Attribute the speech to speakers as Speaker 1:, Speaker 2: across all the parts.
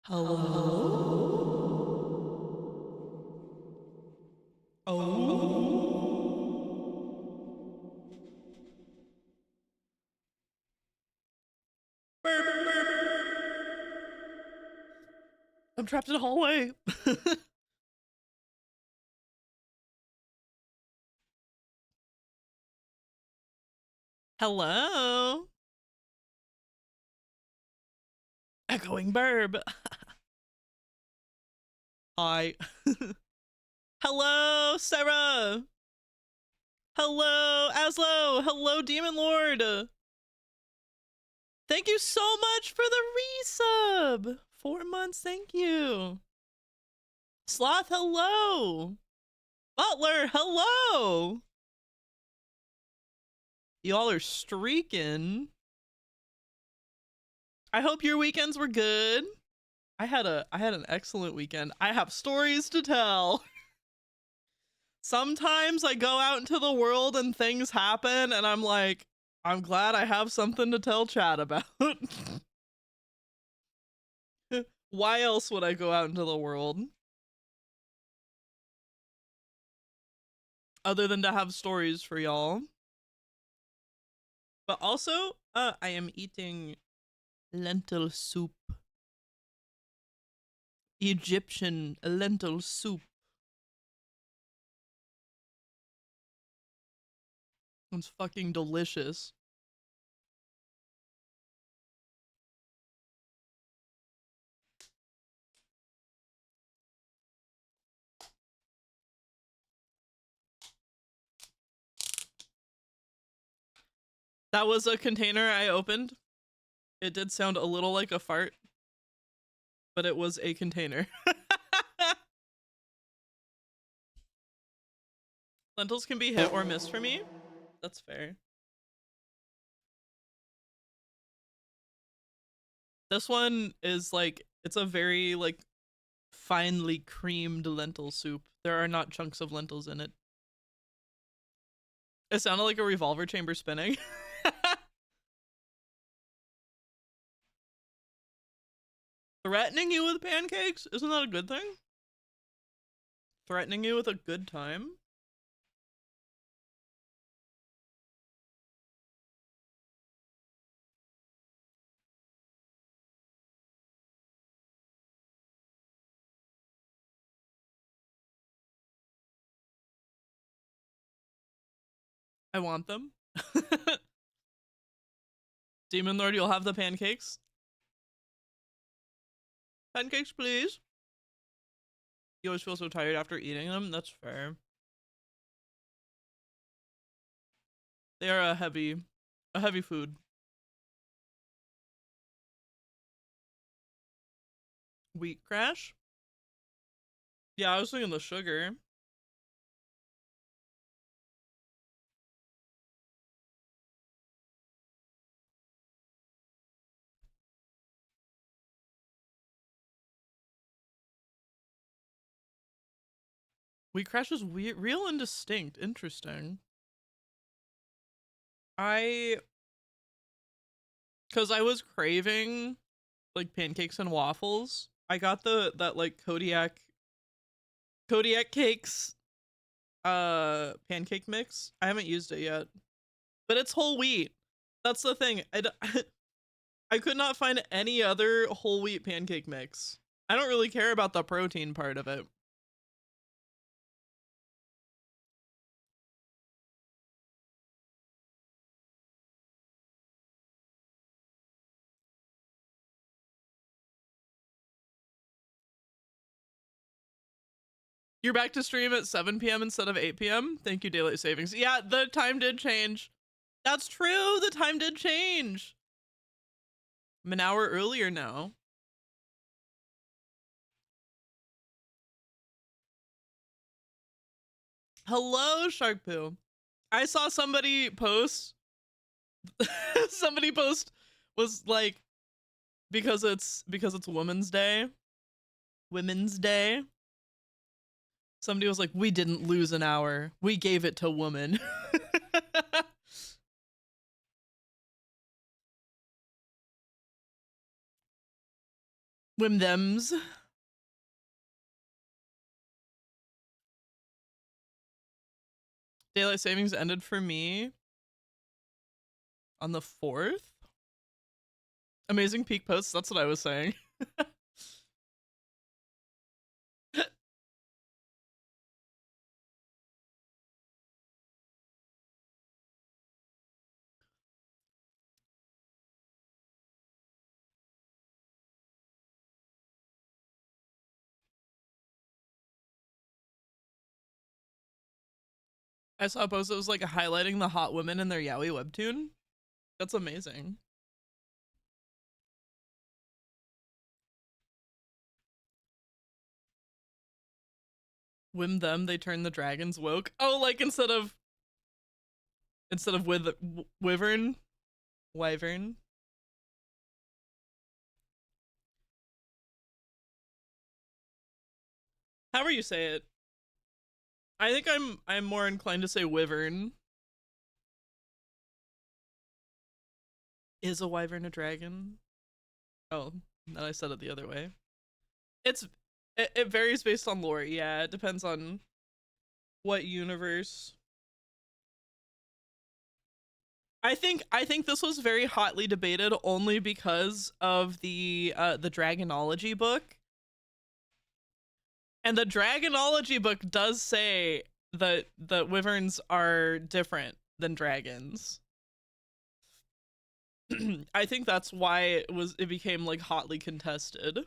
Speaker 1: Hello? Oh. Burp, burp. I'm trapped in a hallway. Hello? Echoing burb. Hi. Hello, Sarah. Hello, Aslo. Hello, Demon Lord. Thank you so much for the resub. 4 months, thank you. Sloth, hello. Butler, hello. Y'all are streaking. I hope your weekends were good. I had an excellent weekend. I have stories to tell. Sometimes I go out into the world and things happen and I'm like, I'm glad I have something to tell chat about. Why else would I go out into the world? Other than to have stories for y'all. But also, I am eating lentil soup. Egyptian lentil soup. It's fucking delicious. That was a container I opened. It did sound a little like a fart, but it was a container. Lentils can be hit or miss for me. That's fair. This one is like, it's a very like finely creamed lentil soup. There are not chunks of lentils in it. It sounded like a revolver chamber spinning. Threatening you with pancakes? Isn't that a good thing? Threatening you with a good time? I want them. Demon Lord, you'll have the pancakes. Pancakes, please. You always feel so tired after eating them. That's fair. They are a heavy food. Wheat crash? Yeah, I was thinking the sugar. Wheat crash is weird, real and distinct. Interesting. Cause I was craving like pancakes and waffles. I got that like Kodiak cakes pancake mix. I haven't used it yet, but it's whole wheat. That's the thing. I could not find any other whole wheat pancake mix. I don't really care about the protein part of it. You're back to stream at 7 p.m. instead of 8 p.m. Thank you, Daylight Savings. Yeah, the time did change. That's true. The time did change. I'm an hour earlier now. Hello, Shark Poo. I saw somebody post. Somebody post was like, because it's Women's Day. Women's Day. Somebody was like, we didn't lose an hour. We gave it to woman. Whim thems. Daylight savings ended for me on the 4th. Amazing peak posts. That's what I was saying. I saw a post that was like highlighting the hot women in their yaoi webtoon. That's amazing. Whim them, they turn the dragons woke. Oh, like instead of wyvern. However you say it. I think I'm more inclined to say wyvern. Is a wyvern a dragon? Oh, then I said it the other way. It varies based on lore. Yeah, it depends on what universe. I think this was very hotly debated only because of the Dragonology book. And the Dragonology book does say that the wyverns are different than dragons. I think that's why it became like hotly contested.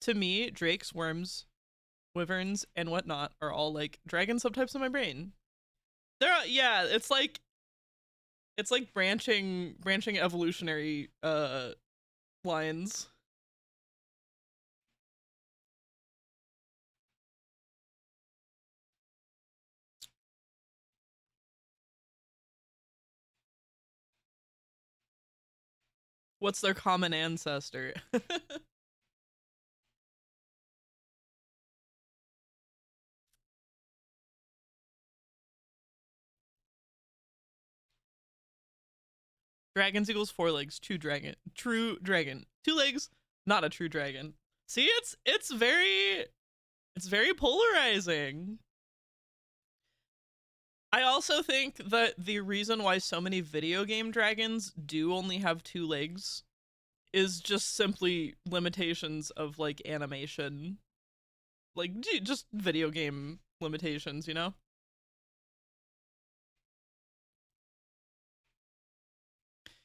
Speaker 1: To me, drakes, worms, wyverns, and whatnot are all like dragon subtypes in my brain. Yeah, it's like branching evolutionary lines. What's their common ancestor? Dragons equals 4 legs, true dragon. 2 legs, not a true dragon. See, it's very polarizing. I also think that the reason why so many video game dragons do only have 2 legs is just simply limitations of like animation. Like just video game limitations, you know?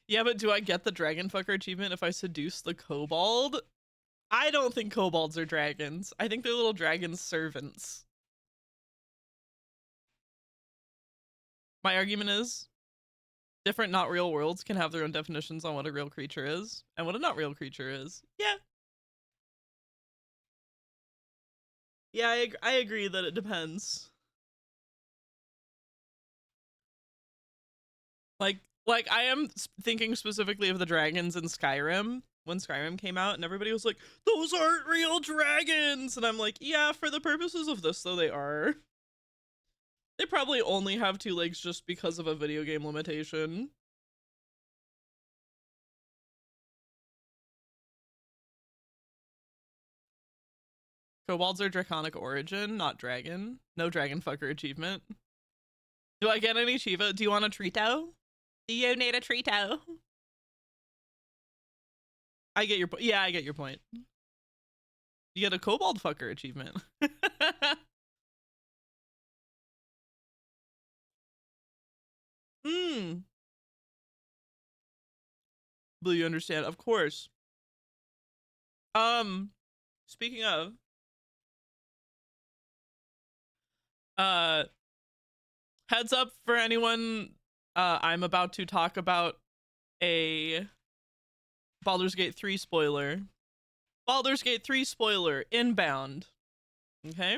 Speaker 1: Yeah, but do I get the dragon fucker achievement if I seduce the kobold? I don't think kobolds are dragons. I think they're little dragon servants. My argument is different not real worlds can have their own definitions on what a real creature is and what a not real creature is. Yeah. Yeah, I agree that it depends. Like I am thinking specifically of the dragons in Skyrim when Skyrim came out and everybody was like, those aren't real dragons. And I'm like, yeah, for the purposes of this though, they are. They probably only have 2 legs just because of a video game limitation. Kobolds are draconic origin, not dragon. No dragon fucker achievement. Do I get any Shiva? Do you want a Trito? Do you need a Trito? I get your point. Yeah, I get your point. You get a kobold fucker achievement. Hmm. Will you understand? Of course. Speaking of, uh, heads up for anyone, I'm about to talk about a Baldur's Gate 3 spoiler. Baldur's Gate 3 spoiler, inbound. Okay?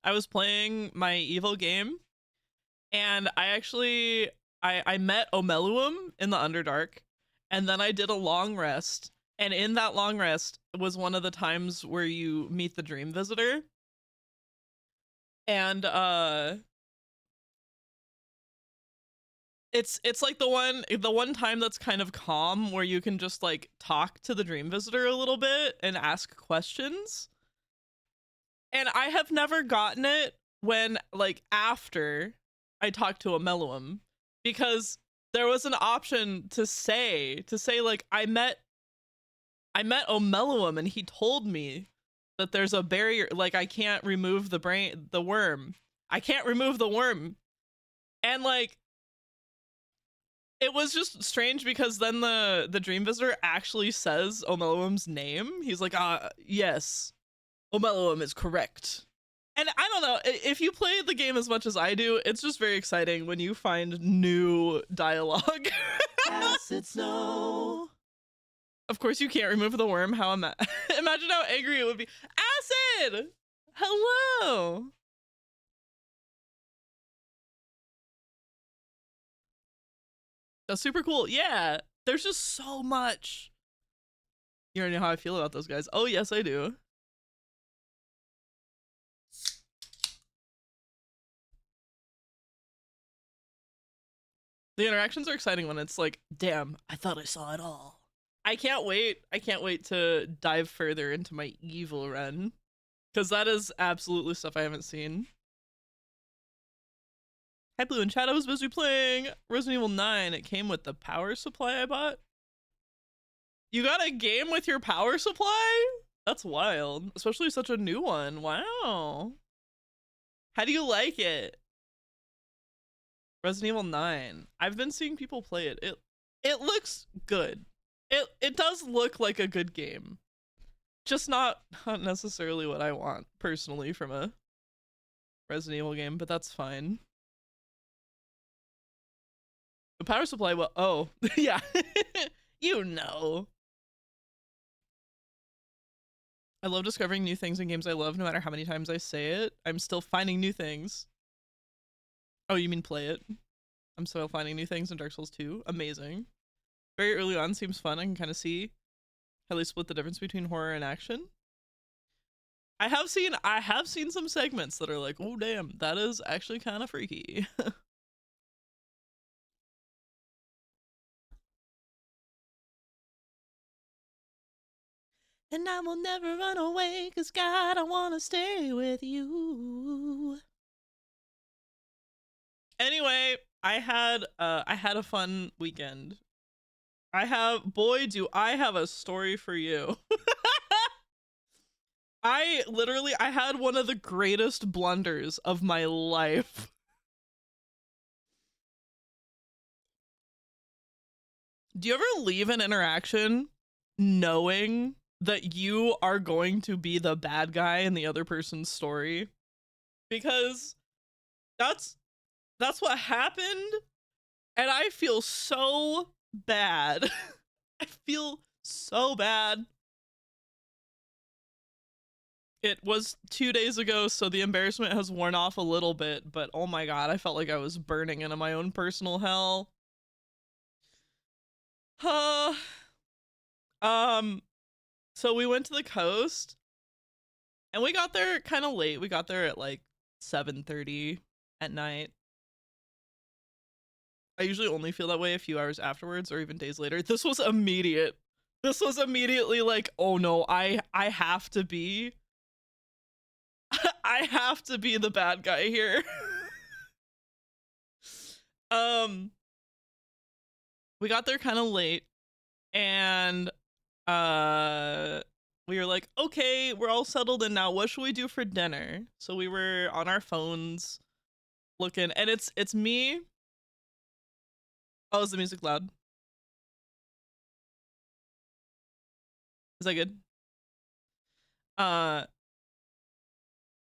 Speaker 1: I was playing my evil game, and I met Omeluum in the Underdark, and then I did a long rest, and in that long rest was one of the times where you meet the Dream Visitor. And It's like the one time that's kind of calm where you can just like talk to the dream visitor a little bit and ask questions. And I have never gotten it when like after I talked to a Mellowum, because there was an option to say like I met Omeluum and he told me that there's a barrier, like I can't remove the worm. I can't remove the worm. And like it was just strange because then the dream visitor actually says Omeluum's name. He's like, yes, Omeluum is correct. And I don't know, if you play the game as much as I do, it's just very exciting when you find new dialogue. Acid snow. Of course you can't remove the worm. How imagine how angry it would be. Acid! Hello! That's super cool. Yeah, there's just so much. You already know how I feel about those guys. Oh, yes, I do. The interactions are exciting when it's like, damn, I thought I saw it all. I can't wait. I can't wait to dive further into my evil run, because that is absolutely stuff I haven't seen. Hi, Blue and Chat. I was busy playing Resident Evil 9. It came with the power supply I bought. You got a game with your power supply? That's wild. Especially such a new one. Wow. How do you like it? Resident Evil 9. I've been seeing people play it. It looks good. It does look like a good game. Just not necessarily what I want personally from a Resident Evil game, but that's fine. The power supply, well, oh, yeah. You know. I love discovering new things in games I love, no matter how many times I say it. I'm still finding new things. Oh, you mean play it? I'm still finding new things in Dark Souls 2. Amazing. Very early on seems fun. I can kind of see how they split the difference between horror and action. I have seen some segments that are like, oh damn, that is actually kind of freaky. And I will never run away, 'cause God, I wanna stay with you. Anyway, I had a fun weekend. Boy, do I have a story for you. I had one of the greatest blunders of my life. Do you ever leave an interaction knowing that you are going to be the bad guy in the other person's story? Because that's what happened, and I feel so bad. I feel so bad. It was 2 days ago, so the embarrassment has worn off a little bit, but oh my god, I felt like I was burning into my own personal hell. So we went to the coast, and we got there kind of late. We got there at like 7:30 at night. I usually only feel that way a few hours afterwards or even days later. This was immediate. This was immediately like, oh no, I have to be I have to be the bad guy here. We got there kind of late, and we were like, okay, we're all settled in now. What should we do for dinner? So we were on our phones looking, and it's me. Oh, is the music loud? Is that good?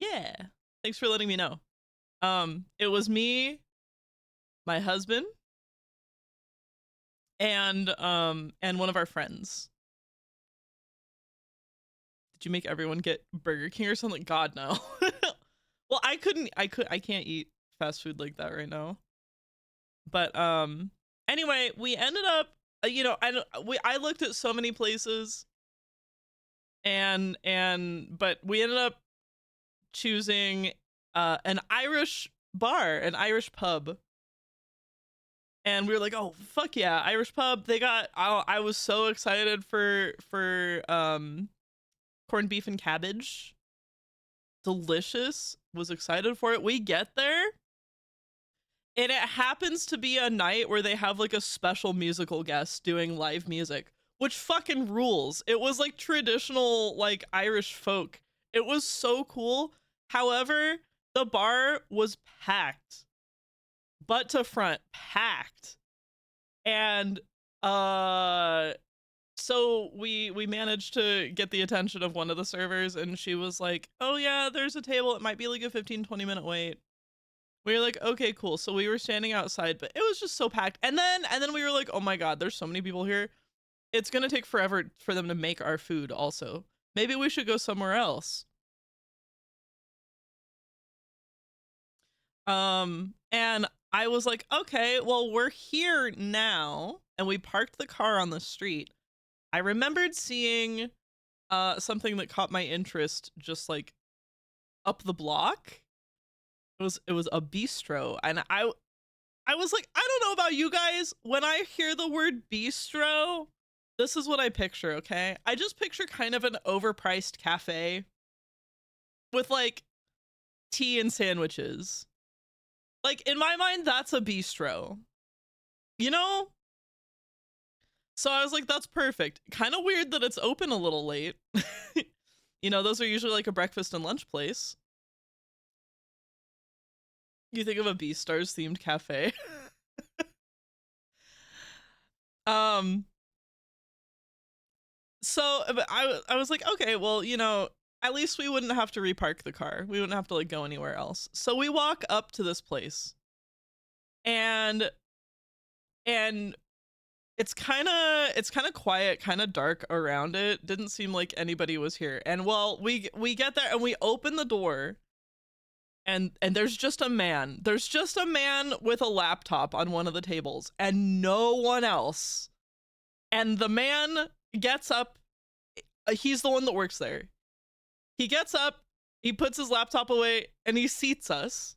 Speaker 1: Yeah. Thanks for letting me know. It was me, my husband, and one of our friends. Did you make everyone get Burger King or something? God, no. Well, I can't eat fast food like that right now. But anyway, we ended up, you know, I looked at so many places, but we ended up choosing an Irish bar, an Irish pub. And we were like, oh fuck yeah, Irish pub. They got I was so excited for corned beef and cabbage. Delicious. Was excited for it. We get there, and it happens to be a night where they have like a special musical guest doing live music, which fucking rules. It was like traditional like Irish folk. It was so cool. However, the bar was packed. Butt to front, packed. And so we managed to get the attention of one of the servers, and she was like, oh yeah, there's a table. It might be like a 15-20 minute wait. We were like, okay, cool. So we were standing outside, but it was just so packed. And then we were like, oh my god, there's so many people here. It's gonna take forever for them to make our food also. Maybe we should go somewhere else. And I was like, okay, well, we're here now, and we parked the car on the street. I remembered seeing something that caught my interest just like up the block. It was a bistro, and I was like, I don't know about you guys, when I hear the word bistro, this is what I picture, okay? I just picture kind of an overpriced cafe with like tea and sandwiches. Like, in my mind, that's a bistro. You know? So I was like, that's perfect. Kind of weird that it's open a little late. You know, those are usually like a breakfast and lunch place. You think of a Beastars themed cafe. So I was like, okay, well, you know, at least we wouldn't have to repark the car. We wouldn't have to like go anywhere else. So we walk up to this place, and it's kind of quiet, kind of dark around it. Didn't seem like anybody was here. And well, we get there and we open the door, and there's just a man. There's just a man with a laptop on one of the tables and no one else. And the man gets up. He's the one that works there. He gets up, he puts his laptop away, and he seats us.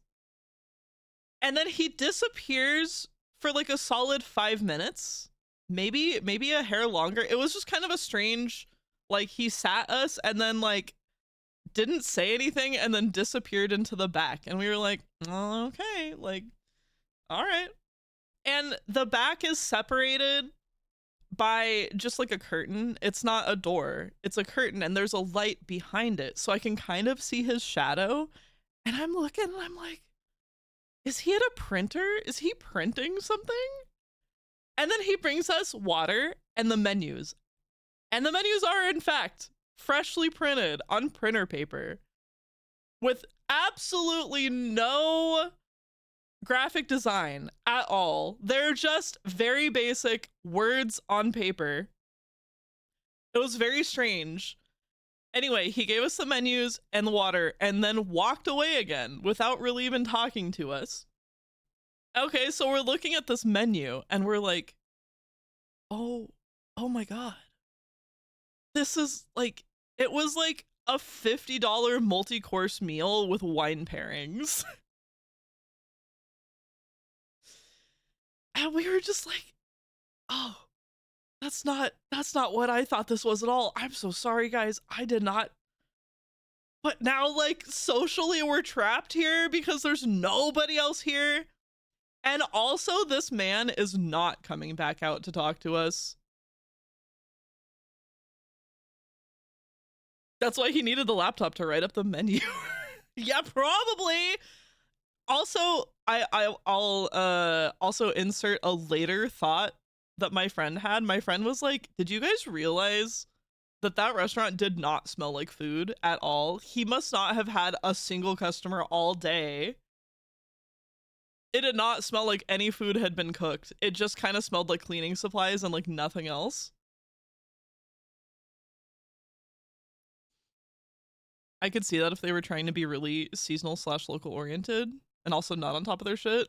Speaker 1: And then he disappears for like a solid 5 minutes. Maybe a hair longer. It was just kind of a strange, like, he sat us and then like didn't say anything and then disappeared into the back. And we were like, oh, okay, like, all right. And the back is separated by just like a curtain. It's not a door, it's a curtain, and there's a light behind it, so I can kind of see his shadow. And I'm looking and I'm like, is he at a printer? Is he printing something? And then he brings us water and the menus. And the menus are, in fact, freshly printed on printer paper with absolutely no graphic design at all. They're just very basic words on paper. It was very strange. Anyway, he gave us the menus and the water and then walked away again without really even talking to us. Okay, so we're looking at this menu and we're like, oh my god. This is like, it was like a $50 multi-course meal with wine pairings. And we were just like, oh, that's not what I thought this was at all. I'm so sorry, guys. I did not. But now, like, socially, we're trapped here because there's nobody else here. And also, this man is not coming back out to talk to us. That's why he needed the laptop to write up the menu. Yeah, probably. Also, I'll also insert a later thought that my friend had. My friend was like, did you guys realize that restaurant did not smell like food at all? He must not have had a single customer all day. It did not smell like any food had been cooked. It just kind of smelled like cleaning supplies and like nothing else. I could see that if they were trying to be really seasonal / local oriented and also not on top of their shit.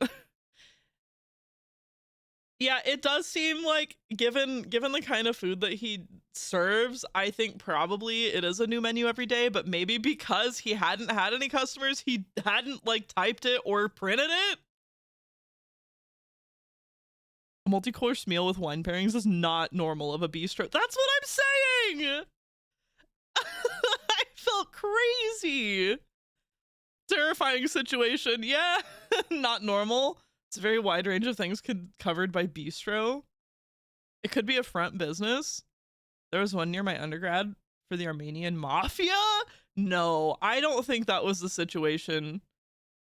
Speaker 1: Yeah, it does seem like, given the kind of food that he serves, I think probably it is a new menu every day, but maybe because he hadn't had any customers, he hadn't like typed it or printed it. A multi-course meal with wine pairings is not normal of a bistro. That's what I'm saying. I felt crazy. Terrifying situation. Yeah, not normal. It's a very wide range of things covered by bistro. It could be a front business. There was one near my undergrad for the Armenian mafia. No, I don't think that was the situation.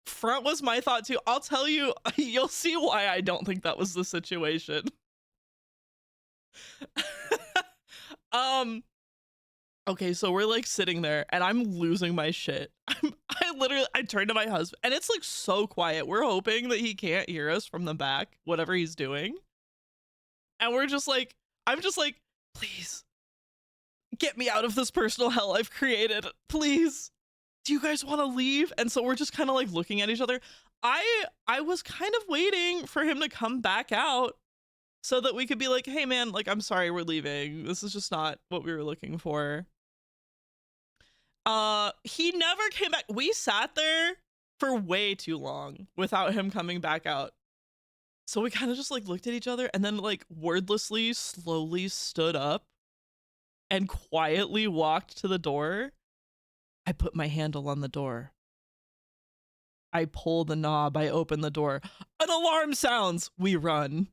Speaker 1: Front was my thought too. I'll tell you, you'll see why I don't think that was the situation. Okay, so we're like sitting there and I'm losing my shit. I turned to my husband and it's like so quiet. We're hoping that he can't hear us from the back, whatever he's doing. And we're just like, I'm just like, please get me out of this personal hell I've created. Please. Do you guys want to leave? And so we're just kind of like looking at each other. I was kind of waiting for him to come back out so that we could be like, hey man, like, I'm sorry, we're leaving. This is just not what we were looking for. He never came back. We sat there for way too long without him coming back out. So we kind of just like looked at each other and then like wordlessly, slowly stood up and quietly walked to the door. I put my handle on the door. I pull the knob. I open the door. An alarm sounds. We run.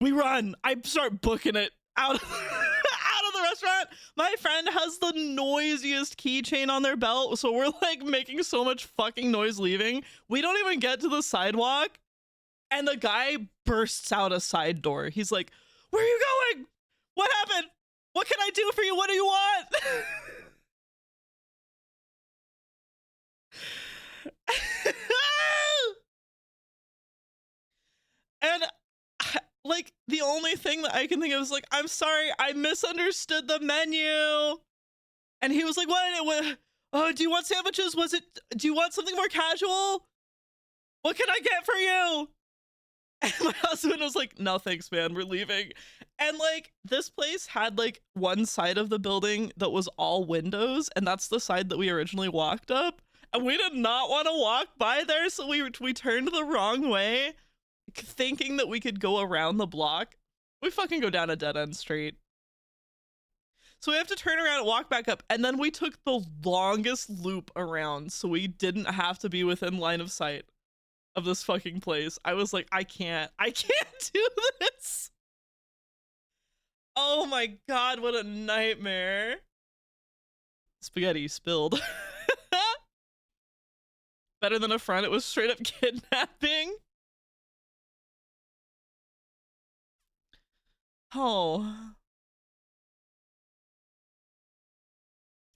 Speaker 1: We run. I start booking it out of, out of the restaurant. My friend has the noisiest keychain on their belt. So we're like making so much fucking noise leaving. We don't even get to the sidewalk. And the guy bursts out a side door. He's like, where are you going? What happened? What can I do for you? What do you want? And like the only thing that I can think of is like, I'm sorry, I misunderstood the menu. And he was like, what? Oh, do you want sandwiches? Do you want something more casual? What can I get for you? And my husband was like, no thanks, man, we're leaving. And like this place had like one side of the building that was all windows, and that's the side that we originally walked up. And we did not want to walk by there, so we turned the wrong way, thinking that we could go around the block. We fucking go down a dead-end street. So we have to turn around and walk back up, and then we took the longest loop around so we didn't have to be within line of sight of this fucking place. I was like, I can't do this. Oh my god, what a nightmare. Spaghetti spilled. Better than a front, it was straight up kidnapping. Oh.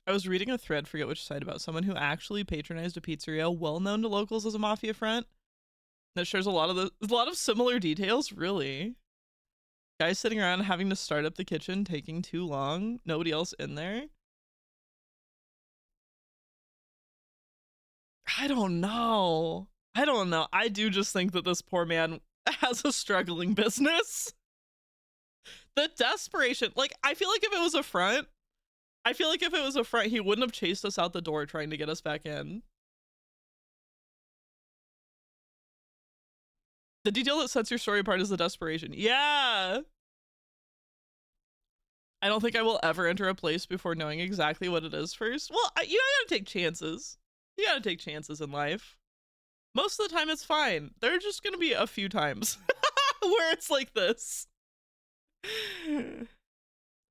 Speaker 1: I was reading a thread, forget which site, about someone who actually patronized a pizzeria well known to locals as a mafia front that shares a lot of similar details. Really? Guys sitting around having to start up the kitchen, taking too long, nobody else in there. I don't know. I do just think that this poor man has a struggling business. The desperation, like, I feel like if it was a front, he wouldn't have chased us out the door trying to get us back in. The detail that sets your story apart is the desperation. Yeah. I don't think I will ever enter a place before knowing exactly what it is first. Well, you gotta take chances. You gotta take chances in life. Most of the time it's fine. There are just gonna be a few times where it's like this.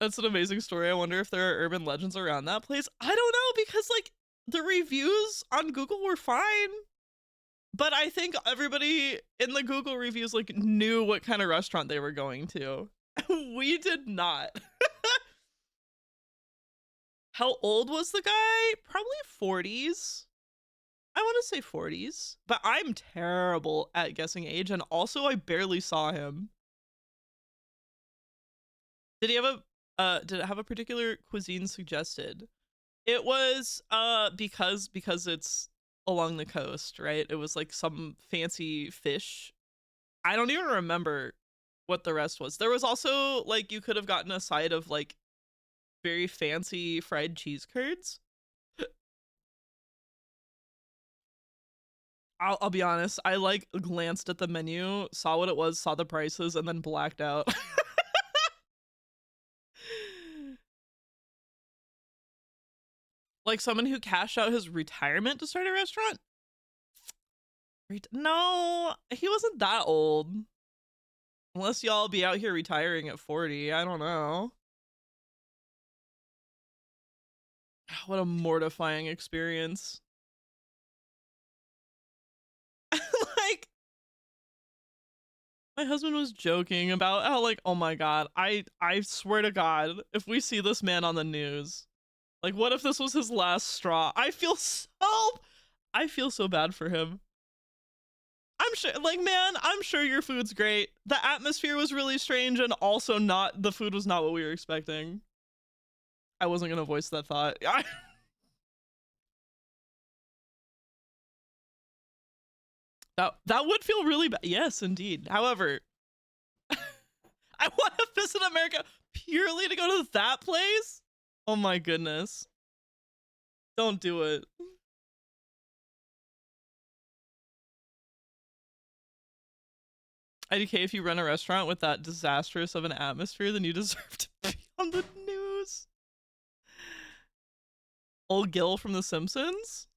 Speaker 1: That's an amazing story. I wonder if there are urban legends around that place. I don't know, because like the reviews on Google were fine. But I think everybody in the Google reviews like knew what kind of restaurant they were going to. We did not. How old was the guy? Probably 40s. I want to say 40s, but I'm terrible at guessing age, and also I barely saw him. Did he have did it have a particular cuisine suggested? It was because it's along the coast, right? It was like some fancy fish. I don't even remember what the rest was. There was also like, you could have gotten a side of like very fancy fried cheese curds. I'll be honest. I like glanced at the menu, saw what it was, saw the prices, and then blacked out. Like someone who cashed out his retirement to start a restaurant? No, he wasn't that old. Unless y'all be out here retiring at 40. I don't know. What a mortifying experience. Like, my husband was joking about how, like, oh my god, I swear to god, if we see this man on the news, like, what if this was his last straw? I feel so bad for him. I'm sure, like, man, I'm sure your food's great. The atmosphere was really strange, and also the food was not what we were expecting. I wasn't gonna voice that thought. That would feel really bad. Yes, indeed. However, I want to visit America purely to go to that place? Oh my goodness. Don't do it. IDK, if you run a restaurant with that disastrous of an atmosphere, then you deserve to be on the news. Old Gil from The Simpsons?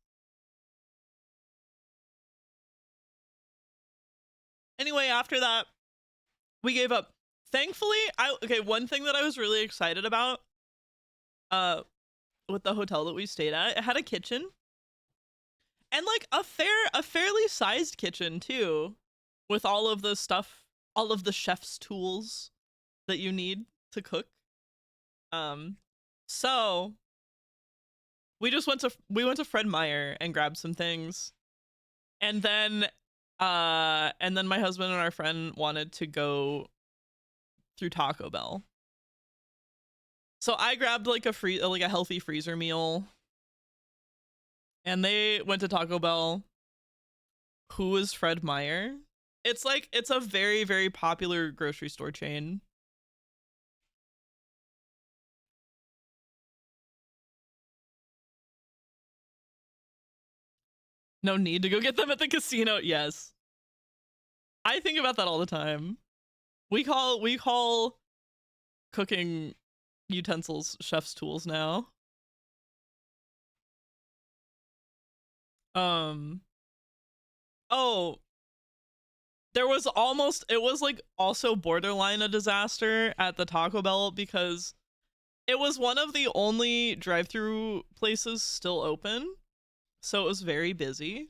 Speaker 1: Anyway, after that, we gave up. Thankfully, one thing that I was really excited about with the hotel that we stayed at, it had a kitchen. And like a fairly sized kitchen too, with all of the stuff, all of the chef's tools that you need to cook. So we went to Fred Meyer and grabbed some things. And then my husband and our friend wanted to go through Taco Bell. So I grabbed like a healthy freezer meal. And they went to Taco Bell. Who is Fred Meyer? It's a very, very popular grocery store chain. No need to go get them at the casino. Yes. I think about that all the time. We call cooking utensils chef's tools now. Oh, it was like also borderline a disaster at the Taco Bell because it was one of the only drive-through places still open. So it was very busy.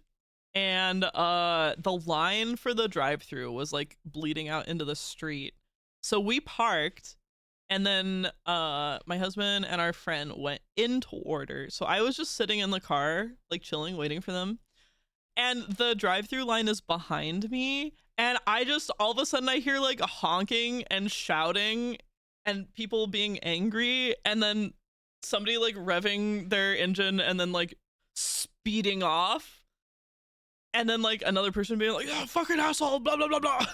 Speaker 1: And the line for the drive-through was like bleeding out into the street. So we parked, and then my husband and our friend went in to order. So I was just sitting in the car, like chilling, waiting for them. And the drive-through line is behind me, and I just all of a sudden I hear like honking and shouting and people being angry, and then somebody like revving their engine and then like speeding off, and then like another person being like, oh, fucking asshole, blah blah blah blah.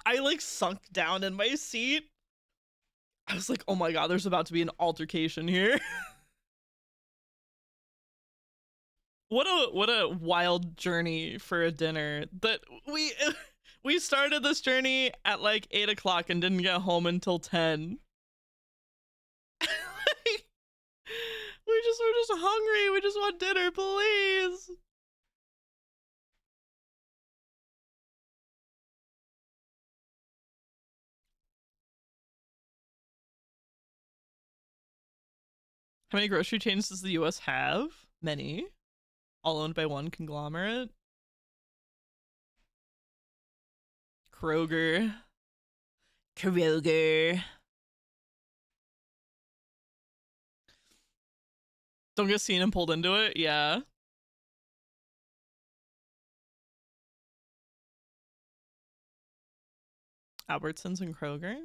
Speaker 1: I like sunk down in my seat. I was like, oh my god, there's about to be an altercation here. What a wild journey for a dinner. That we started this journey at like 8 o'clock and didn't get home until 10. We're just hungry. We just want dinner, please. How many grocery chains does the US have? Many. All owned by one conglomerate. Kroger. Don't get seen and pulled into it? Yeah. Albertsons and Kroger.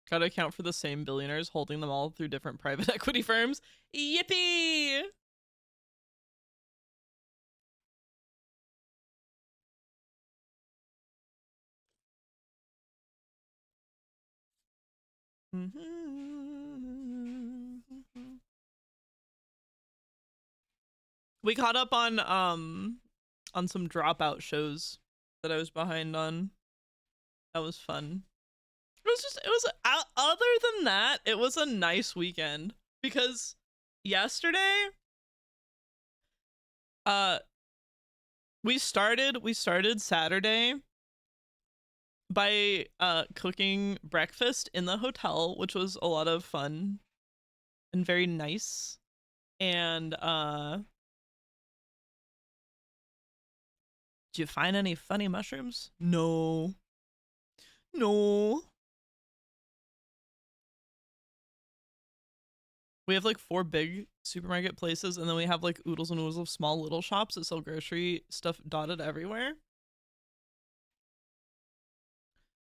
Speaker 1: Gotta account for the same billionaires holding them all through different private equity firms. Yippee! We caught up on on some dropout shows that I was behind on. That was fun. Other than that, it was a nice weekend because yesterday, uh, we started Saturday by cooking breakfast in the hotel, which was a lot of fun and very nice. And did you find any funny mushrooms? No. No. We have like 4 big supermarket places, and then we have like oodles and oodles of small little shops that sell grocery stuff dotted everywhere.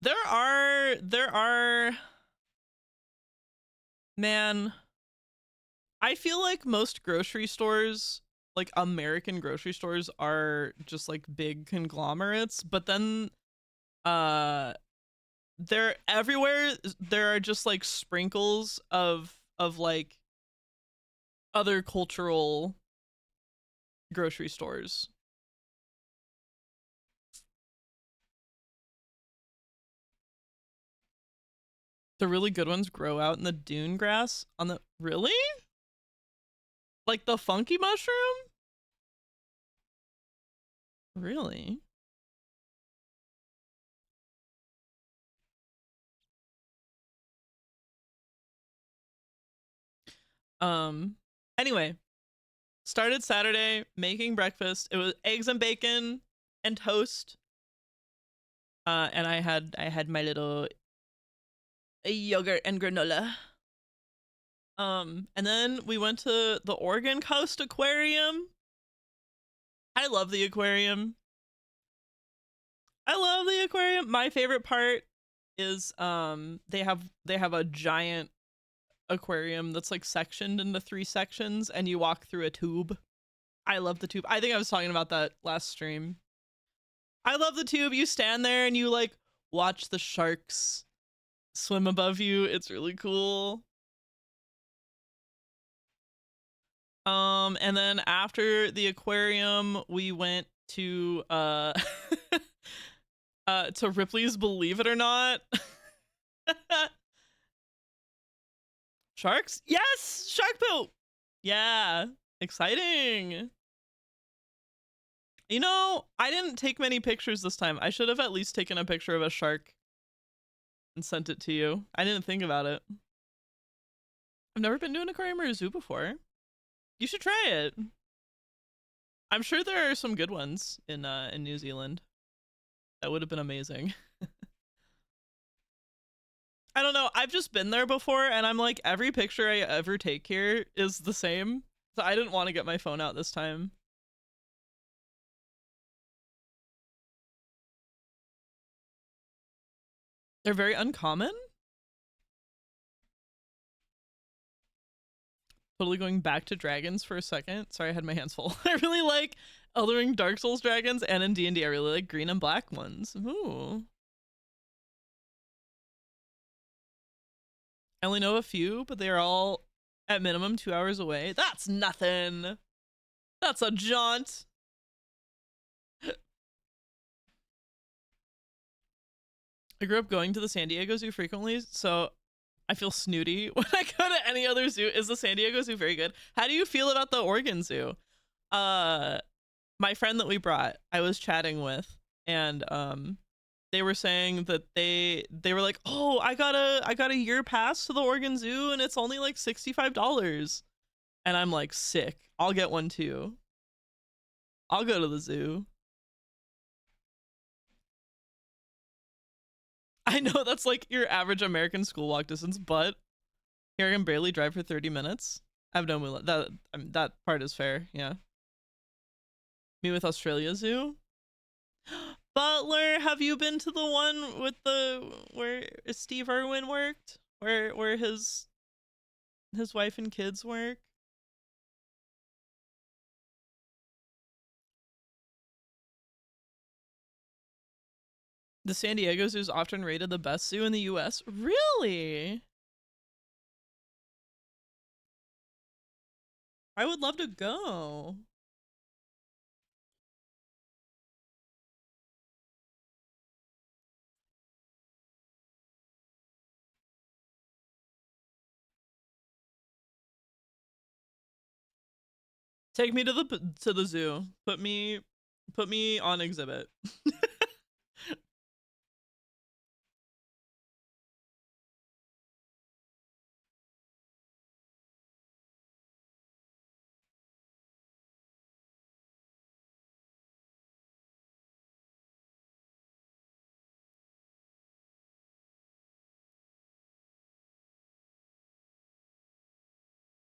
Speaker 1: There are man, I feel like most grocery stores, like American grocery stores, are just like big conglomerates, but then uh they're everywhere. There are just like sprinkles of like other cultural grocery stores. The really good ones grow out in the dune grass on the really? Like the funky mushroom? Really? Um anyway, started Saturday making breakfast. It was eggs and bacon and toast. And I had my little yogurt and granola. And then we went to the Oregon Coast Aquarium. I love the aquarium. I love the aquarium. My favorite part is they have a giant aquarium that's like sectioned into 3 sections, and you walk through a tube. I love the tube. I think I was talking about that last stream. I love the tube. You stand there and you like watch the sharks swim above you. It's really cool. And then after the aquarium, we went to to Ripley's Believe It or Not. Sharks? Yes! Shark poop! Yeah. Exciting. You know, I didn't take many pictures this time. I should have at least taken a picture of a shark and sent it to you. I didn't think about it. I've never been to an aquarium or a zoo before. You should try it. I'm sure there are some good ones in New Zealand. That would have been amazing. I don't know. I've just been there before, and I'm like, every picture I ever take here is the same. So I didn't want to get my phone out this time. They're very uncommon. Totally going back to dragons for a second. Sorry, I had my hands full. I really like Elden Ring, Dark Souls dragons, and in D&D, I really like green and black ones. Ooh. I only know a few, but they're all at minimum 2 hours away. That's nothing. That's a jaunt. I grew up going to the San Diego Zoo frequently, so I feel snooty when I go to any other zoo. Is the San Diego Zoo very good? How do you feel about the Oregon Zoo? My friend that we brought, I was chatting with, and they were saying that they were like, "Oh, I got a year pass to the Oregon Zoo, and it's only like $65." And I'm like, "Sick. I'll get one too. I'll go to the zoo." I know that's like your average American school walk distance, but here I can barely drive for 30 minutes. I have no moolah. That I mean, that part is fair. Yeah. Me with Australia Zoo. Butler, have you been to the one with the where Steve Irwin worked? Where his wife and kids work? The San Diego Zoo is often rated the best zoo in the US. Really? I would love to go. Take me to the zoo. Put me on exhibit.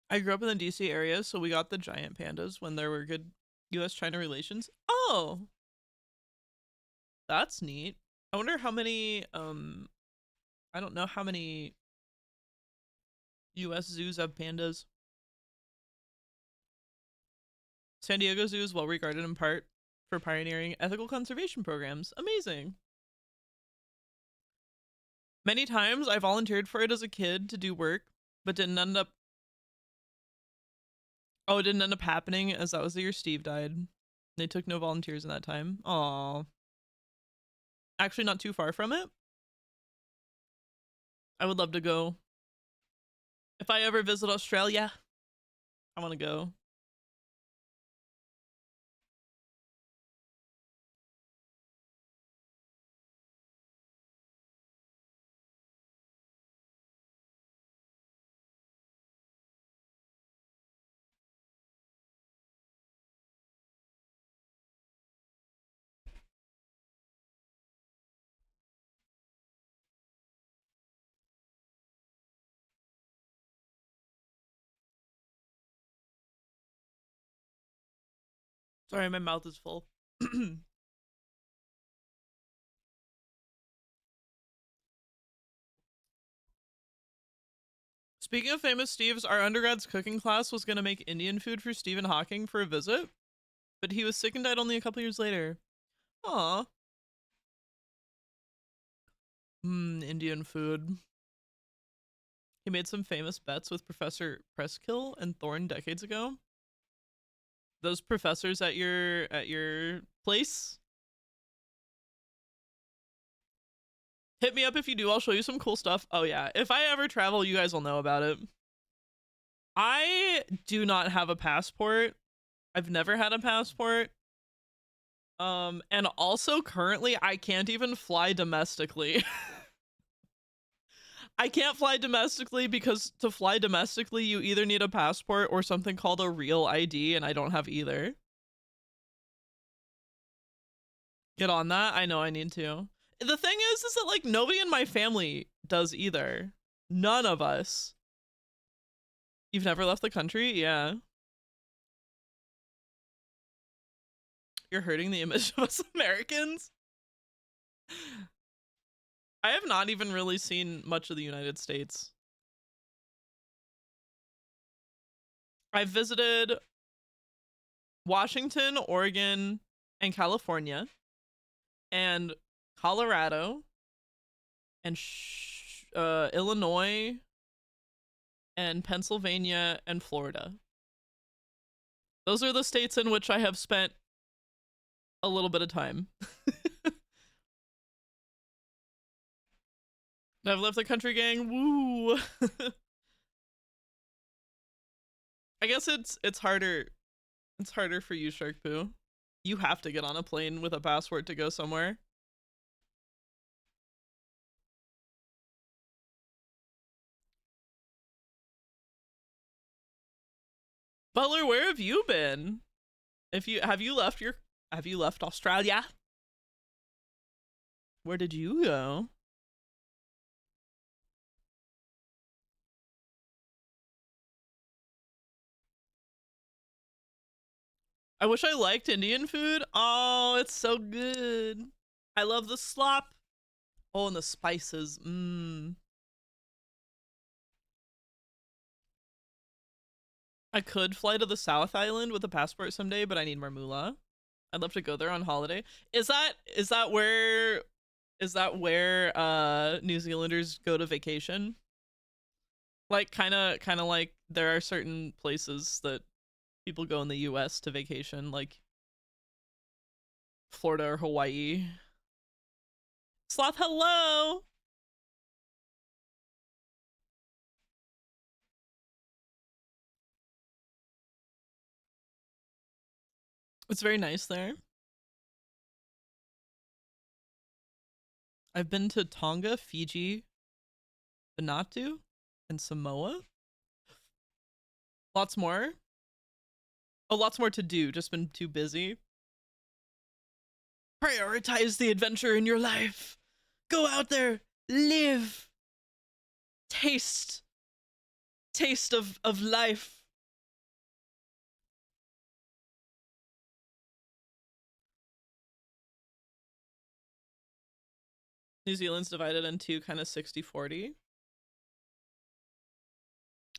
Speaker 1: I grew up in the DC area, so we got the giant pandas when there were good US-China relations. Oh, that's neat. I wonder how many I don't know how many US zoos have pandas. San Diego Zoo is well regarded in part for pioneering ethical conservation programs. Amazing. Many times I volunteered for it as a kid to do work, but didn't end up. Oh, it didn't end up happening as that was the year Steve died. They took no volunteers in that time. Aw. Actually, not too far from it. I would love to go. If I ever visit Australia, I want to go. Sorry, my mouth is full. Speaking of famous Steves, our undergrad's cooking class was going to make Indian food for Stephen Hawking for a visit, but he was sick and died only a couple years later. Aw. Indian food. He made some famous bets with Professor Preskill and Thorne decades ago. Those professors at your place, hit me up if you do. I'll show you some cool stuff. Oh yeah, if I ever travel, you guys will know about it. I do not have a passport. I've never had a passport. And also currently I can't even fly domestically. I can't fly domestically because to fly domestically, you either need a passport or something called a real ID, and I don't have either. Get on that? I know I need to. The thing is that like nobody in my family does either. None of us. You've never left the country? Yeah. You're hurting the image of us Americans. I have not even really seen much of the United States. I've visited Washington, Oregon, and California, and Colorado, and Illinois, and Pennsylvania, and Florida. Those are the states in which I have spent a little bit of time. I've left the country, gang. Woo. I guess it's harder. It's harder for you, Shark Poo. You have to get on a plane with a passport to go somewhere. Butler, where have you been? If you have you left Australia? Where did you go? I wish I liked Indian food. Oh, it's so good. I love the slop. Oh, and the spices. I could fly to the South Island with a passport someday, but I need more moolah. I'd love to go there on holiday. Is that where New Zealanders go to vacation? Like kind of like there are certain places that people go in the US to vacation, like Florida or Hawaii. Sloth, hello. It's very nice there. I've been to Tonga, Fiji, Vanuatu, and Samoa. Lots more. Oh, lots more to do. Just been too busy. Prioritize the adventure in your life. Go out there, live, taste, taste of life. New Zealand's divided into kind of 60-40.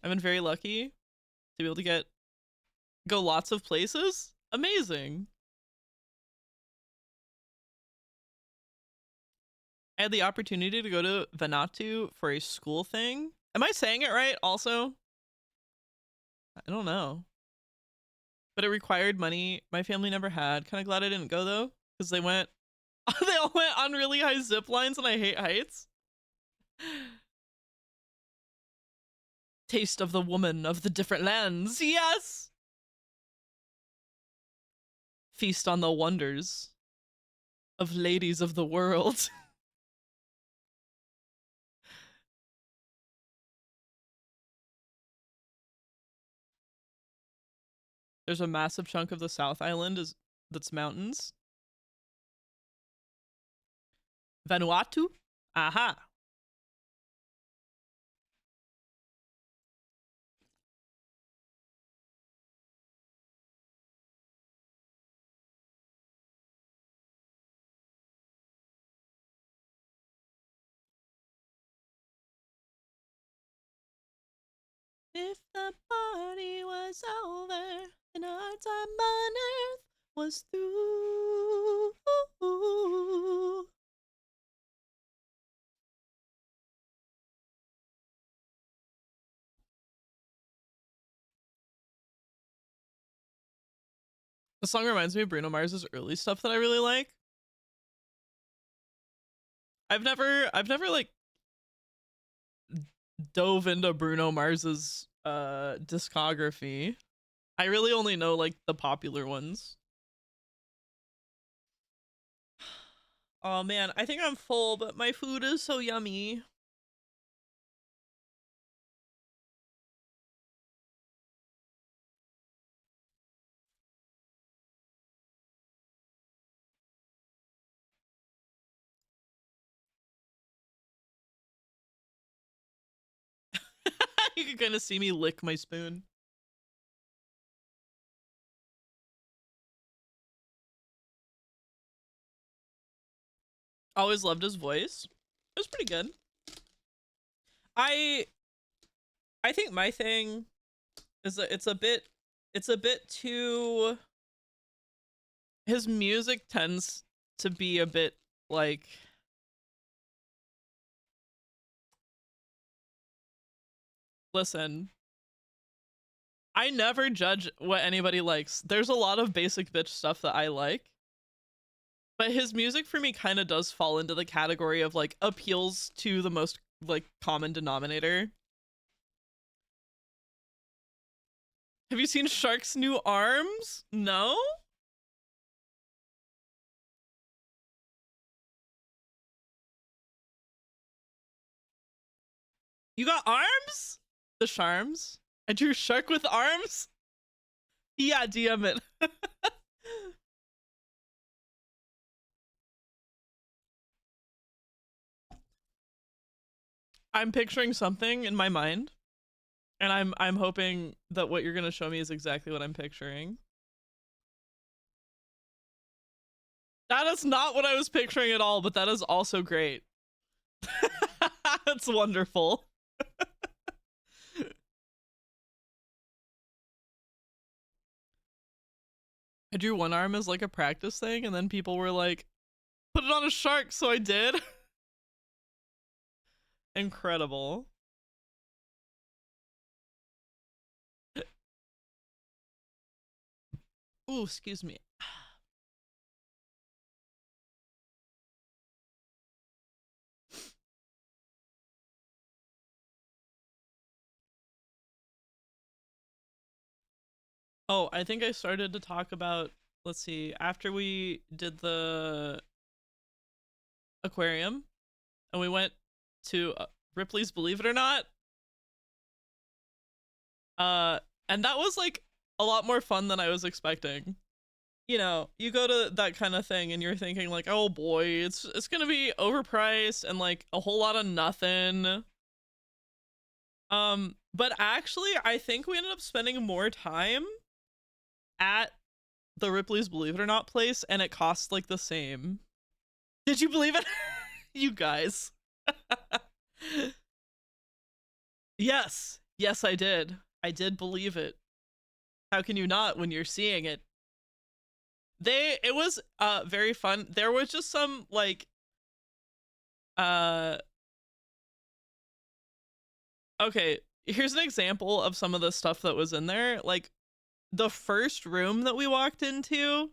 Speaker 1: I've been very lucky to be able to go lots of places. Amazing. I had the opportunity to go to Vanuatu for a school thing. Am I saying it right also? I don't know. But it required money my family never had. Kind of glad I didn't go though, because they all went on really high zip lines and I hate heights. Taste of the woman of the different lands. Yes! Feast on the wonders of ladies of the world. There's a massive chunk of the South Island that's mountains. Vanuatu? Aha. If the party was over and our time on earth was through. The song reminds me of Bruno Mars's early stuff that I really like. I've never like dove into Bruno Mars's discography. I really only know like the popular ones. Oh man, I think I'm full, but my food is so yummy. You can kind of see me lick my spoon. Always loved his voice. It was pretty good. I I think my thing is that it's a bit too, his music tends to be a bit like, listen, I never judge what anybody likes. There's a lot of basic bitch stuff that I like. But his music for me kind of does fall into the category of like appeals to the most like common denominator. Have you seen Shark's new arms? No? You got arms? The charms? I drew Shark with arms? Yeah, DM it. I'm picturing something in my mind, and I'm hoping that what you're gonna show me is exactly what I'm picturing. That is not what I was picturing at all, but that is also great. That's wonderful. I drew one arm as like a practice thing, and then people were like, put it on a shark, so I did. Incredible. Ooh, excuse me. Oh, I think I started to talk about let's see, after we did the aquarium and we went to Ripley's Believe It or Not, and that was like a lot more fun than I was expecting. You know, you go to that kind of thing and you're thinking like, oh boy, it's gonna be overpriced and like a whole lot of nothing. But actually I think we ended up spending more time at the Ripley's Believe It or Not place and it costs like the same. Did you believe it? You guys. Yes. Yes, I did. I did believe it. How can you not when you're seeing it? It was very fun. There was just some like okay, here's an example of some of the stuff that was in there. Like the first room that we walked into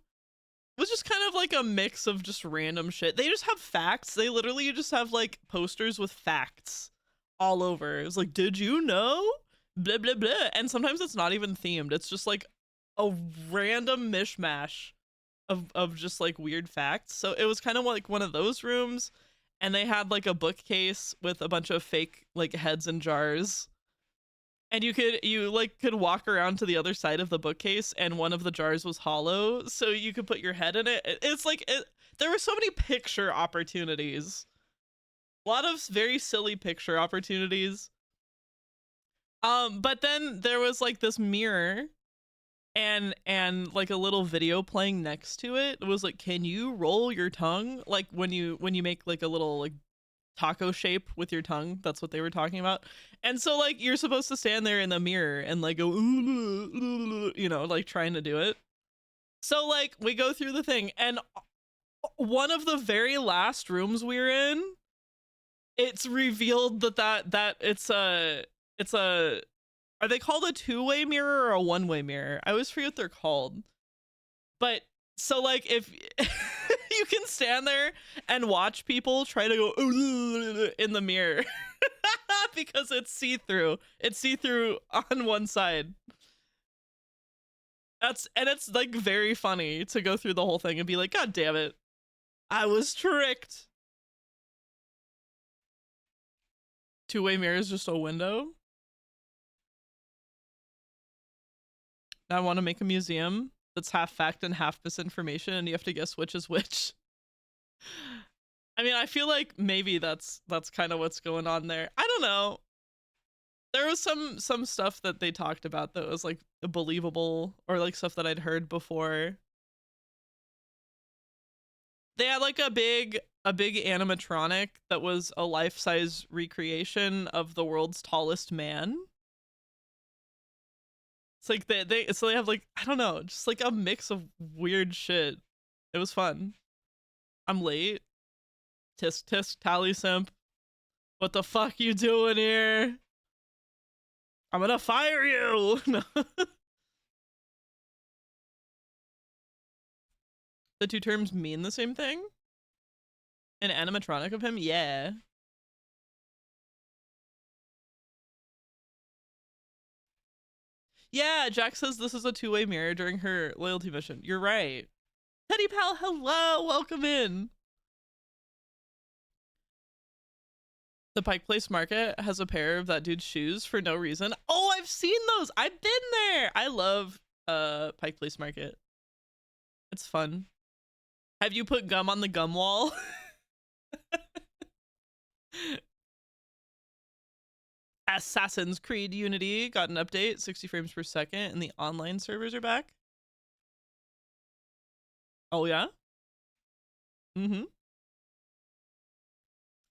Speaker 1: was just kind of like a mix of just random shit. They just have facts. They literally just have like posters with facts all over. It's like, did you know? Blah blah blah. And sometimes it's not even themed. It's just like a random mishmash of just like weird facts. So it was kind of like one of those rooms, and they had like a bookcase with a bunch of fake like heads and jars. And you could walk around to the other side of the bookcase and one of the jars was hollow, so you could put your head in it. It's like there were so many picture opportunities. A lot of very silly picture opportunities. But then there was like this mirror and like a little video playing next to it. It was like, can you roll your tongue? Like when you make like a little like taco shape with your tongue. That's what they were talking about. And so like you're supposed to stand there in the mirror and like go, you know, like trying to do it. So like we go through the thing, and one of the very last rooms we were in, it's revealed that it's a are they called a two-way mirror or a one-way mirror? I always forget what they're called. But so like if you can stand there and watch people try to go in the mirror because it's see-through. It's see-through on one side. And it's like very funny to go through the whole thing and be like, God damn it, I was tricked. Two-way mirror is just a window. Now I want to make a museum that's half fact and half misinformation, and you have to guess which is which. I mean, I feel like maybe that's kind of what's going on there. I don't know. There was some stuff that they talked about that was like believable, or like stuff that I'd heard before. They had like a big animatronic that was a life-size recreation of the world's tallest man. It's like they have like, I don't know, just like a mix of weird shit. It was fun. I'm late. Tisk tisk tally simp. What the fuck you doing here? I'm gonna fire you. No. The two terms mean the same thing? An animatronic of him? Yeah. Yeah, Jack says this is a two-way mirror during her loyalty mission. You're right. Teddy Pal, hello, welcome in. The Pike Place Market has a pair of that dude's shoes for no reason. Oh, I've seen those. I've been there. I love Pike Place Market. It's fun. Have you put gum on the gum wall? Assassin's Creed Unity got an update, 60 frames per second, and the online servers are back. Oh yeah? Mm-hmm.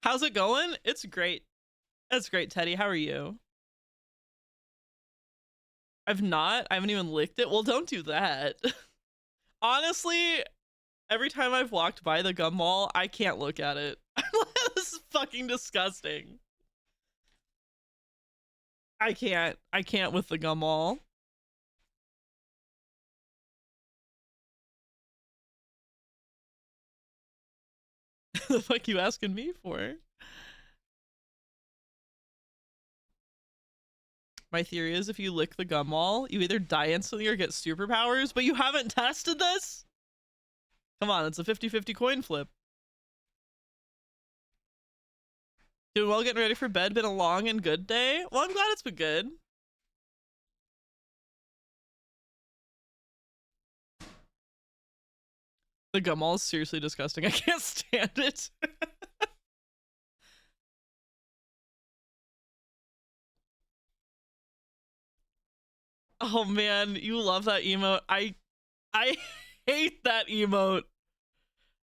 Speaker 1: How's it going? It's great. That's great, Teddy. How are you? I've not. I haven't even licked it. Well, don't do that. Honestly, every time I've walked by the gum wall, I can't look at it. This is fucking disgusting. I can't with the gum wall. The fuck you asking me for? My theory is if you lick the gum wall, you either die instantly or get superpowers, but you haven't tested this? Come on, it's a 50-50 coin flip. Doing well, getting ready for bed. Been a long and good day. Well, I'm glad it's been good. The gum wall is seriously disgusting. I can't stand it. Oh man, you love that emote. I hate that emote.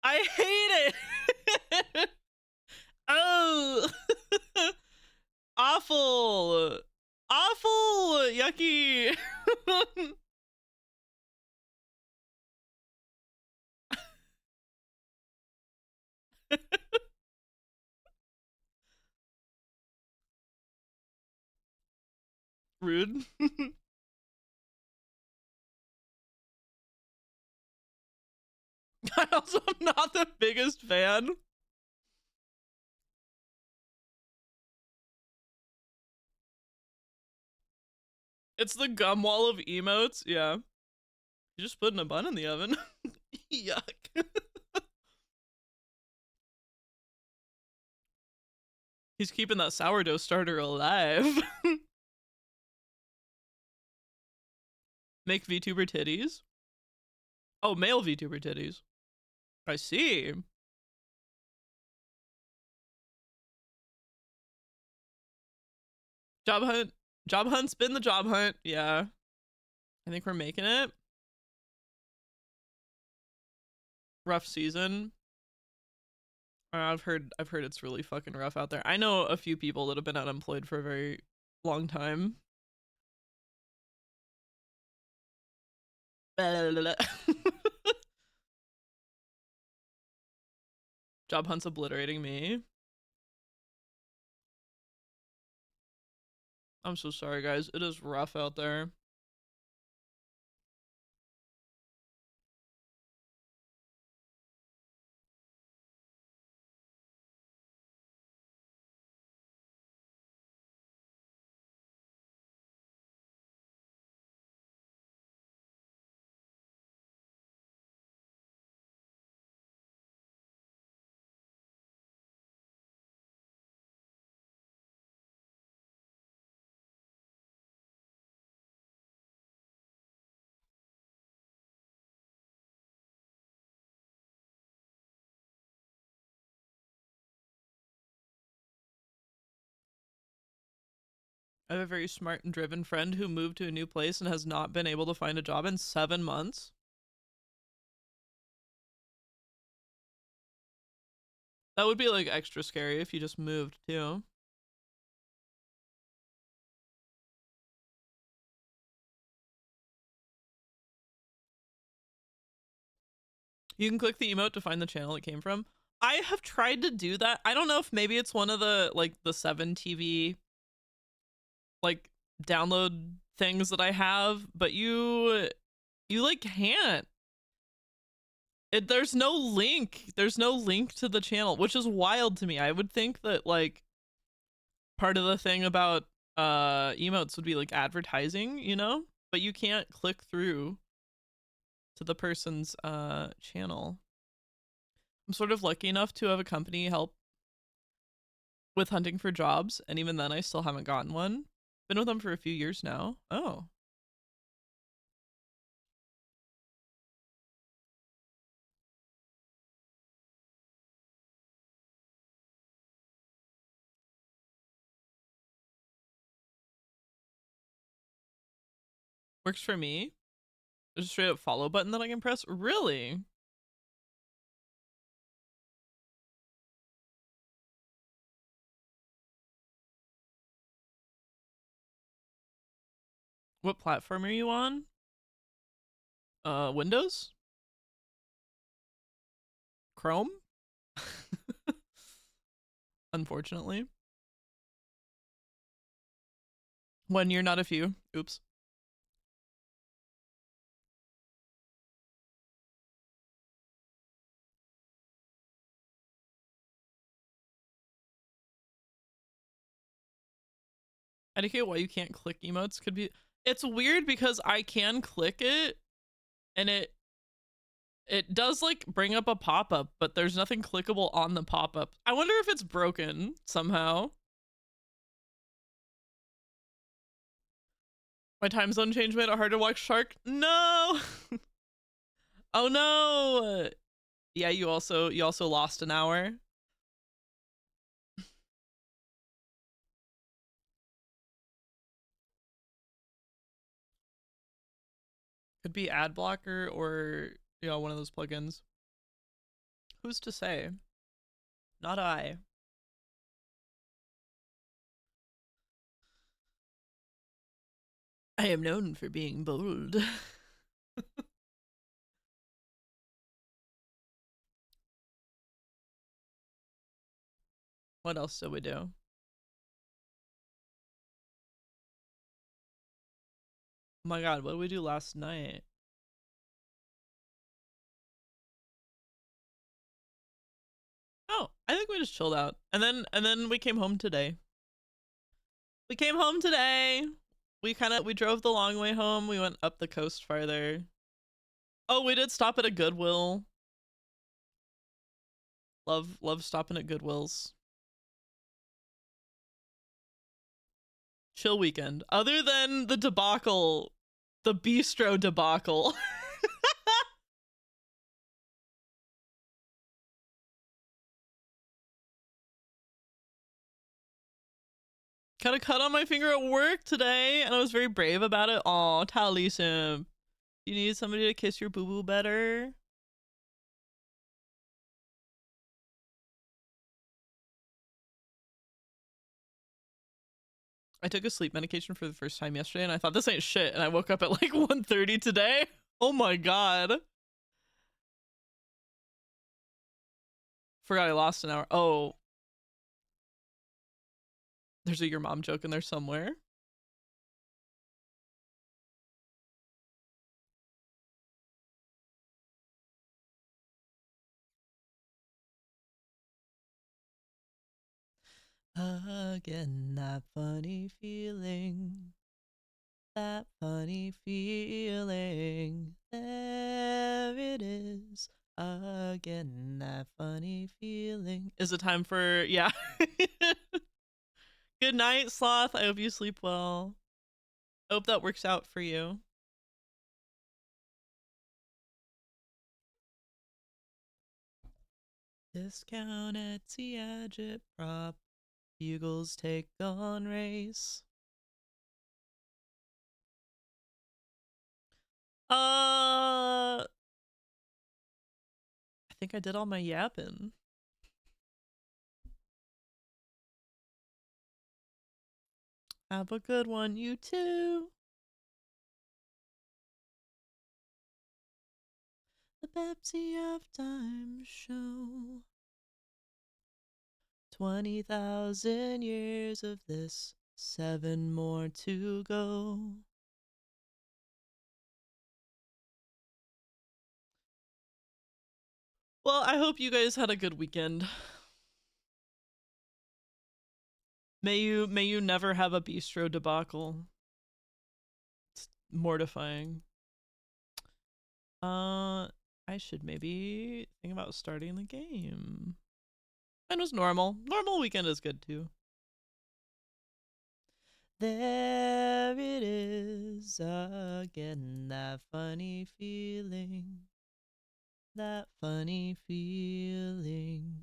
Speaker 1: I hate it. Oh. Awful. Awful. Yucky. Rude. I also am not the biggest fan. It's the gum wall of emotes. Yeah. You just putting a bun in the oven. Yuck. He's keeping that sourdough starter alive. Make VTuber titties. Oh, male VTuber titties. I see. Job hunt. Job hunt's been the job hunt. Yeah. I think we're making it. Rough season. I've heard it's really fucking rough out there. I know a few people that have been unemployed for a very long time. Job hunt's obliterating me. I'm so sorry, guys. It is rough out there. I have a very smart and driven friend who moved to a new place and has not been able to find a job in 7 months. That would be like extra scary if you just moved too. You can click the emote to find the channel it came from. I have tried to do that. I don't know if maybe it's one of the like the 7TV like download things that I have, but you like can't. There's no link. There's no link to the channel, which is wild to me. I would think that like part of the thing about emotes would be like advertising, you know? But you can't click through to the person's channel. I'm sort of lucky enough to have a company help with hunting for jobs, and even then I still haven't gotten one. Been with them for a few years now. Oh. Works for me. There's a straight up follow button that I can press. Really? What platform are you on? Windows? Chrome? Unfortunately. When you're not a few. Oops. IDK, why you can't click emotes could be... It's weird because I can click it and it It does like bring up a pop-up, but there's nothing clickable on the pop-up. I wonder if it's broken somehow. My time zone change made it hard to watch Shark. No. Oh no. Yeah, you also lost an hour. Could be ad blocker or one of those plugins. Who's to say? Not I. I am known for being bold. What else did we do? Oh my god, what did we do last night? Oh, I think we just chilled out. And then we came home today. We came home today. We drove the long way home. We went up the coast farther. Oh, we did stop at a Goodwill. Love stopping at Goodwills. Chill weekend. Other than the debacle, the bistro debacle. Got a cut on my finger at work today, and I was very brave about it. Aw, Tally Simp. You need somebody to kiss your boo-boo better? I took a sleep medication for the first time yesterday, and I thought this ain't shit, and I woke up at like 1:30 today. Oh my god. Forgot I lost an hour. Oh. There's a your mom joke in there somewhere. Again, that funny feeling. That funny feeling. There it is. Again, that funny feeling. Is it time for, yeah. Good night, Sloth. I hope you sleep well. I hope that works out for you. Discount Etsy Agit Prop. Bugles take on race. I think I did all my yapping. Have a good one, you too. The Pepsi Halftime Show. 20,000 years of this, 7 more to go. Well, I hope you guys had a good weekend. May you never have a bistro debacle. It's mortifying. I should maybe think about starting the game. Mine was normal. Normal weekend is good too. There it is again, that funny feeling. That funny feeling.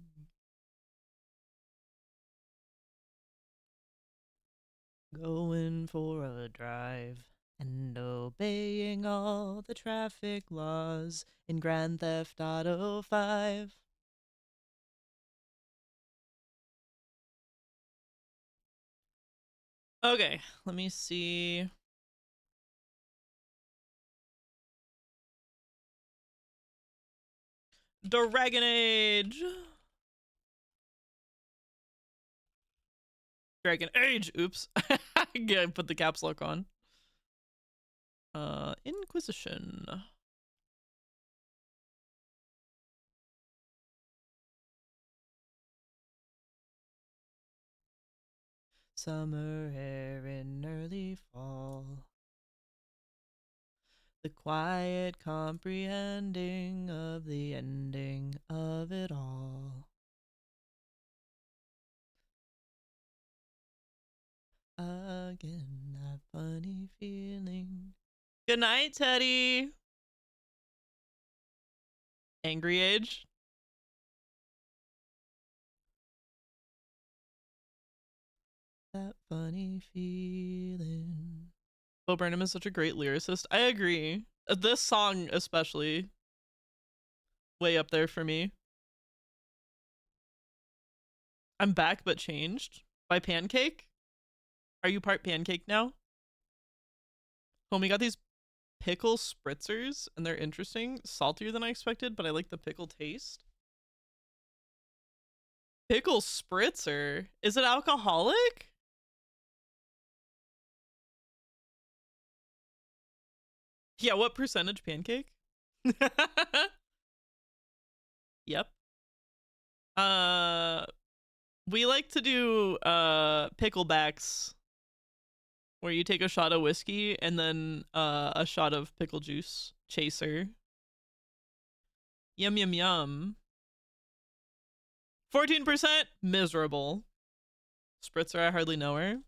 Speaker 1: Going for a drive and obeying all the traffic laws in Grand Theft Auto 5. Okay, let me see. Dragon Age. Dragon Age. Oops. Yeah, put the caps lock on. Inquisition. Summer air in early fall. The quiet comprehending of the ending of it all. Again, that funny feeling. Good night, Teddy. Angry Age. That funny feeling. Bo Burnham is such a great lyricist. I agree. This song especially, way up there for me. I'm back but changed by Pancake. Are you part pancake now? Homie got these pickle spritzers and they're interesting. Saltier than I expected, but I like the pickle taste. Pickle spritzer? Is it alcoholic? Yeah, what percentage pancake? Yep. We like to do picklebacks where you take a shot of whiskey and then a shot of pickle juice chaser. Yum yum yum. 14% miserable. Spritzer, I hardly know her.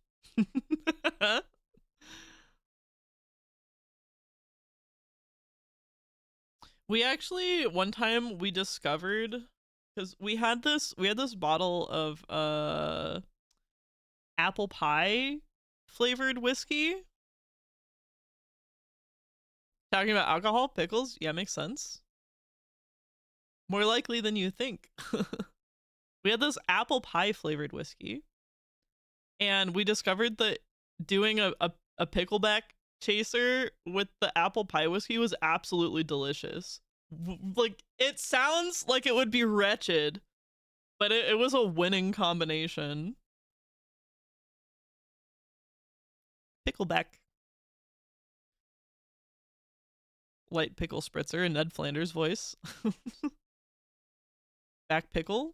Speaker 1: We actually one time we discovered, because we had this bottle of apple pie flavored whiskey. Talking about alcohol, pickles, yeah, makes sense. More likely than you think. We had this apple pie flavored whiskey, and we discovered that doing a pickleback chaser with the apple pie whiskey was absolutely delicious. Like, it sounds like it would be wretched, but it was a winning combination. Pickleback. Light pickle spritzer in Ned Flanders' voice. Back pickle.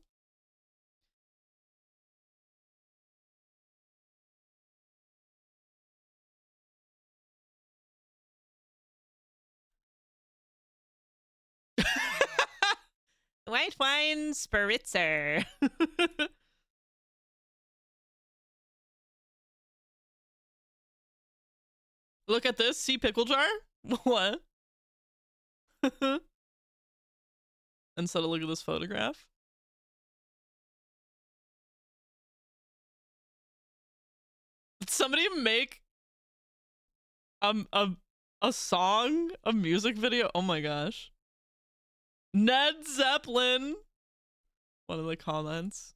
Speaker 1: White wine spritzer. Look at this. See pickle jar? What? Instead of look at this photograph. Did somebody make a song, a music video? Oh my gosh. Ned Zeppelin. One of the comments.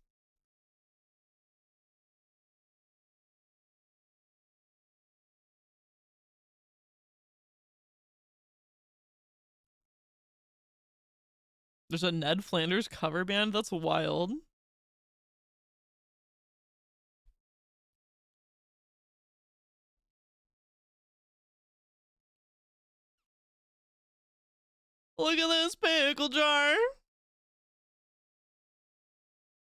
Speaker 1: There's a Ned Flanders cover band? That's wild. Look at this pickle jar.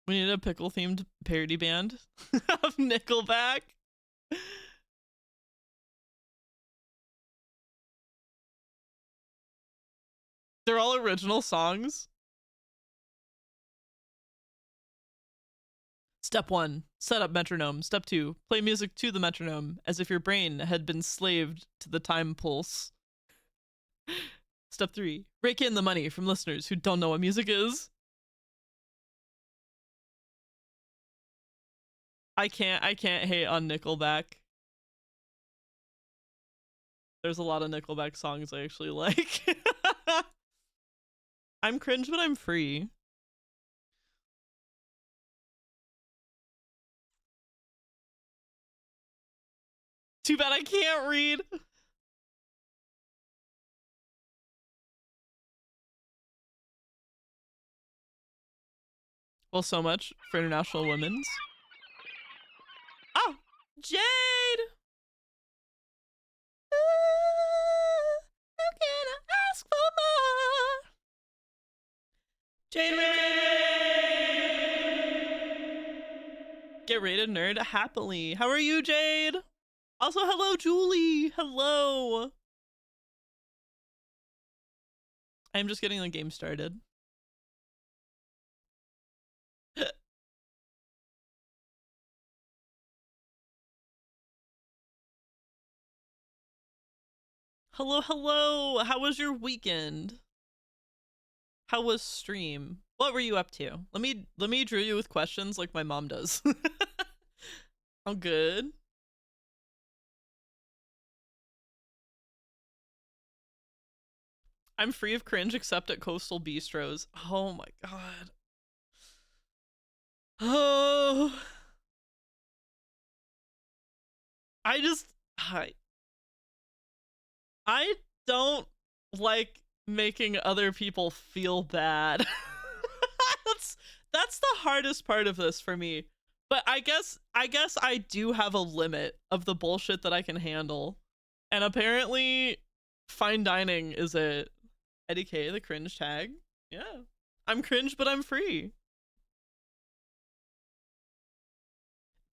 Speaker 1: We need a pickle themed parody band of Nickelback. They're all original songs. Step 1, set up metronome. Step 2, play music to the metronome as if your brain had been slaved to the time pulse. Step 3, rake in the money from listeners who don't know what music is. I can't hate on Nickelback. There's a lot of Nickelback songs I actually like. I'm cringe, but I'm free. Too bad I can't read. Well, so much for International Women's. Oh, Jade! How can I ask for more? Jade Get rated nerd happily. How are you, Jade? Also, hello, Julie. Hello. I'm just getting the game started. Hello, hello. How was your weekend? How was stream? What were you up to? Let me drill you with questions like my mom does. I'm good. I'm free of cringe except at coastal bistros. Oh my god. Oh. I just I don't like making other people feel bad. that's that's the hardest part of this for me. But I guess I do have a limit of the bullshit that I can handle. And apparently fine dining is it. Eddie K, the cringe tag. Yeah. I'm cringe, but I'm free.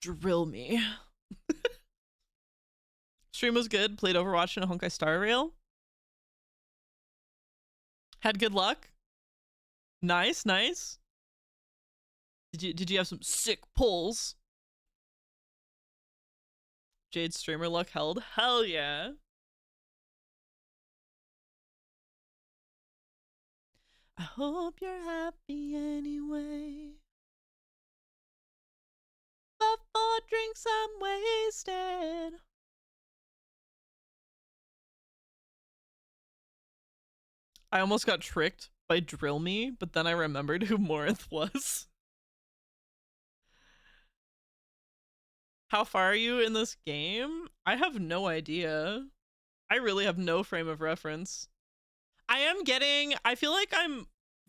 Speaker 1: Drill me. Stream was good. Played Overwatch in a Honkai Star Rail. Had good luck. Nice, nice. Did you have some sick pulls? Jade streamer luck held. Hell yeah. I hope you're happy anyway. But 4 drinks I'm wasted. I almost got tricked by Drill Me, but then I remembered who Morinth was. How far are you in this game? I have no idea. I really have no frame of reference. I feel like I'm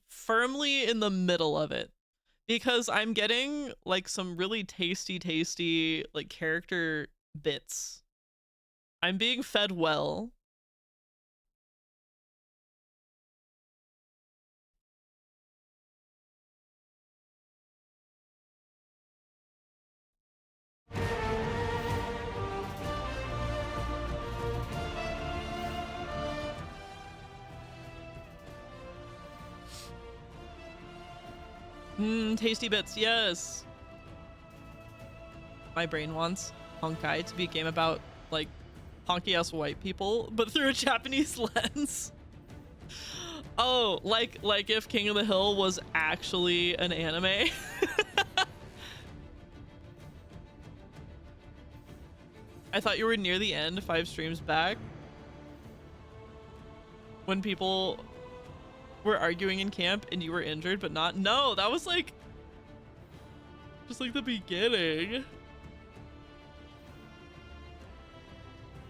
Speaker 1: firmly in the middle of it because I'm getting like some really tasty like character bits. I'm being fed well. Tasty bits, yes. My brain wants Honkai to be a game about like honky ass white people, but through a Japanese lens. Oh, like if King of the Hill was actually an anime. I thought you were near the end 5 streams back when people were arguing in camp and you were injured but not. No, that was like just like the beginning.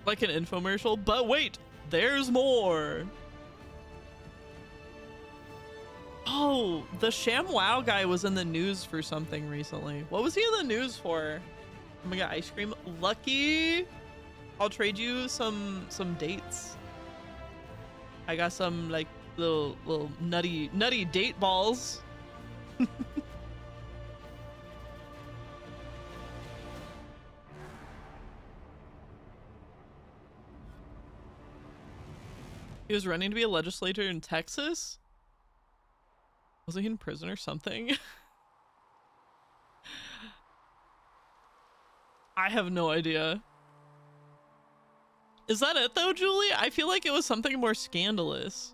Speaker 1: Like an infomercial, but wait, there's more. Oh, the ShamWow guy was in the news for something recently. What was he in the news for? Oh my god, ice cream. Lucky. I'll trade you some dates. I got some like little nutty date balls. He was running to be a legislator in Texas. Was he in prison or something? I have no idea. Is that it though, Julie? I feel like it was something more scandalous.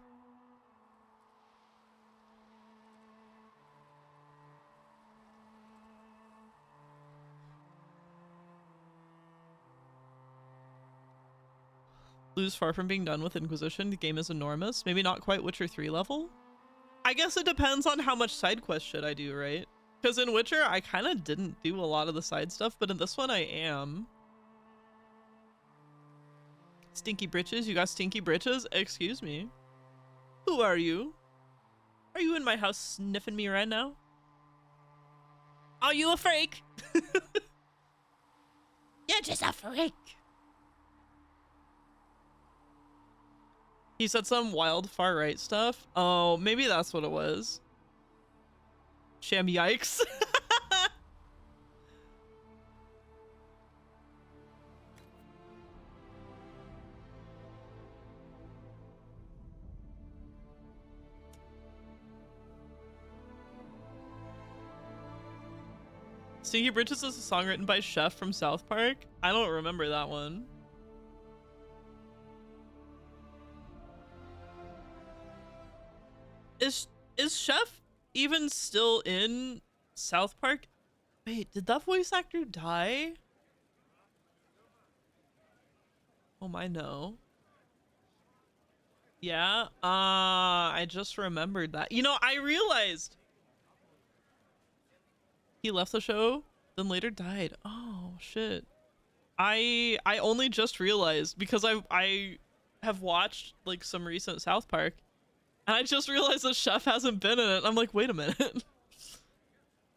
Speaker 1: Lou's far from being done with Inquisition. The game is enormous. Maybe not quite Witcher 3 level. I guess it depends on how much side quest shit I do, right? Because in Witcher, I kind of didn't do a lot of the side stuff, but in this one, I am. Stinky britches? You got stinky britches? Excuse me. Who are you? Are you in my house sniffing me right now? Are you a freak? You're just a freak. He said some wild far right stuff. Oh, maybe that's what it was. Sham yikes. Stinky Britches is a song written by Chef from South Park. I don't remember that one. Is Chef even still in South Park? Wait, did that voice actor die? Oh my, no. Yeah, I just remembered that. You know, I realized he left the show, then later died. Oh shit. I only just realized because I have watched like some recent South Park, and I just realized that Chef hasn't been in it. I'm like, wait a minute.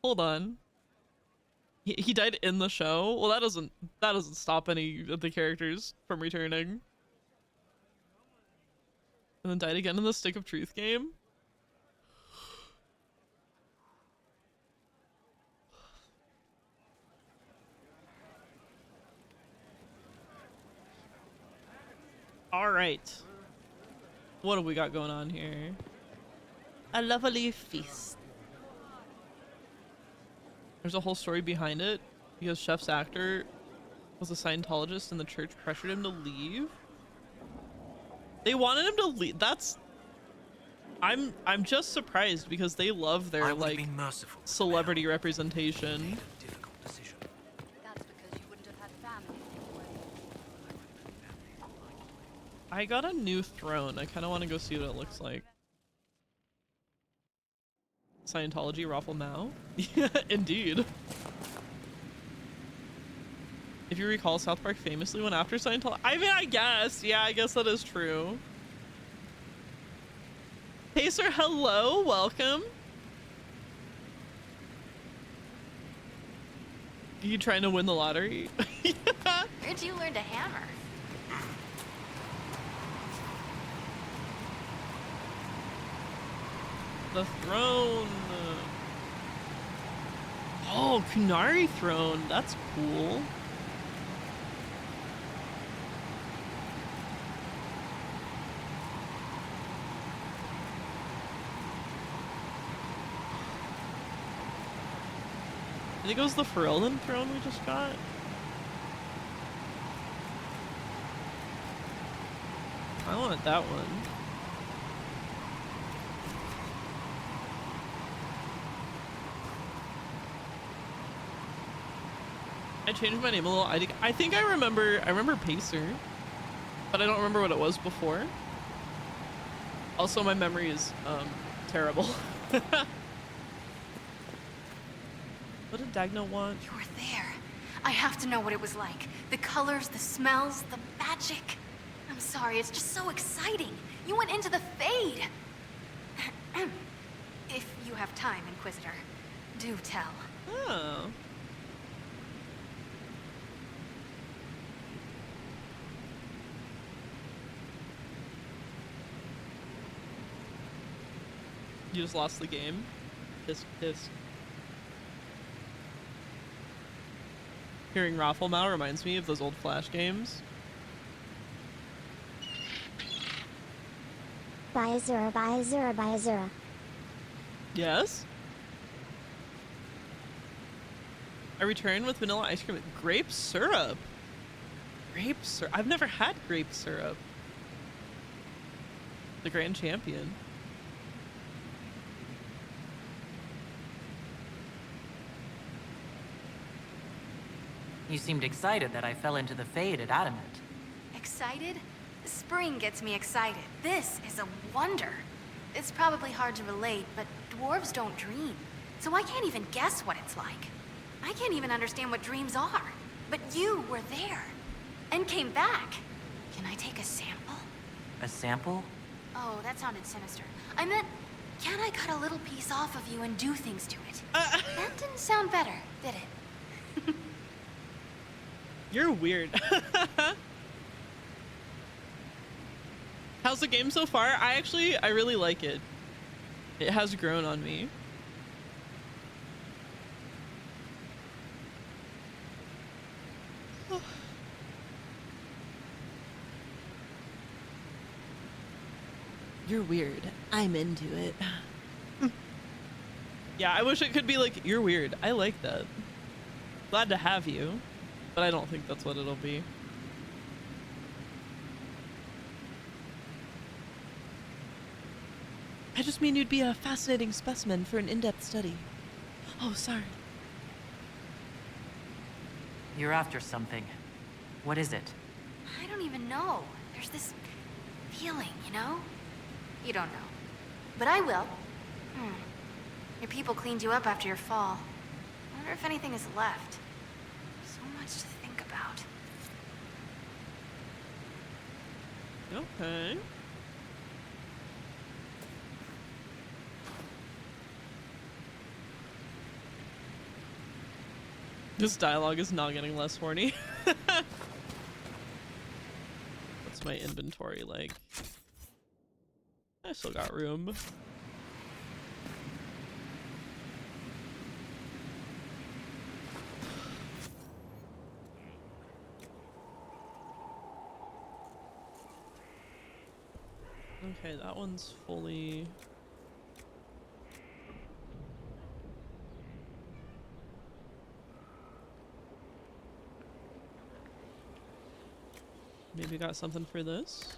Speaker 1: Hold on. He died in the show? Well, that doesn't stop any of the characters from returning. And then died again in the Stick of Truth game? Alright. What do we got going on here? A lovely feast. There's a whole story behind it because Chef's actor was a Scientologist and the church pressured him to leave. They wanted him to leave. That's... I'm just surprised because they love their like celebrity representation.
Speaker 2: That's because you wouldn't have had family anyway.
Speaker 1: I got a new throne. I kind of want to go see what it looks like. Scientology Raffle Mao? Yeah, indeed. If you recall, South Park famously went after Scientology. I mean, I guess. Yeah, I guess that is true. Pacer, hello, welcome. You trying to win the lottery? Yeah.
Speaker 2: Where'd you learn to hammer?
Speaker 1: The throne. Oh, Kunari throne. That's cool. I think it was the Ferelden throne we just got. I want that one. I changed my name a little. I think I remember Pacer, but I don't remember what it was before. Also, my memory is terrible. What did Dagno want?
Speaker 2: You were there. I have to know what it was like. The colors, the smells, the magic. I'm sorry, it's just so exciting. You went into the Fade. If you have time, Inquisitor, do tell.
Speaker 1: Oh. You just lost the game. Tisk tisk. Hearing Rafflemau reminds me of those old Flash games.
Speaker 3: Buy Azura, buy Azura, buy Azura.
Speaker 1: Yes? I return with vanilla ice cream with grape syrup. Grape syrup? I've never had grape syrup. The Grand Champion.
Speaker 4: You seemed excited that I fell into the Fade at Adamant.
Speaker 2: Excited? Spring gets me excited. This is a wonder. It's probably hard to relate, but dwarves don't dream. So I can't even guess what it's like. I can't even understand what dreams are. But you were there. And came back. Can I take a sample?
Speaker 4: A sample?
Speaker 2: Oh, that sounded sinister. I meant, can I cut a little piece off of you and do things to it? That didn't sound better, did it?
Speaker 1: You're weird. How's the game so far? I really like it. It has grown on me. You're weird. I'm into it. Yeah, I wish it could be like, you're weird. I like that. glad to have you, but I don't think that's what it'll be. I just mean you'd be a fascinating specimen for an in-depth study. Oh, sorry.
Speaker 4: You're after something. What is it?
Speaker 2: I don't even know. There's this feeling, you know? You don't know. But I will. Your people cleaned you up after your fall. I wonder if anything is left. So much to think about.
Speaker 1: Okay. This dialogue is not getting less horny. What's my inventory like? I still got room. Okay, that one's fully... Maybe got something for this.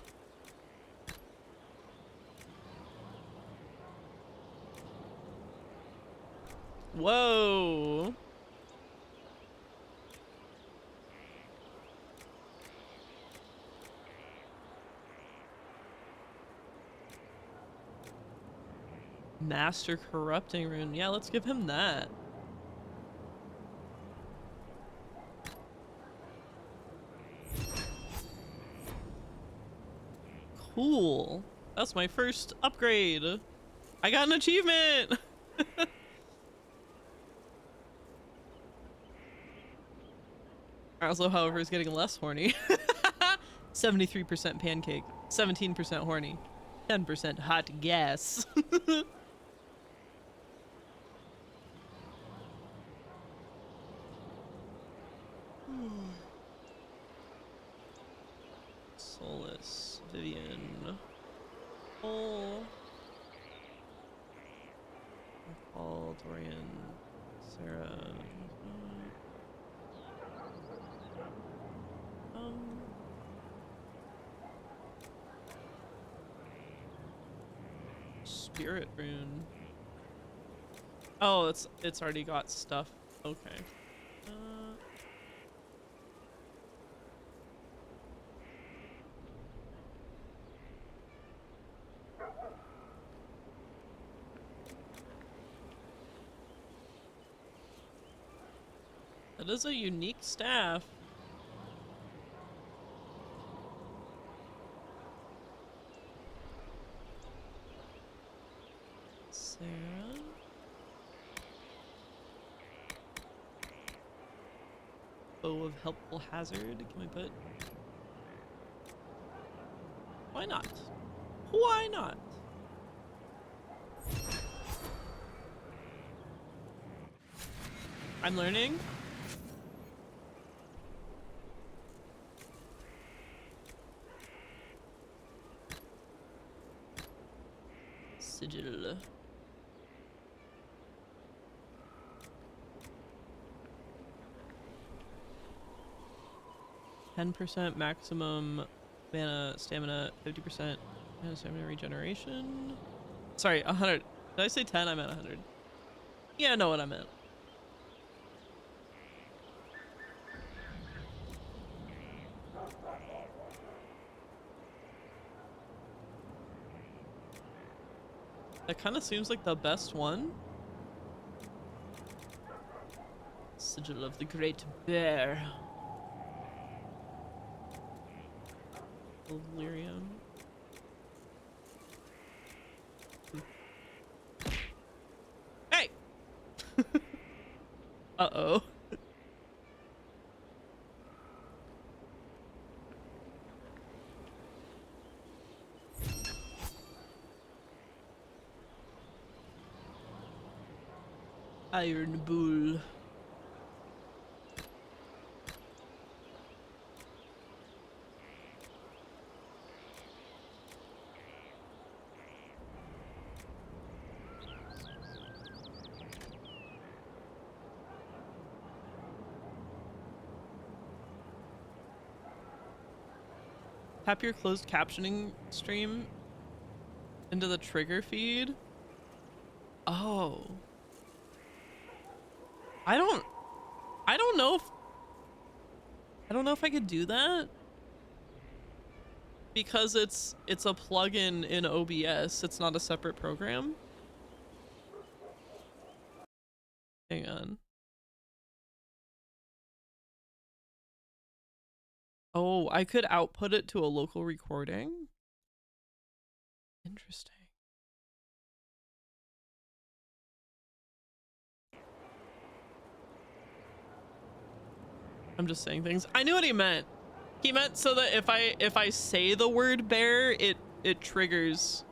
Speaker 1: Whoa! Master Corrupting Rune. Yeah, let's give him that. Cool. That's my first upgrade. I got an achievement! Also, however, is getting less horny. 73% pancake, 17% horny, 10% hot gas. Solus, Vivian, Paul, Dorian, Sarah. Spirit rune. Oh, it's already got stuff. Okay. That is a unique staff. Sarah. Bow of Helpful Hazard. Can we put... Why not? Why not? I'm learning. Sigil. %, maximum mana, stamina, 50% mana, stamina regeneration. Sorry, 100. Did I say 10? I meant 100. Yeah, I know what I meant. That kind of seems like the best one. Sigil of the Great Bear. Delirium. Hey! Uh-oh. Iron Bull. Tap your closed captioning stream into the trigger feed. Oh. I don't know if I could do that because it's a plugin in OBS. It's not a separate program. Hang on. Oh, I could output it to a local recording. Interesting. I'm just saying things. I knew what he meant. He meant so that if I say the word bear, it triggers.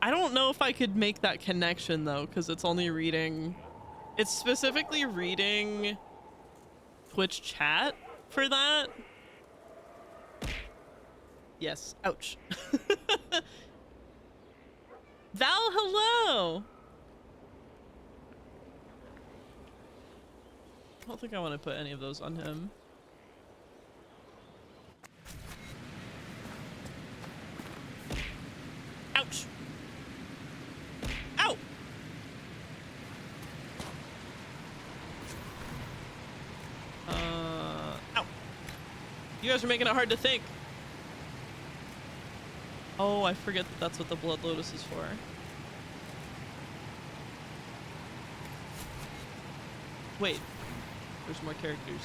Speaker 1: I don't know if I could make that connection though, because it's only reading. It's specifically reading Twitch chat for that. Yes. Ouch. Val, hello. I don't think I want to put any of those on him. Ouch. Ow. Ow. You guys are making it hard to think. Oh, I forget that that's what the Blood Lotus is for. Wait. There's more characters.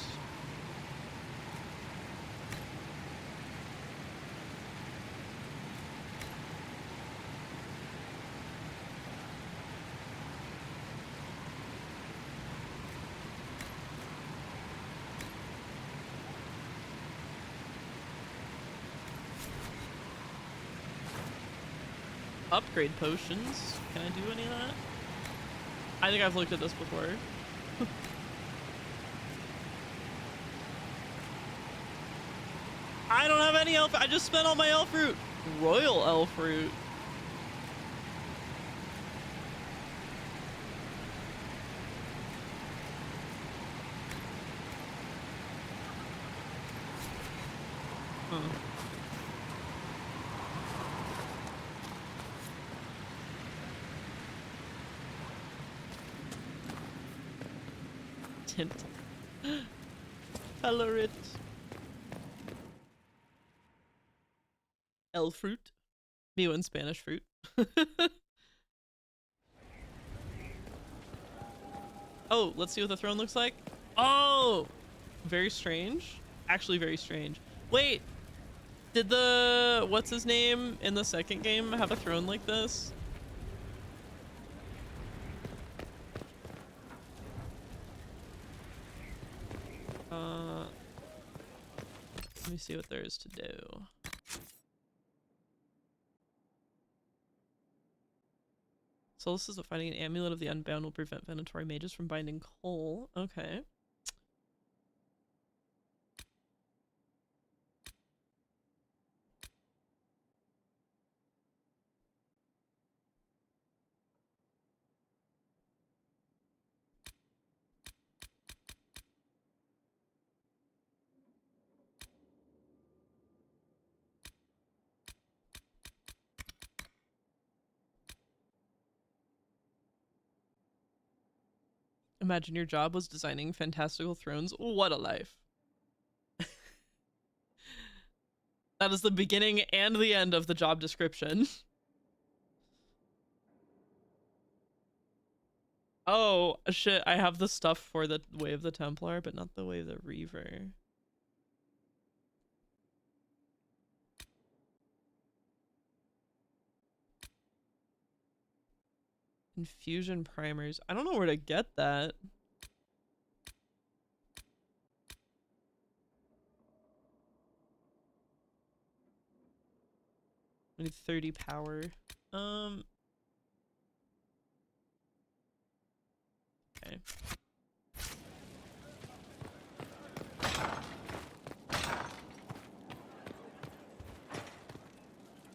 Speaker 1: Upgrade potions. Can I do any of that? I think I've looked at this before. I don't have any elf. I just spent all my elf fruit. Royal elf fruit. Huh. Tint. Color it. Elf fruit. Mew and Spanish fruit. Oh, let's see what the throne looks like. Oh, very strange. Actually, very strange. Wait, did the what's his name in the second game have a throne like this? Let me see what there is to do. Solstice of finding an amulet of the Unbound will prevent Venatori mages from binding Cole. Okay. Imagine your job was designing fantastical thrones. What a life. That is the beginning and the end of the job description. Oh, shit. I have the stuff for the Way of the Templar, but not the Way of the Reaver. Infusion primers. I don't know where to get that. I need 30 power. Okay.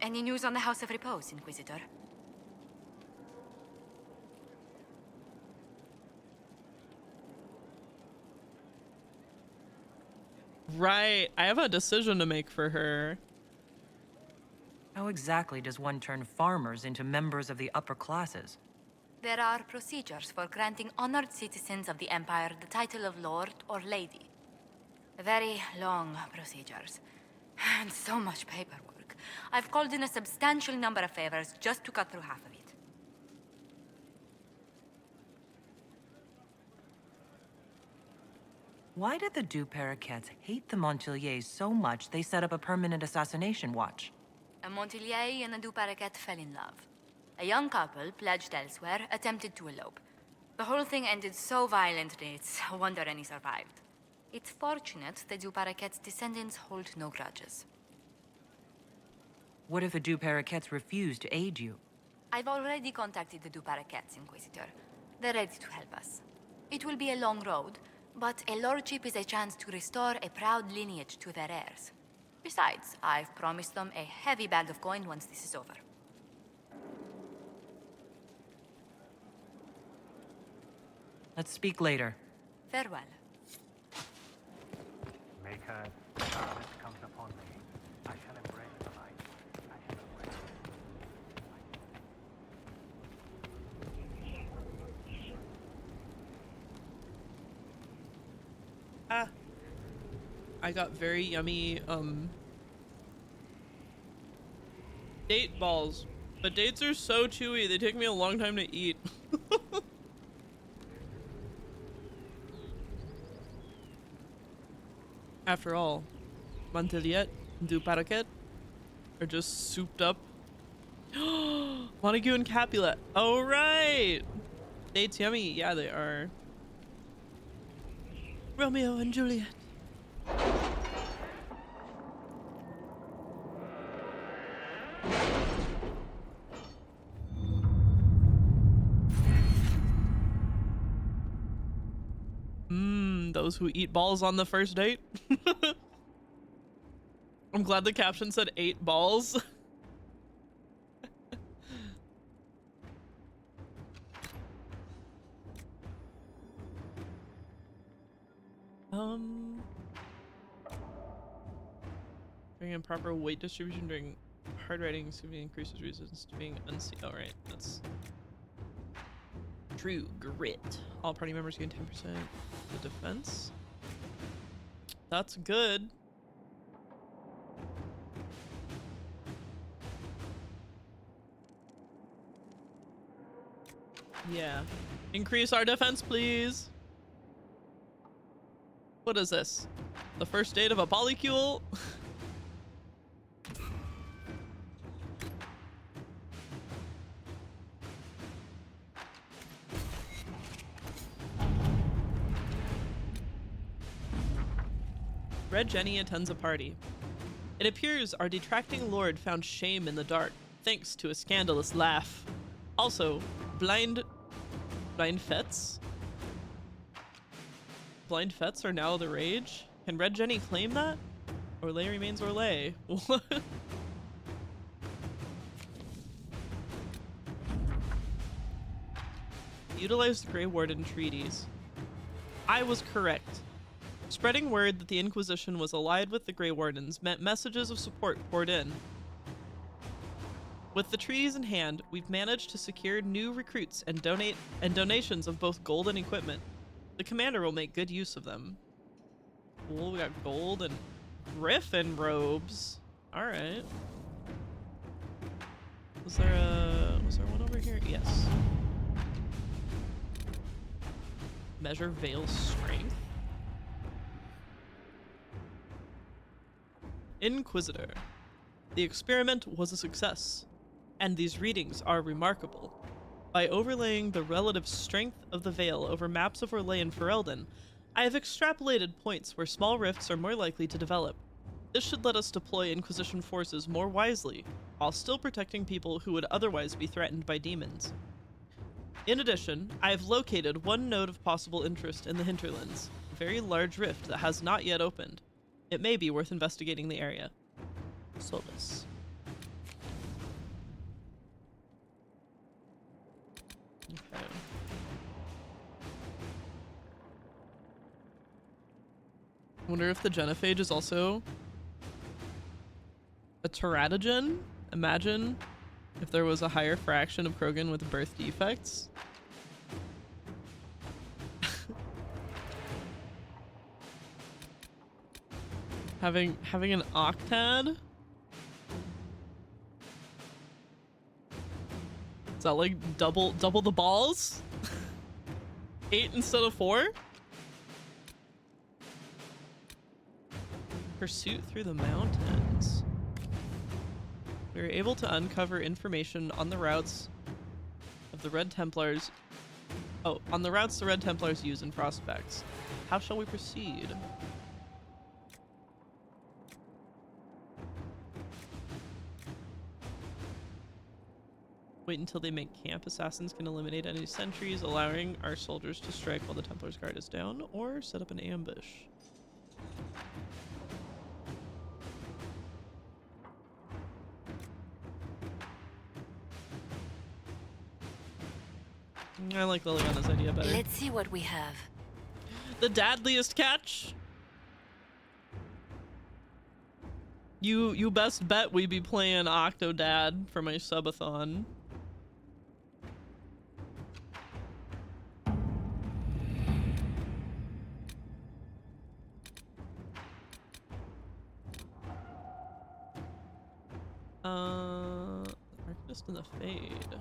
Speaker 5: Any news on the House of Repose, Inquisitor?
Speaker 1: Right. I have a decision to make for her.
Speaker 4: How exactly does one turn farmers into members of the upper classes?
Speaker 5: There are procedures for granting honored citizens of the Empire the title of Lord or Lady. Very long procedures. And so much paperwork. I've called in a substantial number of favors just to cut through half of it.
Speaker 4: Why did the Du Paraquets hate the Montiliers so much they set up a permanent assassination watch?
Speaker 5: A Montilier and a Du Paraquet fell in love. A young couple, pledged elsewhere, attempted to elope. The whole thing ended so violently, it's a wonder any survived. It's fortunate the Du Paraquets' descendants hold no grudges.
Speaker 4: What if the Du Paraquets refuse to aid you?
Speaker 5: I've already contacted the Du Paraquets, Inquisitor. They're ready to help us. It will be a long road, but a lordship is a chance to restore a proud lineage to their heirs. Besides, I've promised them a heavy bag of coin once this is over.
Speaker 4: Let's speak later.
Speaker 5: Farewell.
Speaker 6: Maker, darkness comes upon me. I shall embrace the light. I shall embrace
Speaker 1: Ah. I got very yummy, date balls. But dates are so chewy, they take me a long time to eat. After all, Monteliet and Du Paraquet are just souped up. Montague and Capulet. Oh, right. Dates yummy. Yeah, they are. Romeo and Juliet. Those who eat balls on the first date. I'm glad the caption said 8 balls. During improper weight distribution during hard riding significantly increases resistance to being unseated. Oh, right. That's true. Grit. All party members gain 10% the defense. That's good. Yeah. Increase our defense, please. What is this? The first date of a polycule? Red Jenny attends a party. It appears our detracting lord found shame in the dark, thanks to a scandalous laugh. Also, blind fets? Blind fets are now the rage? Can Red Jenny claim that? Orlais remains Orlais. What? Utilize the Grey Warden treaties. I was correct. Spreading word that the Inquisition was allied with the Grey Wardens meant messages of support poured in. With the treaties in hand, we've managed to secure new recruits and donations of both gold and equipment. The commander will make good use of them. Cool, we got gold and griffin robes. All right. Was there one over here? Yes. Measure Veil's strength. Inquisitor. The experiment was a success, and these readings are remarkable. By overlaying the relative strength of the Veil over maps of Orlais and Ferelden, I have extrapolated points where small rifts are more likely to develop. This should let us deploy Inquisition forces more wisely, while still protecting people who would otherwise be threatened by demons. In addition, I have located one node of possible interest in the hinterlands, a very large rift that has not yet opened. It may be worth investigating the area. Solus. Okay. Wonder if the genophage is also a teratogen? Imagine if there was a higher fraction of Krogan with birth defects. having an octad? Is that like double the balls? 8 instead of 4? Pursuit through the mountains. We were able to uncover information on the routes of the Red Templars. Oh, on the routes the Red Templars use in Prospects. How shall we proceed? Wait until they make camp. Assassins can eliminate any sentries, allowing our soldiers to strike while the Templars guard is down, or set up an ambush. I like Liliana's idea better.
Speaker 5: Let's see what we have.
Speaker 1: The dadliest catch? You best bet we be playing Octodad for my subathon. Arcanist in the Fade.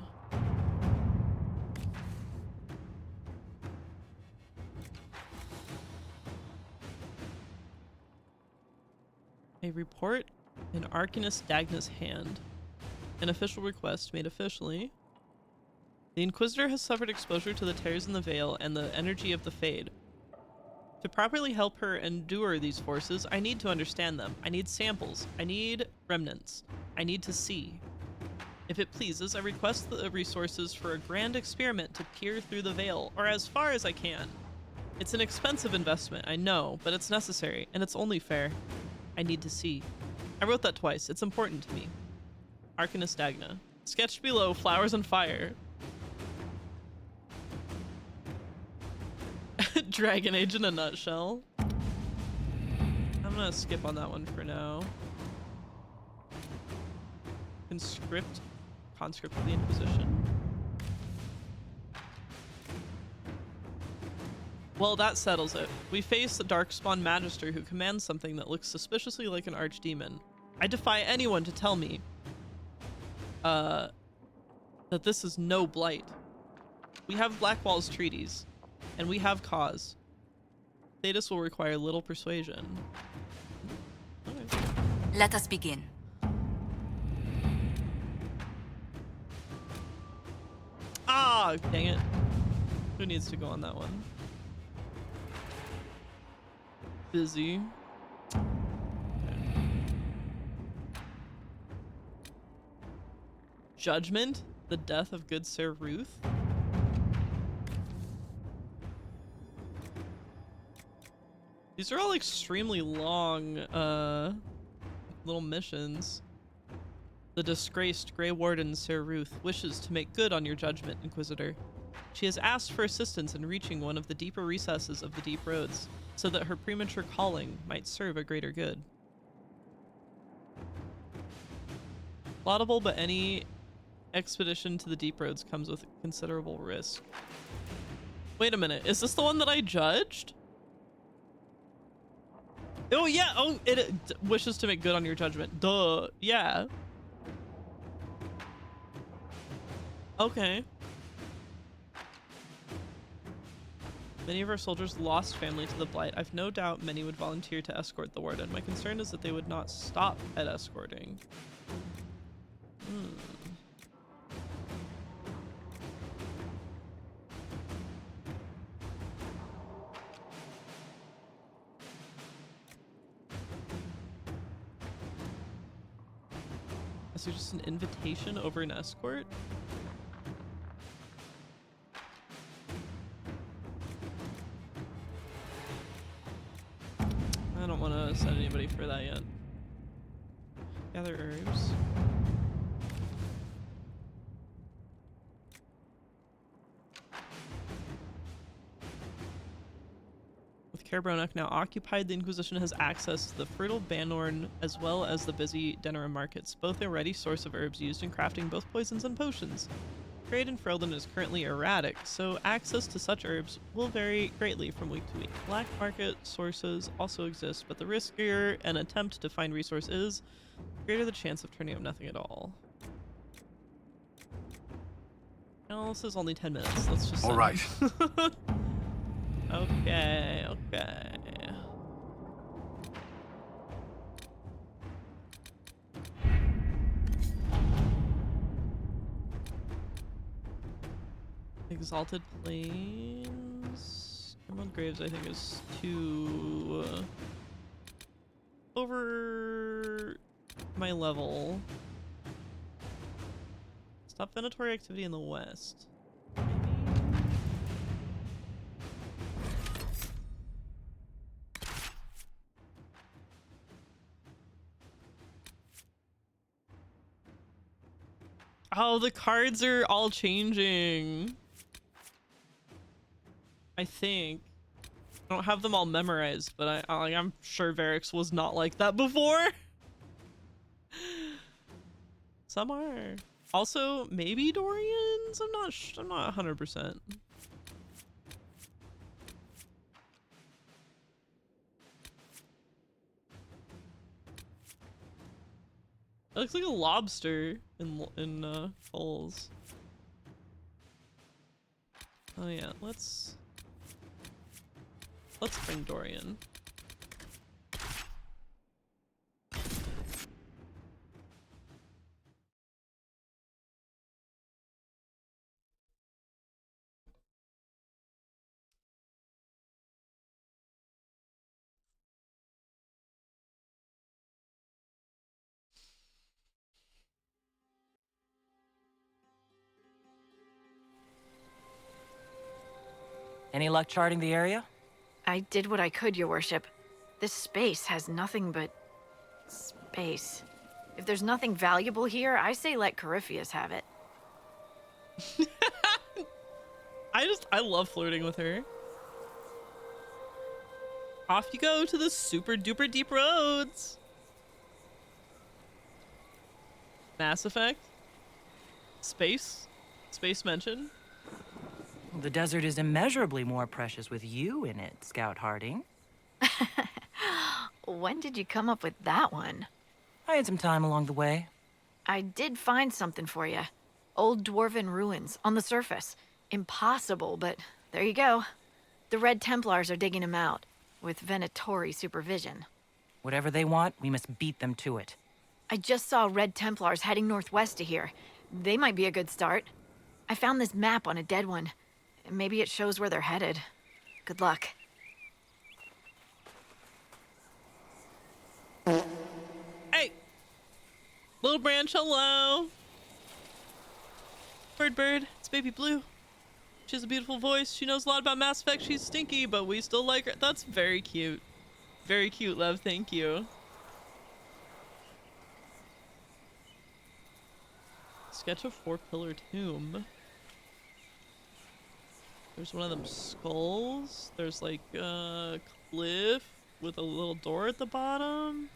Speaker 1: A report in Arcanist Dagna's hand. An official request made officially. The Inquisitor has suffered exposure to the tears in the veil and the energy of the Fade. To properly help her endure these forces, I need to understand them. I need samples. I need remnants. I need to see. If it pleases, I request the resources for a grand experiment to peer through the veil, or as far as I can. It's an expensive investment, I know, but it's necessary, and it's only fair. I need to see. I wrote that twice. It's important to me. Arcanist Dagna. Sketched below, flowers and fire. Dragon Age in a nutshell. I'm gonna skip on that one for now. Conscript of the Inquisition. Well, that settles it. We face the Darkspawn Magister who commands something that looks suspiciously like an archdemon. I defy anyone to tell me that this is no blight. We have Blackwall's treaties, and we have cause. Thetis will require little persuasion. Okay.
Speaker 5: Let us begin.
Speaker 1: Ah, dang it. Who needs to go on that one? Busy. Okay. Judgment? The death of good Sir Ruth? These are all extremely long, little missions. The disgraced Grey Warden Sir Ruth wishes to make good on your judgment, Inquisitor. She has asked for assistance in reaching one of the deeper recesses of the Deep Roads, so that her premature calling might serve a greater good. Laudable, but any expedition to the Deep Roads comes with considerable risk. Wait a minute, is this the one that I judged? Oh yeah, oh, it wishes to make good on your judgment. Duh, yeah. Okay. Many of our soldiers lost family to the Blight. I've no doubt many would volunteer to escort the Warden. My concern is that they would not stop at escorting. Is there just an invitation over an escort? I don't want to send anybody for that yet. Gather herbs. With Caerbronach now occupied, the Inquisition has access to the fertile Banorn as well as the busy Denerim markets, both a ready source of herbs used in crafting both poisons and potions. Trade in Ferelden is currently erratic, so access to such herbs will vary greatly from week to week. Black market sources also exist, but the riskier an attempt to find resource is, the greater the chance of turning up nothing at all. Well, this is only 10 minutes. Let's just
Speaker 7: All right.
Speaker 1: Okay, okay. Exalted Plains. Emerald Graves, I think, is too over my level. Stop venatory activity in the west. Maybe? Oh, the cards are all changing. I think. I don't have them all memorized, but I'm sure Varix was not like that before. Some are. Also, maybe Dorians? I'm not 100%. It looks like a lobster in holes. Oh yeah, let's bring Dorian.
Speaker 4: Any luck charting the area?
Speaker 8: I did what I could, your worship. This space has nothing but space. If there's nothing valuable here, I say let Corypheus have it.
Speaker 1: I love flirting with her. Off you go to the super duper deep roads. Mass Effect. Space mention.
Speaker 4: The desert is immeasurably more precious with you in it, Scout Harding.
Speaker 8: When did you come up with that one?
Speaker 4: I had some time along the way.
Speaker 8: I did find something for you. Old dwarven ruins on the surface. Impossible, but there you go. The Red Templars are digging them out, with Venatori supervision.
Speaker 4: Whatever they want, we must beat them to it.
Speaker 8: I just saw Red Templars heading northwest to here. They might be a good start. I found this map on a dead one. Maybe it shows where they're headed. Good luck.
Speaker 1: Hey! Little branch, hello! Bird, it's Baby Blue. She has a beautiful voice. She knows a lot about Mass Effect. She's stinky, but we still like her. That's very cute. Very cute, love. Thank you. Sketch of 4-pillar tomb. There's one of them skulls. There's like a cliff with a little door at the bottom.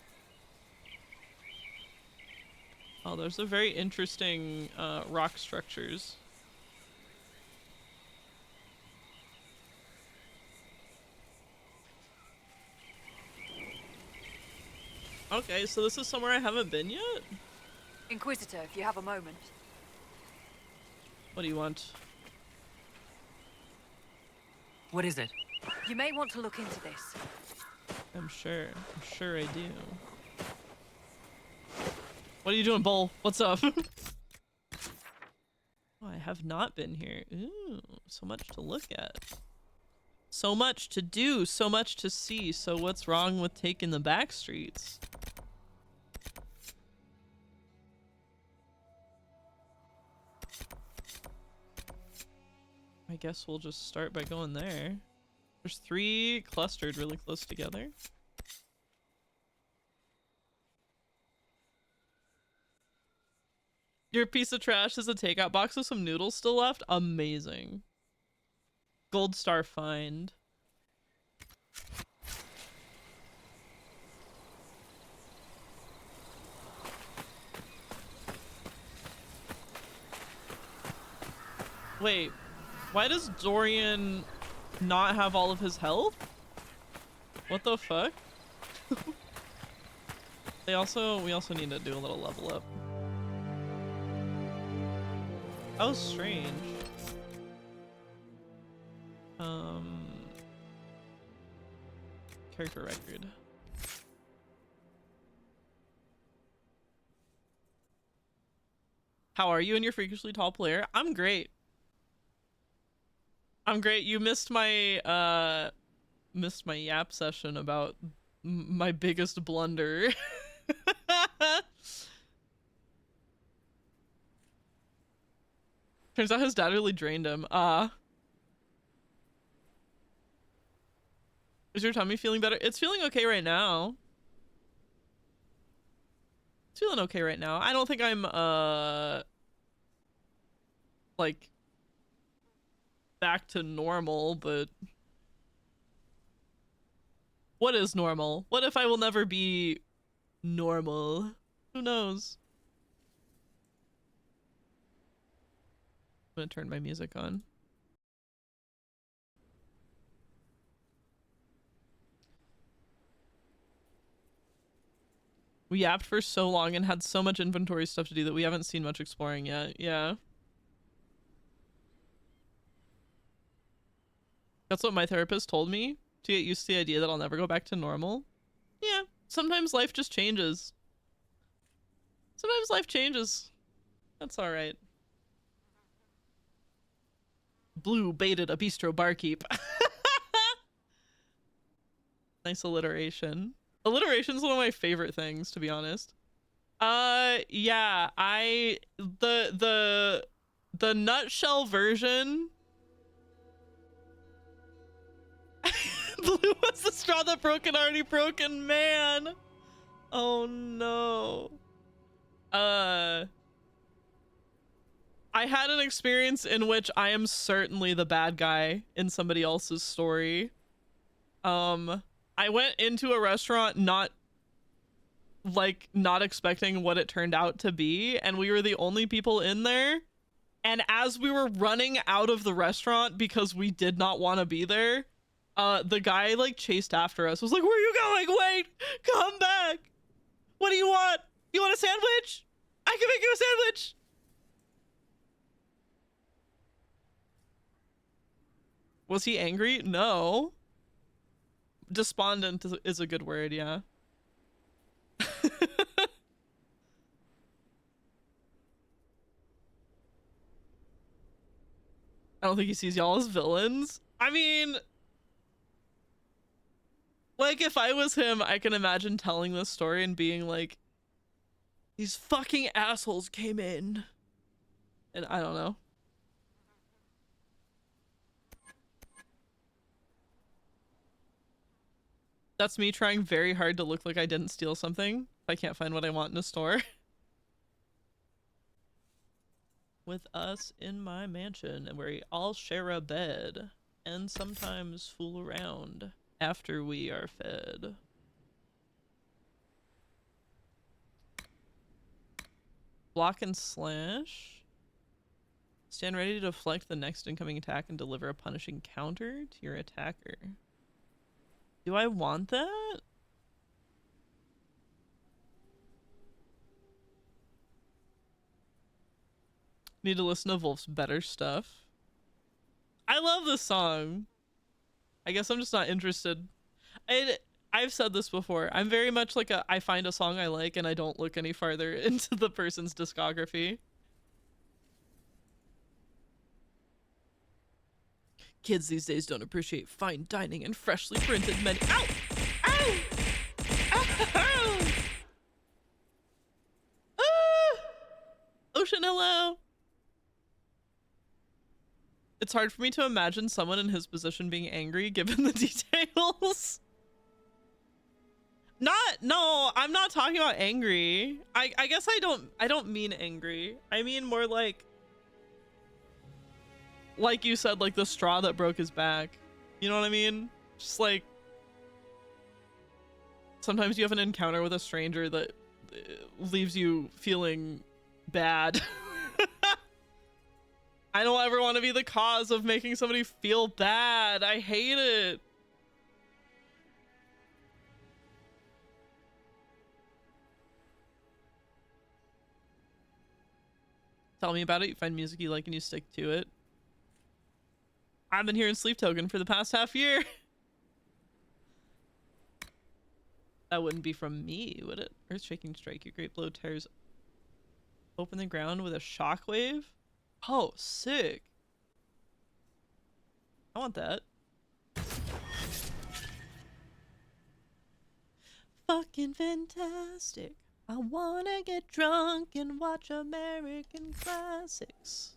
Speaker 1: Oh, there's a very interesting rock structures. Okay, so this is somewhere I haven't been yet?
Speaker 5: Inquisitor, if you have a moment.
Speaker 1: What do you want?
Speaker 4: What is it?
Speaker 5: You may want to look into this.
Speaker 1: I'm sure I do. What are you doing, Bull? What's up? Oh, I have not been here. Ooh, so much to look at. So much to do, so much to see. So what's wrong with taking the back streets? I guess we'll just start by going there. There's 3 clustered really close together. Your piece of trash is a takeout box with some noodles still left? Amazing. Gold star find. Wait, why does Dorian not have all of his health? What the fuck? We also need to do a little level up. Oh, strange. Character record. How are you and your freakishly tall player? I'm great. I'm great. You missed my YAP session about my biggest blunder. Turns out his dad really drained him. Is your tummy feeling better? It's feeling okay right now. It's feeling okay right now. I don't think I'm like back to normal, but what is normal? What if I will never be normal? Who knows? I'm gonna turn my music on. We yapped for so long and had so much inventory stuff to do that we haven't seen much exploring yet. Yeah. That's what my therapist told me, to get used to the idea that I'll never go back to normal. Yeah, sometimes life just changes. Sometimes life changes. That's alright. Blue baited a bistro barkeep. Nice alliteration. Alliteration's one of my favorite things, to be honest. Yeah, the nutshell version. Blue was the straw that broke an already broken man. Oh no. I had an experience in which I am certainly the bad guy in somebody else's story. I went into a restaurant not expecting what it turned out to be, and we were the only people in there. And as we were running out of the restaurant because we did not want to be there, the guy like chased after us, was like, "Where are you going? Wait, come back. What do you want? You want a sandwich? I can make you a sandwich." Was he angry? No. Despondent is a good word, yeah. I don't think he sees y'all as villains. I mean, like, if I was him, I can imagine telling this story and being like, these fucking assholes came in. And I don't know. That's me trying very hard to look like I didn't steal something if I can't find what I want in a store. With us in my mansion, and we all share a bed and sometimes fool around after we are fed. Block and slash. Stand ready to deflect the next incoming attack and deliver a punishing counter to your attacker. Do I want that? Need to listen to Wolf's better stuff. I love this song. I guess I'm just not interested. I've said this before. I'm very much like I find a song I like and I don't look any farther into the person's discography. Kids these days don't appreciate fine dining and freshly printed menu. Ow! Ow! Ow! Ah! Ocean, hello. It's hard for me to imagine someone in his position being angry given the details. No, I'm not talking about angry. I guess I don't mean angry. I mean more like you said, like the straw that broke his back. You know what I mean? Just like sometimes you have an encounter with a stranger that leaves you feeling bad. I don't ever want to be the cause of making somebody feel bad. I hate it. Tell me about it. You find music you like and you stick to it. I've been hearing Sleep Token for the past half year. That wouldn't be from me, would it? Earth-shaking strike. Your great blow tears open the ground with a shockwave. Oh, sick. I want that. Fucking fantastic. I wanna get drunk and watch American classics.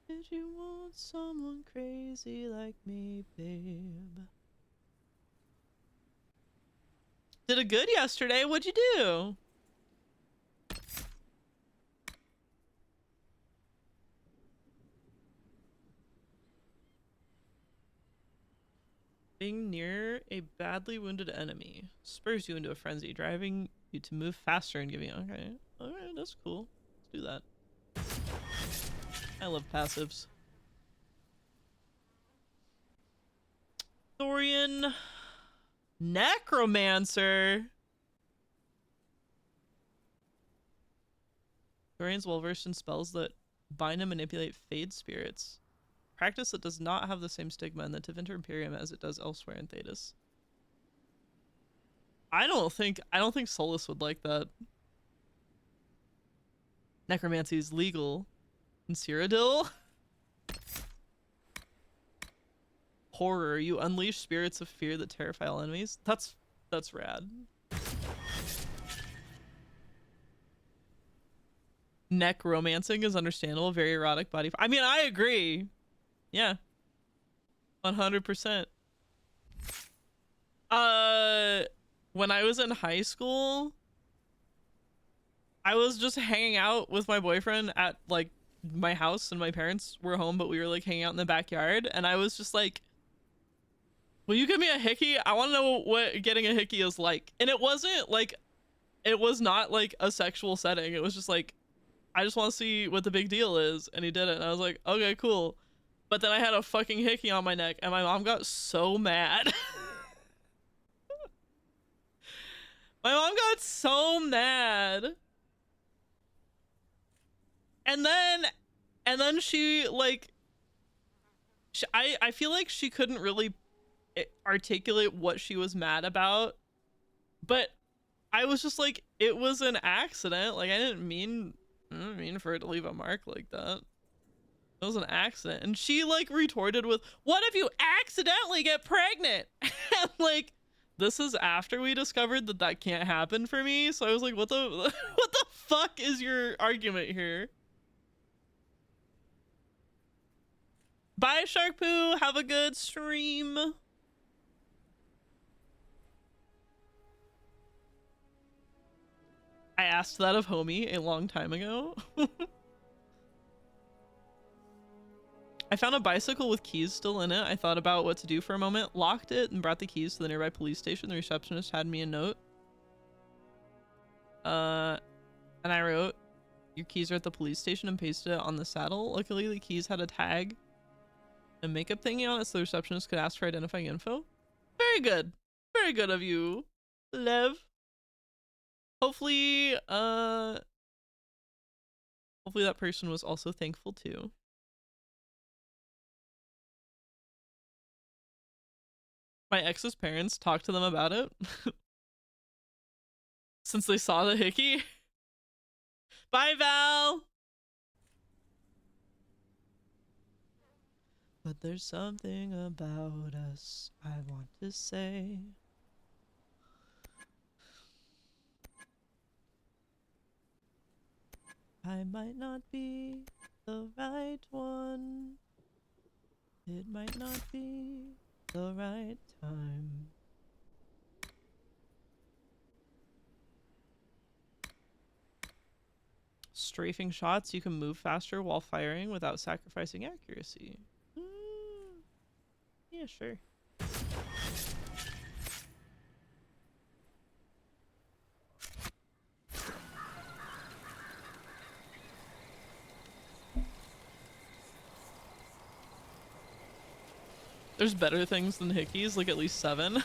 Speaker 1: Did you want someone crazy like me, babe? Did it good yesterday. What'd you do? Being near a badly wounded enemy spurs you into a frenzy, driving you to move faster and giving... Okay. Alright, that's cool. Let's do that. I love passives. Thorian Necromancer. Thorian's well versed in spells that bind and manipulate fade spirits. Practice that does not have the same stigma in the Tevinter Imperium as it does elsewhere in Thetis. I don't think Solus would like that. Necromancy is legal in Cyrodiil. Horror. You unleash spirits of fear that terrify all enemies. That's rad. Necromancing is understandable. Very erotic body. I mean, I agree. Yeah. 100%. When I was in high school, I was just hanging out with my boyfriend at like my house, and my parents were home, but we were like hanging out in the backyard, and I was just like, will you give me a hickey? I want to know what getting a hickey is like. And it wasn't like, it was not like a sexual setting. It was just like, I just want to see what the big deal is. And he did it. And I was like, okay, cool. But then I had a fucking hickey on my neck, and my mom got so mad. My mom got so mad. And then she like, I feel like she couldn't really articulate what she was mad about, but I was just like, it was an accident. Like I didn't mean for it to leave a mark like that. It was an accident. And she like retorted with, what if you accidentally get pregnant? And like, this is after we discovered that that can't happen for me. So I was like, what the fuck is your argument here? Bye, Shark Poo. Have a good stream. I asked that of Homie a long time ago. I found a bicycle with keys still in it. I thought about what to do for a moment, locked it, and brought the keys to the nearby police station. The receptionist had me a note. And I wrote, your keys are at the police station, and pasted it on the saddle. Luckily, the keys had a tag and makeup thingy on it, so the receptionist could ask for identifying info. Very good. Very good of you, Lev. Hopefully that person was also thankful too. My ex's parents talked to them about it since they saw the hickey. Bye, Val. But there's something about us I want to say. I might not be the right one. It might not be the right time. Strafing shots, you can move faster while firing without sacrificing accuracy. Yeah, sure. There's better things than hickeys, like at least 7. I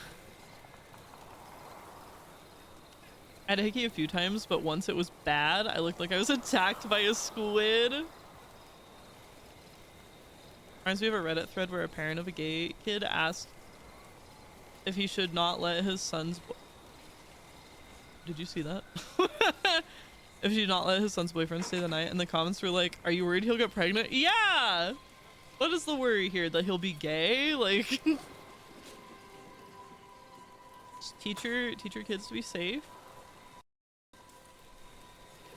Speaker 1: had a hickey a few times, but once it was bad. I looked like I was attacked by a squid. Reminds me of a Reddit thread where a parent of a gay kid asked if he should not let his son's did you see that? If he should not let his son's boyfriend stay the night, and the comments were like, are you worried he'll get pregnant? Yeah! What is the worry here? That he'll be gay? Like just teach your kids to be safe.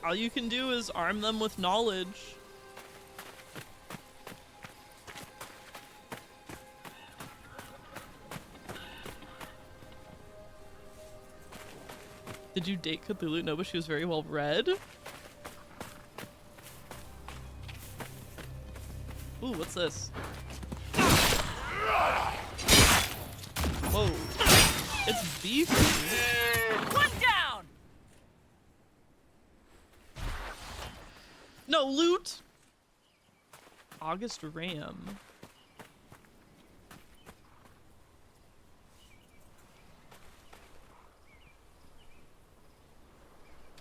Speaker 1: All you can do is arm them with knowledge. Did you date Cthulhu? No, but she was very well read. Ooh, what's this? Whoa. It's beefy.
Speaker 4: One down!
Speaker 1: No, loot! August Ram.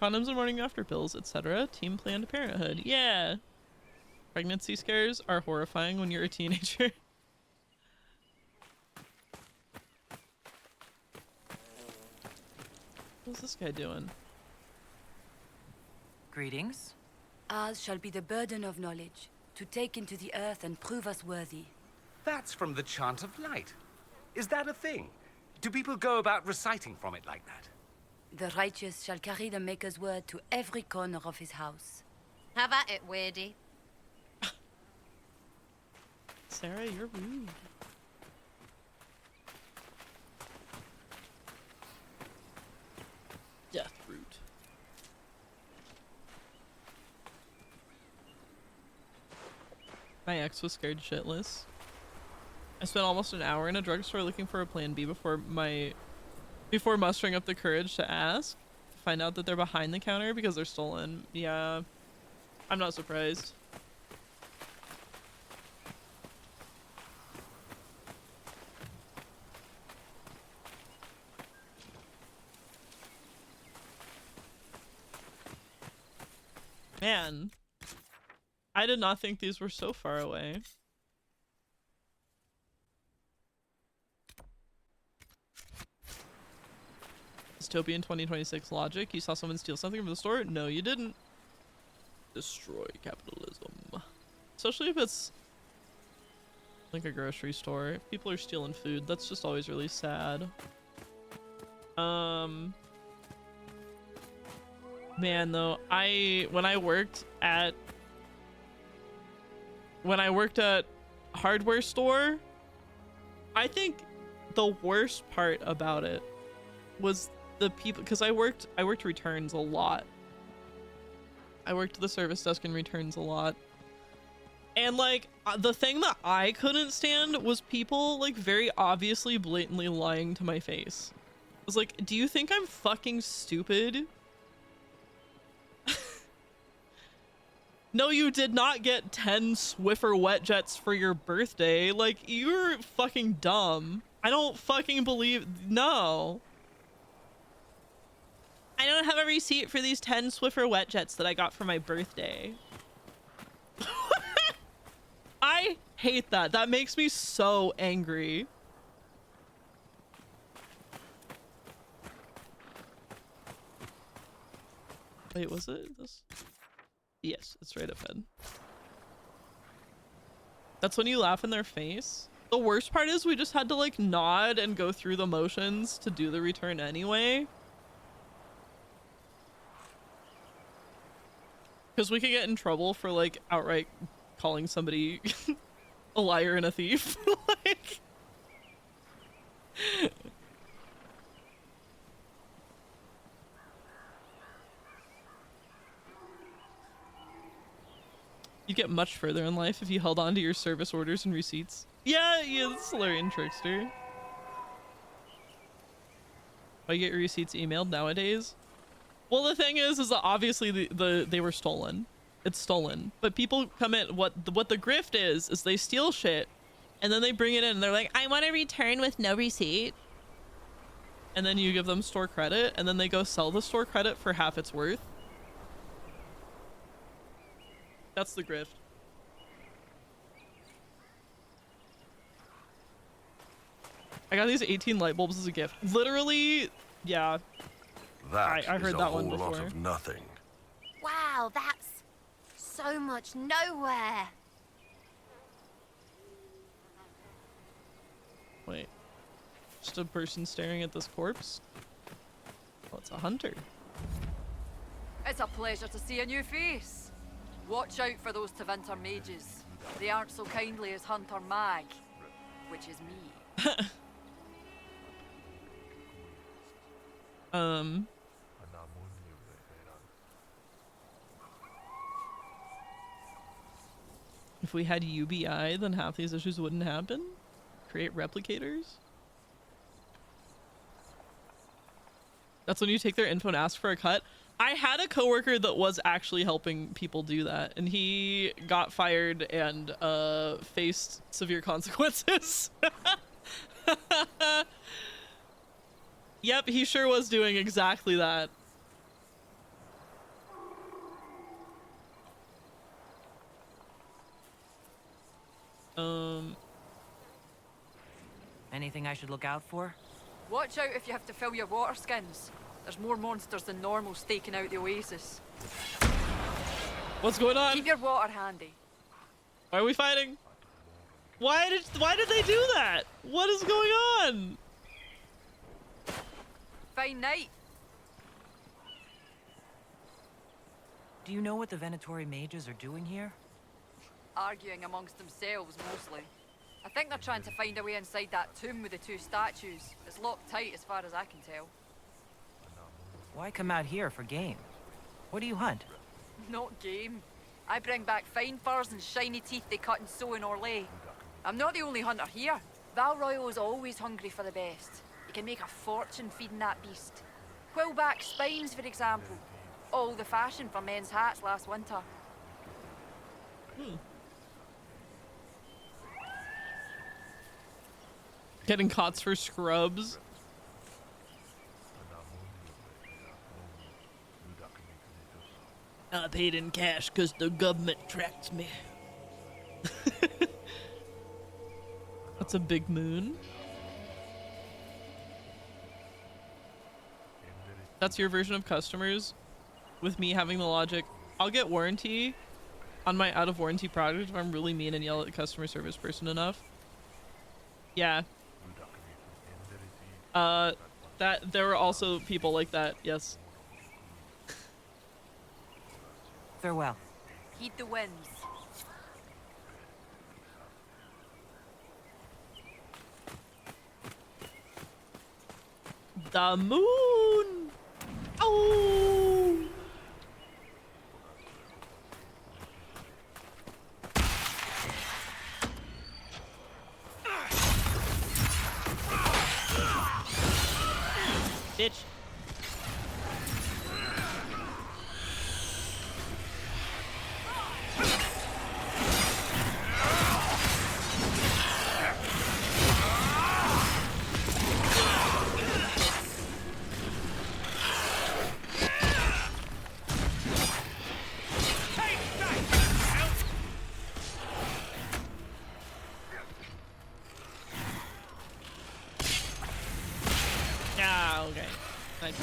Speaker 1: Condoms and morning after pills, etc. Team Planned Parenthood. Yeah! Pregnancy scares are horrifying when you're a teenager. What's this guy doing?
Speaker 4: Greetings.
Speaker 7: Ours shall be the burden of knowledge, to take into the earth and prove us worthy.
Speaker 6: That's from the Chant of Light. Is that a thing? Do people go about reciting from it like that?
Speaker 7: The righteous shall carry the Maker's word to every corner of his house.
Speaker 2: Have at it, Weirdy.
Speaker 1: Sarah, you're rude. Death root. My ex was scared shitless. I spent almost an hour in a drugstore looking for a plan B before mustering up the courage to ask. Find out that they're behind the counter because they're stolen. Yeah, I'm not surprised. Man, I did not think these were so far away. Dystopian 2026 logic. You saw someone steal something from the store? No, you didn't. Destroy capitalism. Especially if it's like a grocery store. If people are stealing food, that's just always really sad. Man, though, when I worked at hardware store, I think the worst part about it was the people, because I worked returns a lot. I worked the service desk and returns a lot. And like the thing that I couldn't stand was people like very obviously blatantly lying to my face. I was like, do you think I'm fucking stupid? No, you did not get 10 Swiffer wet jets for your birthday. Like, you're fucking dumb. I don't fucking believe. No. I don't have a receipt for these 10 Swiffer wet jets that I got for my birthday. I hate that. That makes me so angry. Wait, was it this? Yes, it's right up ahead. That's when you laugh in their face. The worst part is we just had to like nod and go through the motions to do the return anyway. Because we could get in trouble for like outright calling somebody a liar and a thief. Like... You get much further in life if you held on to your service orders and receipts. Yeah, that's Solarian Trickster. I get your receipts emailed nowadays. Well, the thing is that obviously they were stolen. It's stolen. But people come in, what the grift is they steal shit And then they bring it in and they're like, I want to return with no receipt. And then you give them store credit and then they go sell the store credit for half its worth. That's the grift. I got these 18 light bulbs as a gift. Literally, yeah.
Speaker 9: That
Speaker 1: I
Speaker 9: is
Speaker 1: heard
Speaker 9: a
Speaker 1: that one
Speaker 9: whole lot
Speaker 1: before.
Speaker 9: of nothing.
Speaker 2: Wow, that's so much nowhere.
Speaker 1: Wait. Just a person staring at this corpse? Oh, it's a hunter.
Speaker 10: It's a pleasure to see a new face. Watch out for those Tevinter mages. They aren't so kindly as Hunter Mag, which is me.
Speaker 1: If we had UBI, then half these issues wouldn't happen. Create replicators. That's when you take their info and ask for a cut. I had a coworker that was actually helping people do that, and he got fired and faced severe consequences. Yep, he sure was doing exactly that.
Speaker 4: Anything I should look out for?
Speaker 10: Watch out if you have to fill your water skins. There's more monsters than normal staking out the oasis.
Speaker 1: What's going on?
Speaker 10: Keep your water handy.
Speaker 1: Why are we fighting? Why did they do that? What is going on?
Speaker 10: Fine night.
Speaker 4: Do you know what the Venatori mages are doing here?
Speaker 10: Arguing amongst themselves, mostly. I think they're trying to find a way inside that tomb with the two statues. It's locked tight as far as I can tell.
Speaker 4: Why come out here for game? What do you hunt?
Speaker 10: Not game. I bring back fine furs and shiny teeth they cut and sew in Orlais. I'm not the only hunter here. Val Royal is always hungry for the best. You can make a fortune feeding that beast. Quillback spines, for example. All the fashion for men's hats last winter.
Speaker 1: Getting cots for scrubs. I paid in cash because the government tracks me. That's a big moon. That's your version of customers with me having the logic. I'll get warranty on my out of warranty product if I'm really mean and yell at the customer service person enough. Yeah. That there were also people like that, yes.
Speaker 4: Farewell.
Speaker 10: Heed the winds.
Speaker 1: The moon! Oh! Bitch. Ah, okay. Nice.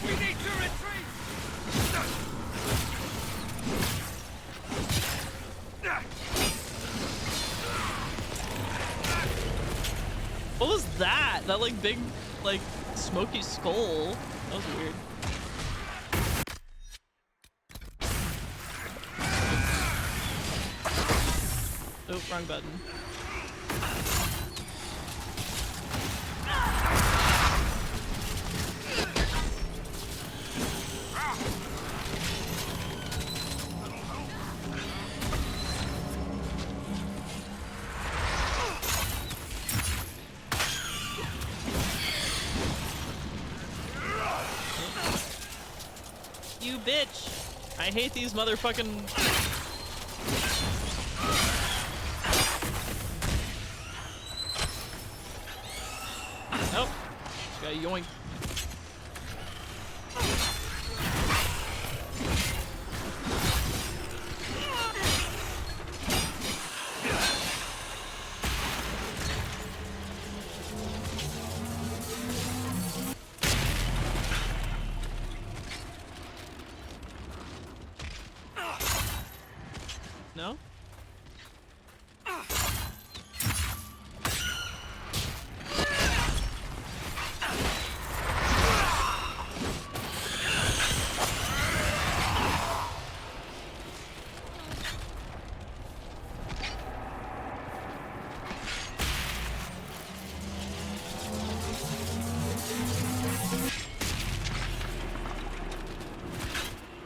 Speaker 6: We need to retreat!
Speaker 1: What was that? That like big, like smoky skull. That was weird. Oh, wrong button. You bitch! I hate these motherfucking Nope. Just got yoink. No?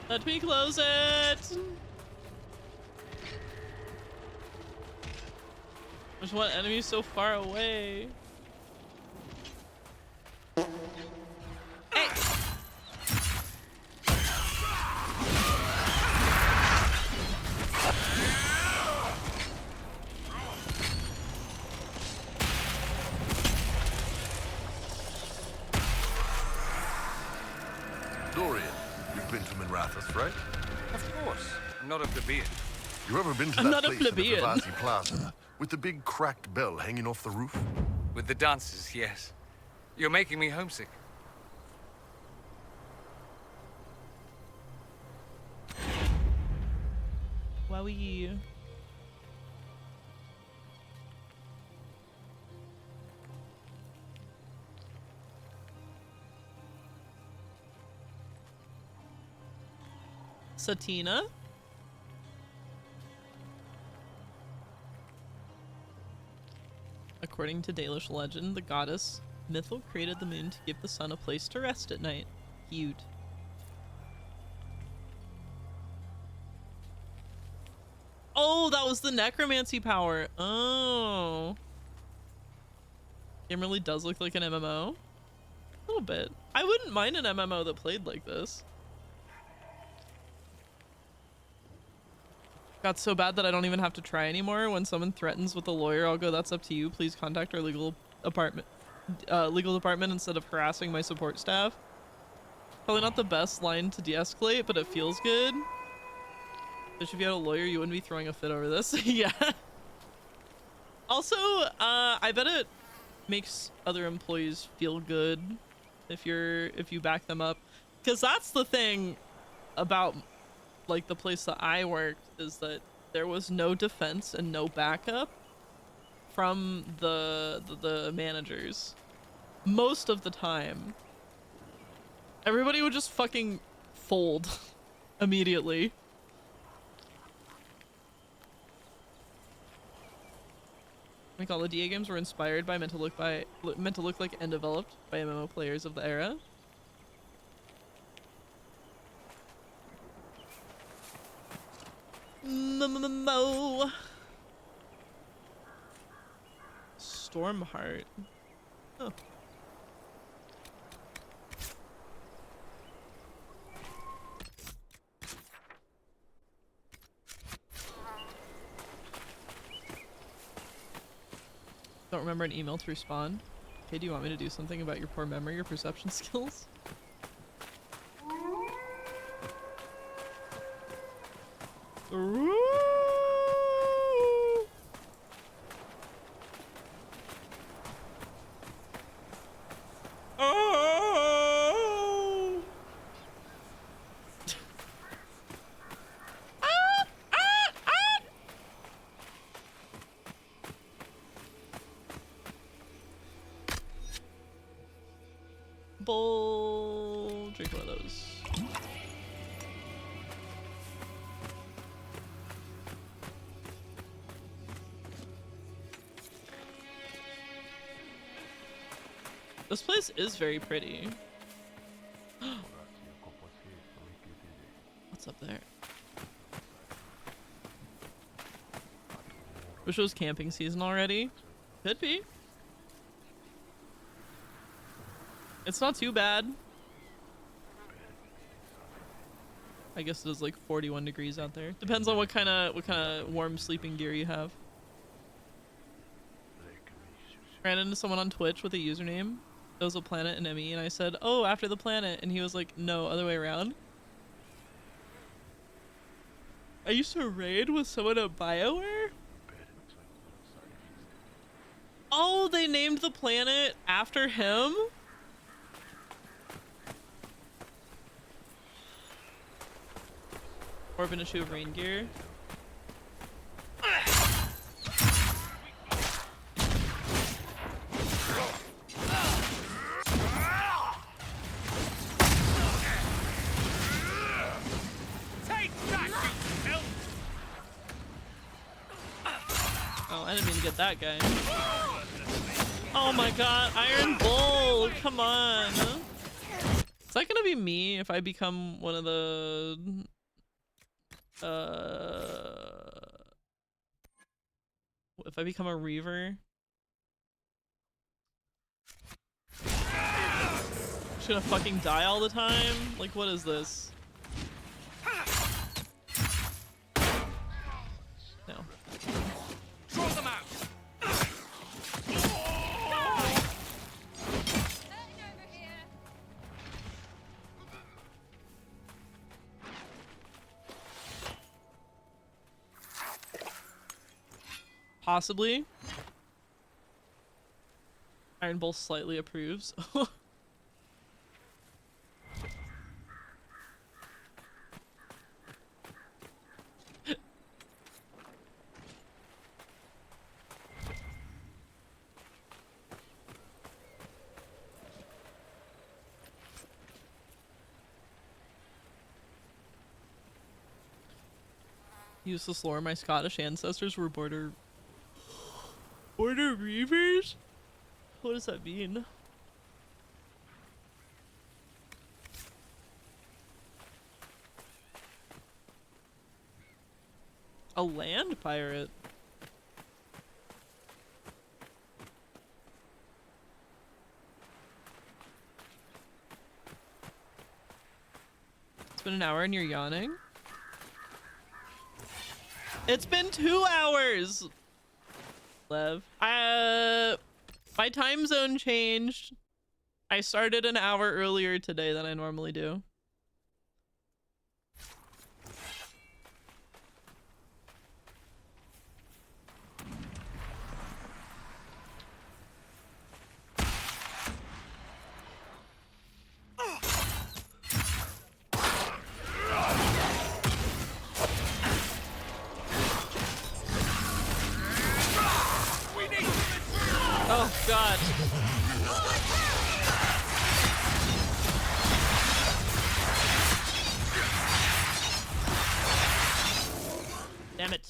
Speaker 1: Let me close it. There's one enemy so far away. Hey.
Speaker 9: Dorian, you've been to Minrathous, right?
Speaker 6: Of course. I'm not a plebeian.
Speaker 9: You ever been to
Speaker 1: I'm
Speaker 9: that
Speaker 1: not a
Speaker 9: place in the
Speaker 1: plebeian.
Speaker 9: Vivasi Plaza with the big cracked bell hanging off the roof?
Speaker 6: With the dancers, yes. You're making me homesick.
Speaker 1: Wowie. Satina? According to Dalish legend, the goddess Mythil created the moon to give the sun a place to rest at night. Cute. Oh, that was the necromancy power. Oh. Game really does look like an MMO. A little bit. I wouldn't mind an MMO that played like this. Got so bad that I don't even have to try anymore. When someone threatens with a lawyer, I'll go, "That's up to you. Please contact our legal department instead of harassing my support staff." Probably not the best line to de-escalate, but it feels good. If you had a lawyer, you wouldn't be throwing a fit over this. Yeah. Also, I bet it makes other employees feel good if you back them up, because that's the thing about like the place that I worked, is that there was no defense and no backup from the managers most of the time. Everybody would just fucking fold immediately. Like all the DA games were inspired by meant to look like and developed by MMO players of the era. MMO. Stormheart. Oh. Don't remember an email to respond. Okay, do you want me to do something about your poor memory or perception skills? Ooh. Oh. Bowl. Drink one of those. This place is very pretty. What's up there? Wish it was camping season already. Could be. It's not too bad. I guess it is like 41 degrees out there. Depends on what kind of warm sleeping gear you have. Ran into someone on Twitch with a username There was a planet in ME, and I said, "Oh, after the planet," and he was like, "No, other way around." I used to raid with someone at BioWare. Oh, they named the planet after him? Orban issue of rain gear. Oh, I didn't mean to get that guy. Oh my god, Iron Bull! Come on! Is that gonna be me if I become one of the... if I become a Reaver? Just gonna fucking die all the time? Like, what is this? No.
Speaker 6: Draw them out.
Speaker 1: Possibly. Iron Bull slightly approves. Useless lore, my Scottish ancestors were border reavers? What does that mean? A land pirate? It's been an hour and you're yawning? It's been 2 hours! Lev. My time zone changed. I started an hour earlier today than I normally do. Oh god. Damn it.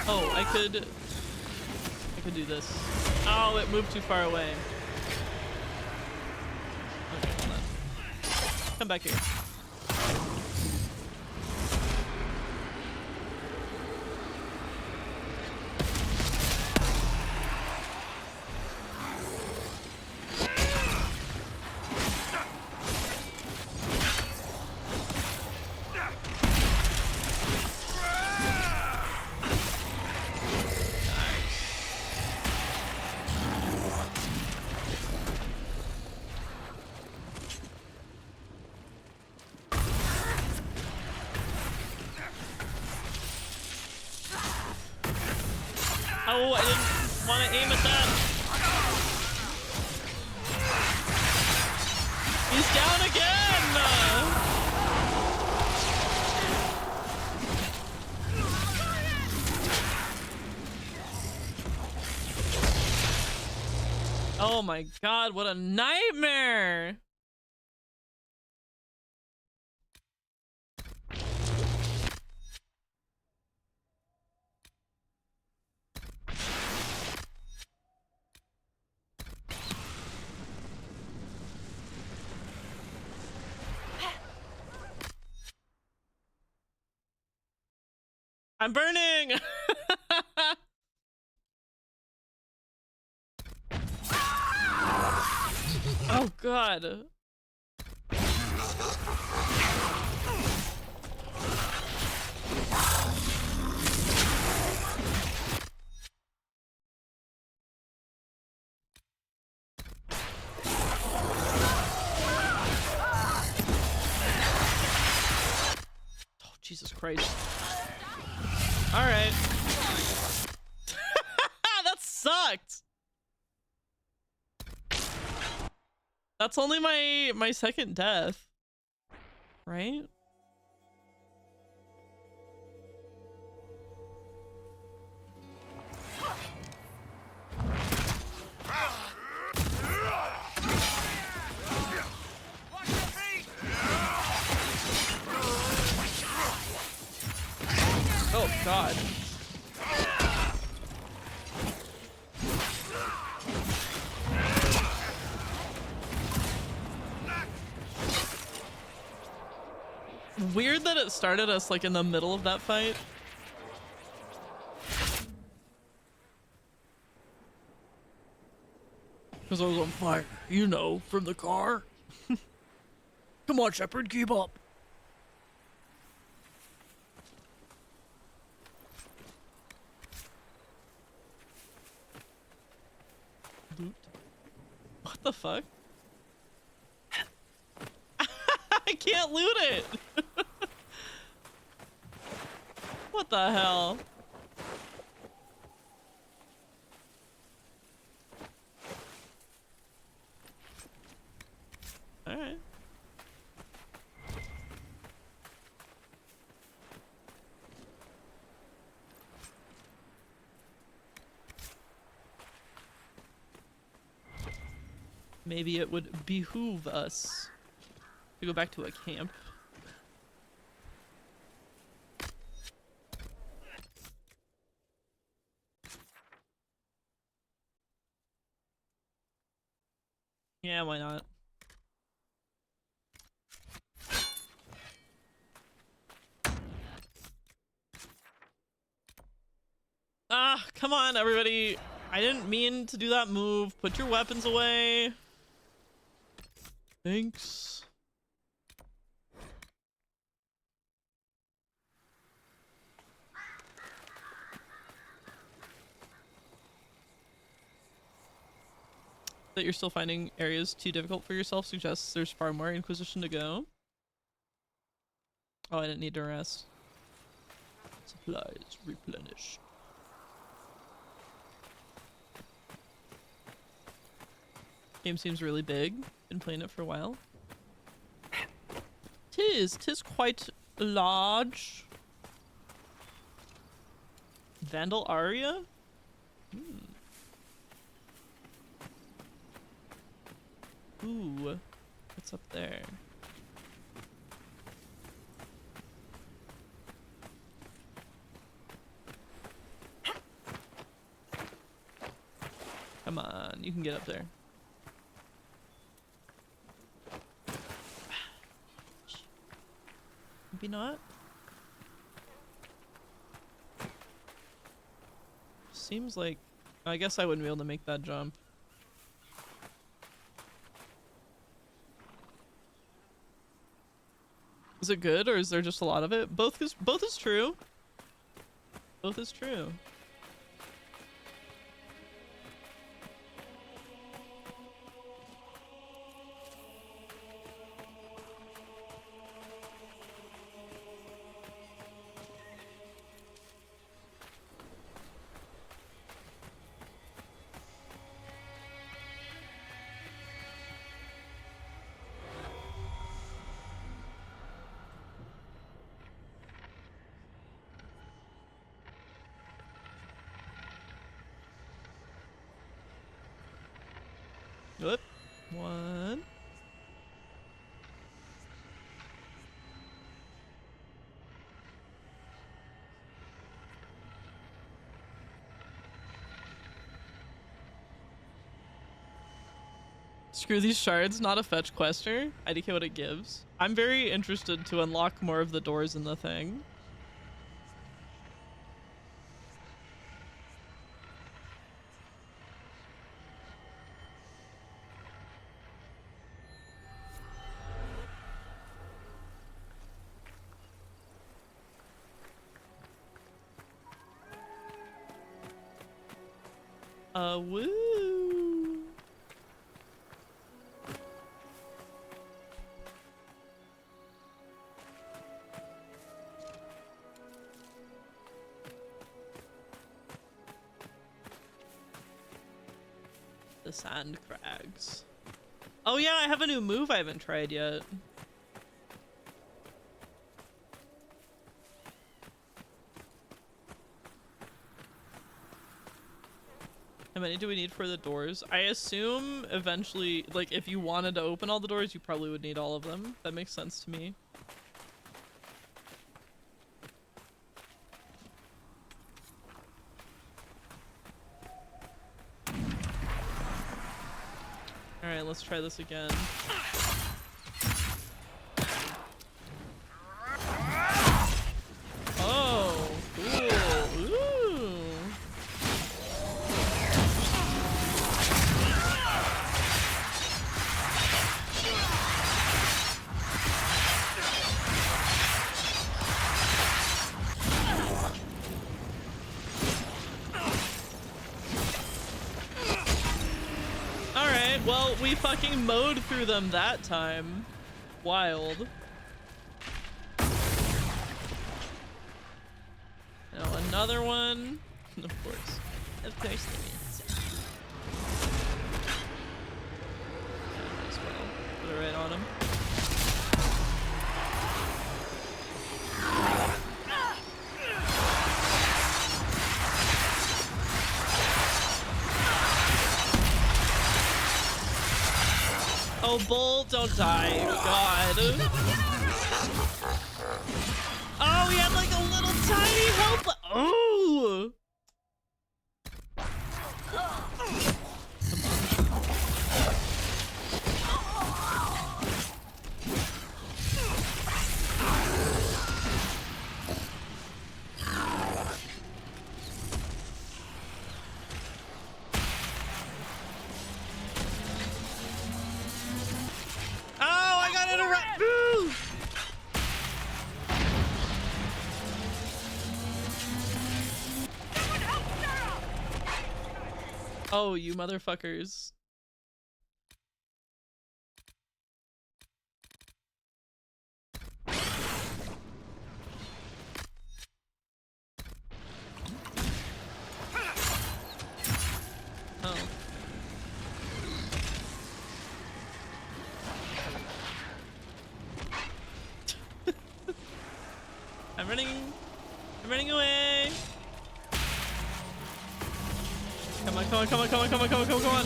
Speaker 1: Oh, I could do this. Oh, it moved too far away. Okay, hold on. Come back here. Oh, I didn't want to aim at that. He's down again! Oh my god, what a nightmare! I'm burning! Oh god. Christ. Alright. That sucked! That's only my second death. Right? Oh god. Weird that it started us like in the middle of that fight. Because I was on fire, you know, from the car. Come on, Shepard, keep up. Loot. What the fuck? I can't loot it. What the hell? All right. Maybe it would behoove us to go back to a camp. Yeah, why not? Ah, come on, everybody. I didn't mean to do that move. Put your weapons away. Thanks. That you're still finding areas too difficult for yourself suggests there's far more Inquisition to go. Oh, I didn't need to rest. Supplies replenished. Game seems really big. Been playing it for a while. Tis quite large. Vandal Aria? Ooh, what's up there? Come on, you can get up there. Maybe not. Seems like... I guess I wouldn't be able to make that jump. Is it good, or is there just a lot of it? Both is true. Both is true. Whoop. One. Screw these shards, not a fetch quester. IDK what it gives. I'm very interested to unlock more of the doors in the thing. Woo! The sand crags. Oh yeah, I have a new move I haven't tried yet. How many do we need for the doors? I assume eventually, like, if you wanted to open all the doors, you probably would need all of them. That makes sense to me. Alright, let's try this again. Oh, cool. Ooh. Alright, well, we fucking mowed through them that time. Wild. Now another one. Of course. Of course there is. Yeah, might as well. Put it right on him. Oh, Bull, don't die. God. Oh, he had like a little tiny health. Oh! Oh, I got interrupted. Oh, you motherfuckers. Oh. I'm running away. Come on, come on, come on, come on, come on, come on, come on, come on.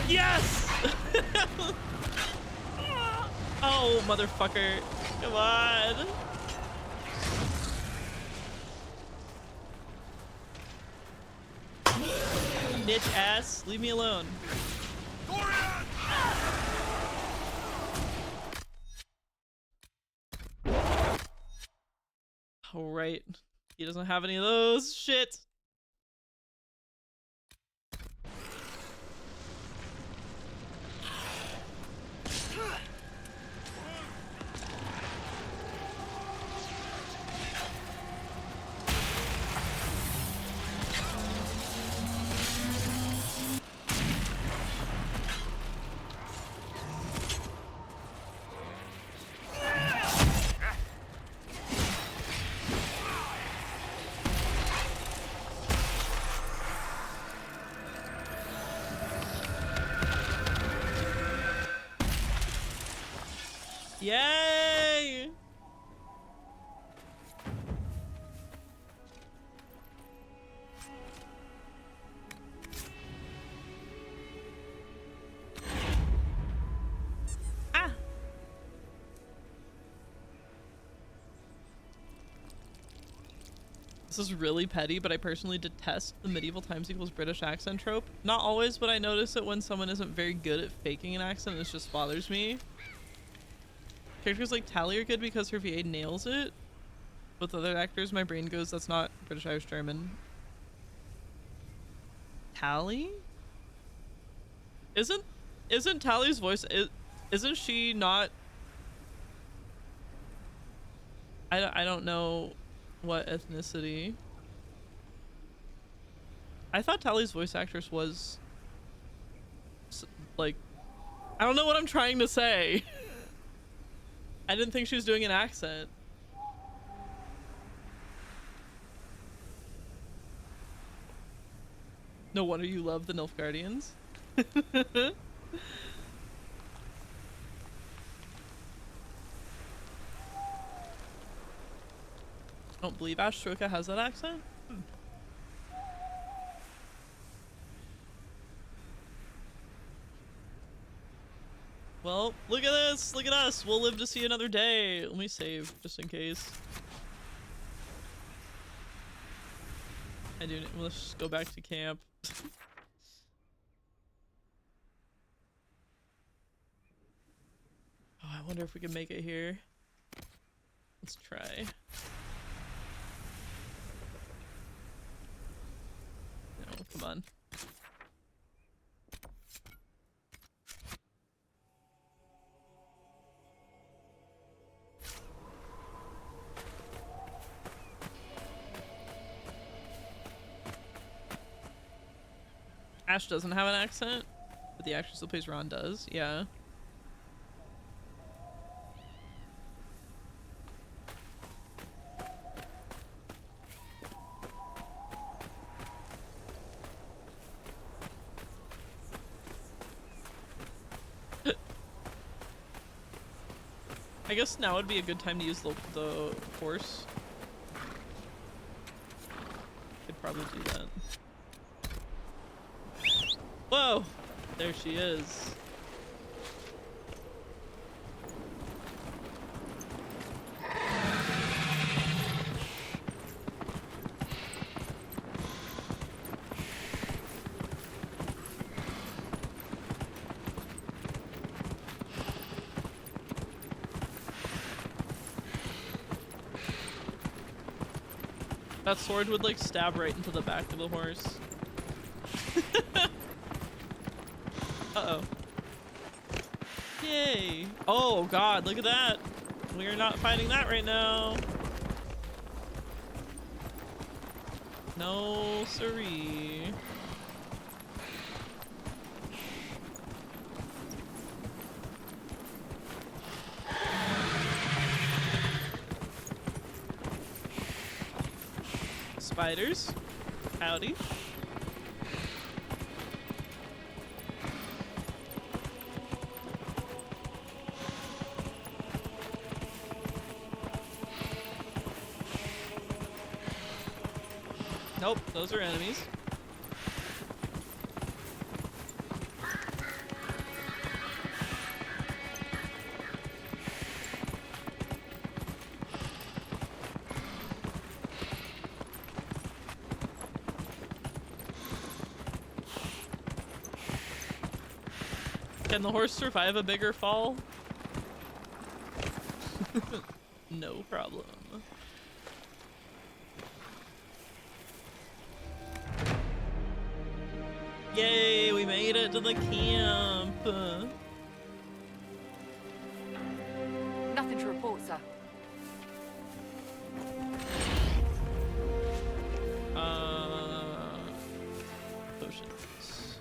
Speaker 1: Yes! Oh, motherfucker. Come on. Bitch ass, leave me alone. Oh, right. He doesn't have any of those. Shit. Yay! Ah! This is really petty, but I personally detest the medieval times equals British accent trope. Not always, but I notice it when someone isn't very good at faking an accent. It just bothers me. Characters like Tally are good because her VA nails it. With other actors, my brain goes, that's not British, Irish, German. Tally? Isn't Tally's voice, isn't she not? I don't know what ethnicity. I thought Tally's voice actress was like, I don't know what I'm trying to say. I didn't think she was doing an accent. No wonder you love the Nilfgaardians. I don't believe Ashtroka has that accent. Well, look at this! Look at us! We'll live to see another day! Let me save, just in case. I do. Let's just go back to camp. Oh, I wonder if we can make it here. Let's try. No, come on. Ash doesn't have an accent, but the actress who plays Ron does. Yeah. I guess now would be a good time to use the horse. Could probably do that. Whoa! There she is. That sword would like stab right into the back of the horse. Uh-oh. Yay! Oh god, look at that! We are not fighting that right now. No siree. Spiders. Howdy. Nope, those are enemies. Can the horse survive a bigger fall? No problem. Yay, we made it to the camp.
Speaker 10: Nothing to report, sir.
Speaker 1: Potions.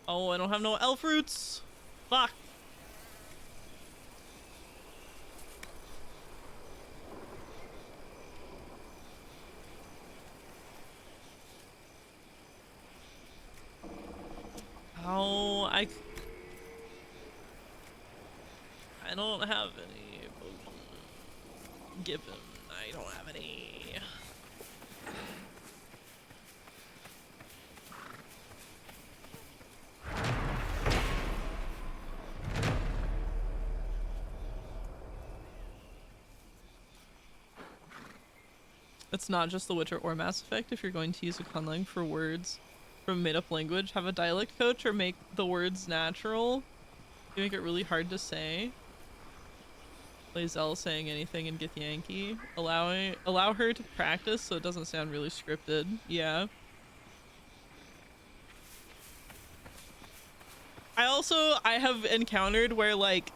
Speaker 1: Oh, I don't have no elf roots. Fuck. Oh, I don't have any potions. Give him. I don't have any. It's not just The Witcher or Mass Effect. If you're going to use a conlang for words from a made-up language, have a dialect coach or make the words natural. You make it really hard to say. Lae'zel saying anything in Githyanki. Allow her to practice so it doesn't sound really scripted. Yeah. I have encountered where like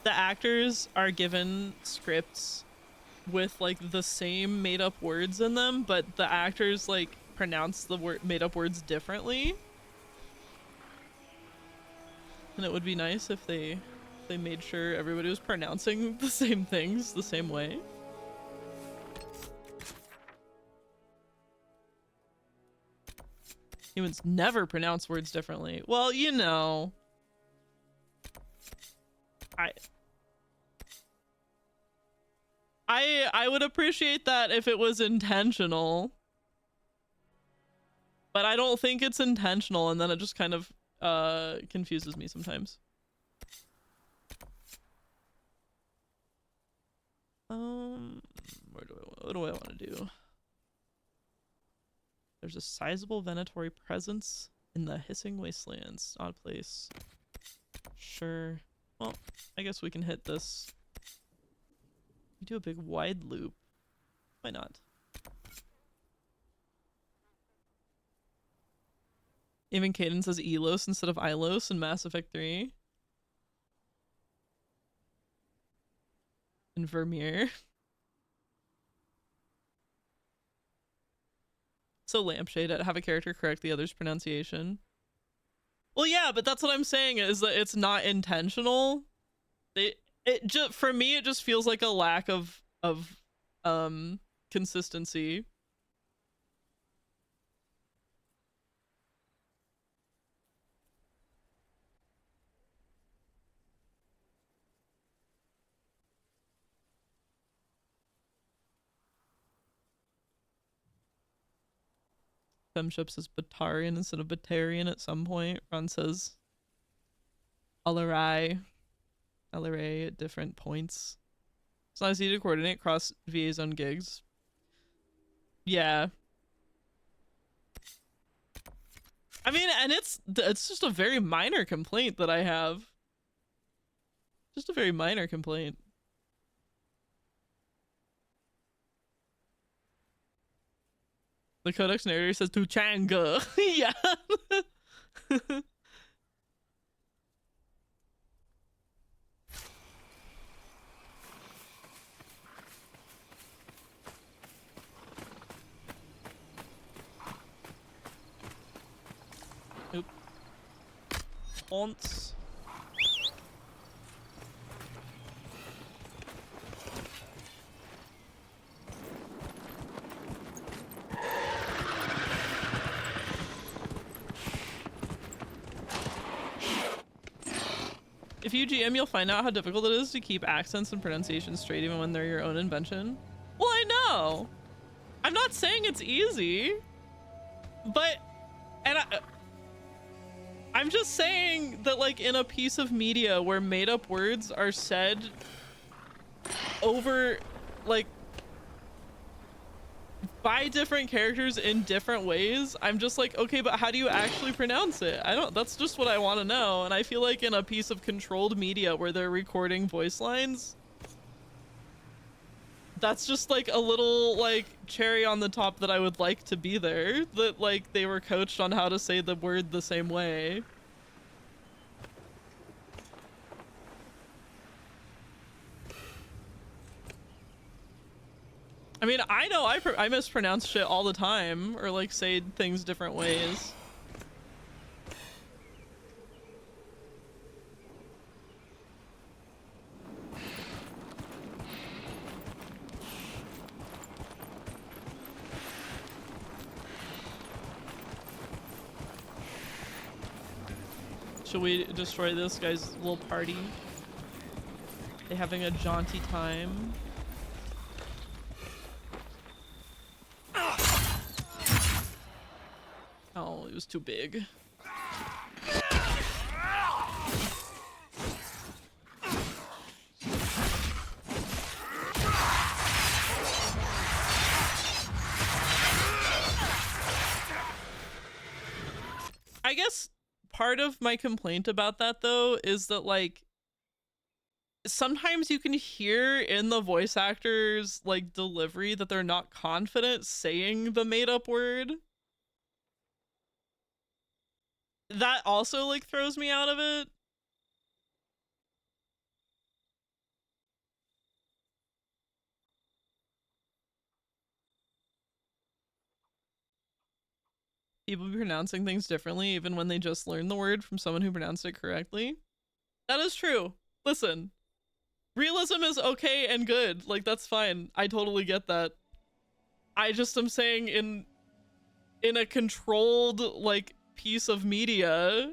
Speaker 1: the actors are given scripts with like the same made up words in them, but the actors like pronounce the made up words differently. And it would be nice if they made sure everybody was pronouncing the same things the same way. Humans never pronounce words differently. Well, you know. I would appreciate that if it was intentional. But I don't think it's intentional, and then it just kind of confuses me sometimes. What do I want to do? There's a sizable venatory presence in the hissing wastelands. Odd place. Sure. Well, I guess we can hit this. We do a big wide loop. Why not? Even Caden says Elos instead of Ilos in Mass Effect 3. And Vermeer. So lampshade at have a character correct the other's pronunciation. Well, yeah, but that's what I'm saying is that it's not intentional. For me, it just feels like a lack of consistency. Femship says Batarian instead of Batarian at some point. Ron says Alarai at different points. It's not easy to coordinate across VA zone gigs. Yeah. I mean, and it's just a very minor complaint that I have. Just a very minor complaint. The Codex narrator says Tuchanga. Yeah. Oop. Haunts. If you GM, you'll find out how difficult it is to keep accents and pronunciation straight even when they're your own invention. Well, I know. I'm not saying it's easy, but I'm just saying that, like, in a piece of media where made-up words are said over, like, by different characters in different ways, I'm just like, okay, but how do you actually pronounce it? That's just what I want to know. And I feel like in a piece of controlled media where they're recording voice lines, that's just like a little, like, cherry on the top that I would like to be there, that, like, they were coached on how to say the word the same way. I mean, I know I mispronounce shit all the time, or like say things different ways. Should we destroy this guy's little party? They having a jaunty time. Oh, it was too big. I guess part of my complaint about that, though, is that, like, sometimes you can hear in the voice actors, like, delivery that they're not confident saying the made-up word. That also, like, throws me out of it. People be pronouncing things differently even when they just learned the word from someone who pronounced it correctly. That is true. Listen, realism is okay and good. Like, that's fine. I totally get that. I just am saying in a controlled like piece of media.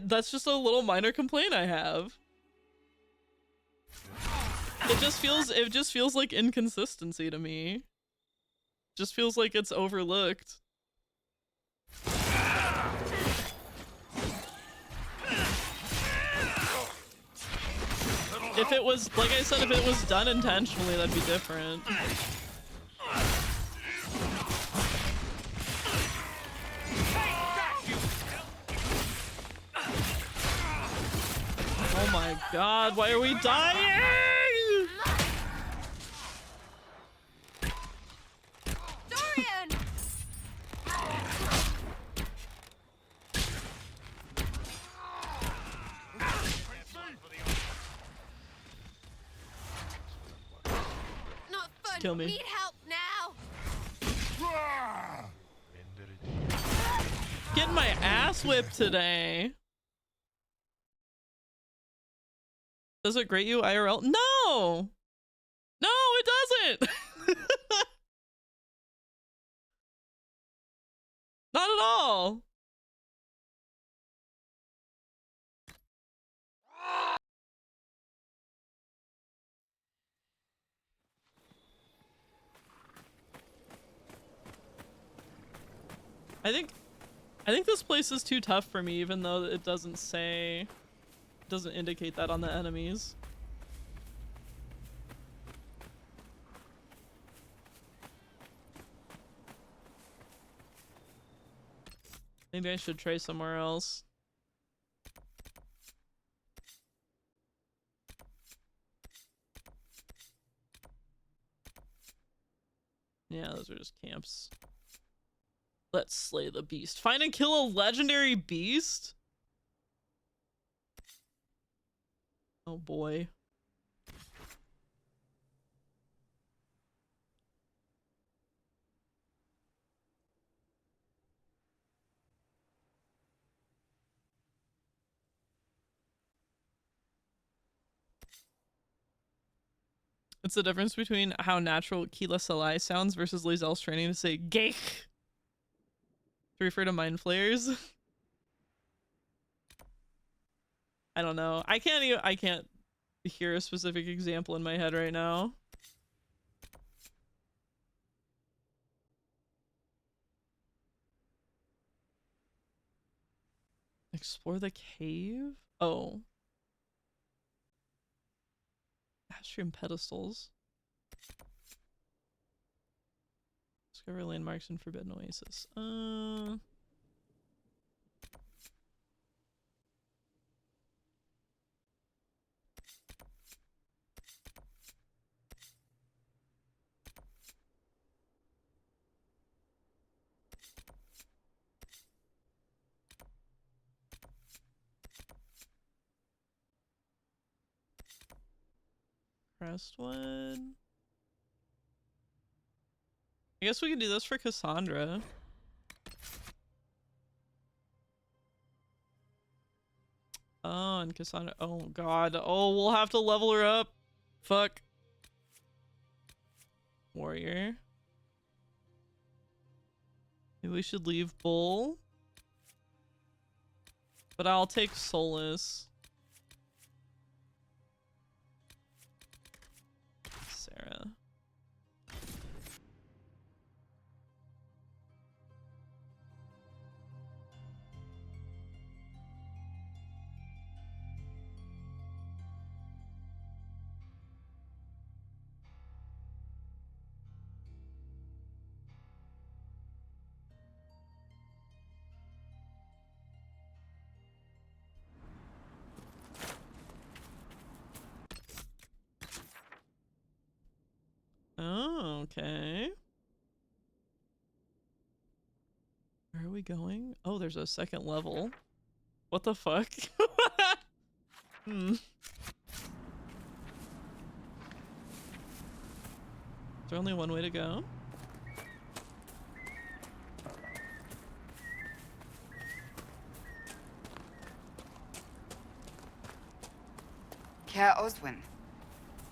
Speaker 1: That's just a little minor complaint I have. It just feels like inconsistency to me. Just feels like it's overlooked. If it was, like I said, if it was done intentionally, that'd be different. Oh my god, why are we dying?
Speaker 2: Dorian! Not fun.
Speaker 1: Kill me.
Speaker 2: Need help now.
Speaker 1: Getting my ass whipped today. Does it grate you IRL? No! No, it doesn't! Not at all! I think this place is too tough for me, even though it doesn't indicate that on the enemies. Maybe I should try somewhere else. Yeah, those are just camps. Let's slay the beast. Find and kill a legendary beast? Oh boy. It's the difference between how natural Keela Salai sounds versus Lae'zel's training to say Geich to refer to mind flayers. I don't know. I can't hear a specific example in my head right now. Explore the cave? Oh. Astrium pedestals. Discover landmarks in Forbidden Oasis. Crestwood. I guess we can do this for Cassandra. Oh, and Cassandra. Oh god. Oh, we'll have to level her up. Fuck. Warrior. Maybe we should leave Bull. But I'll take Solus. Sarah. Oh, okay. Where are we going? Oh, there's a second level. What the fuck? Is there only one way to go?
Speaker 11: Care Oswin.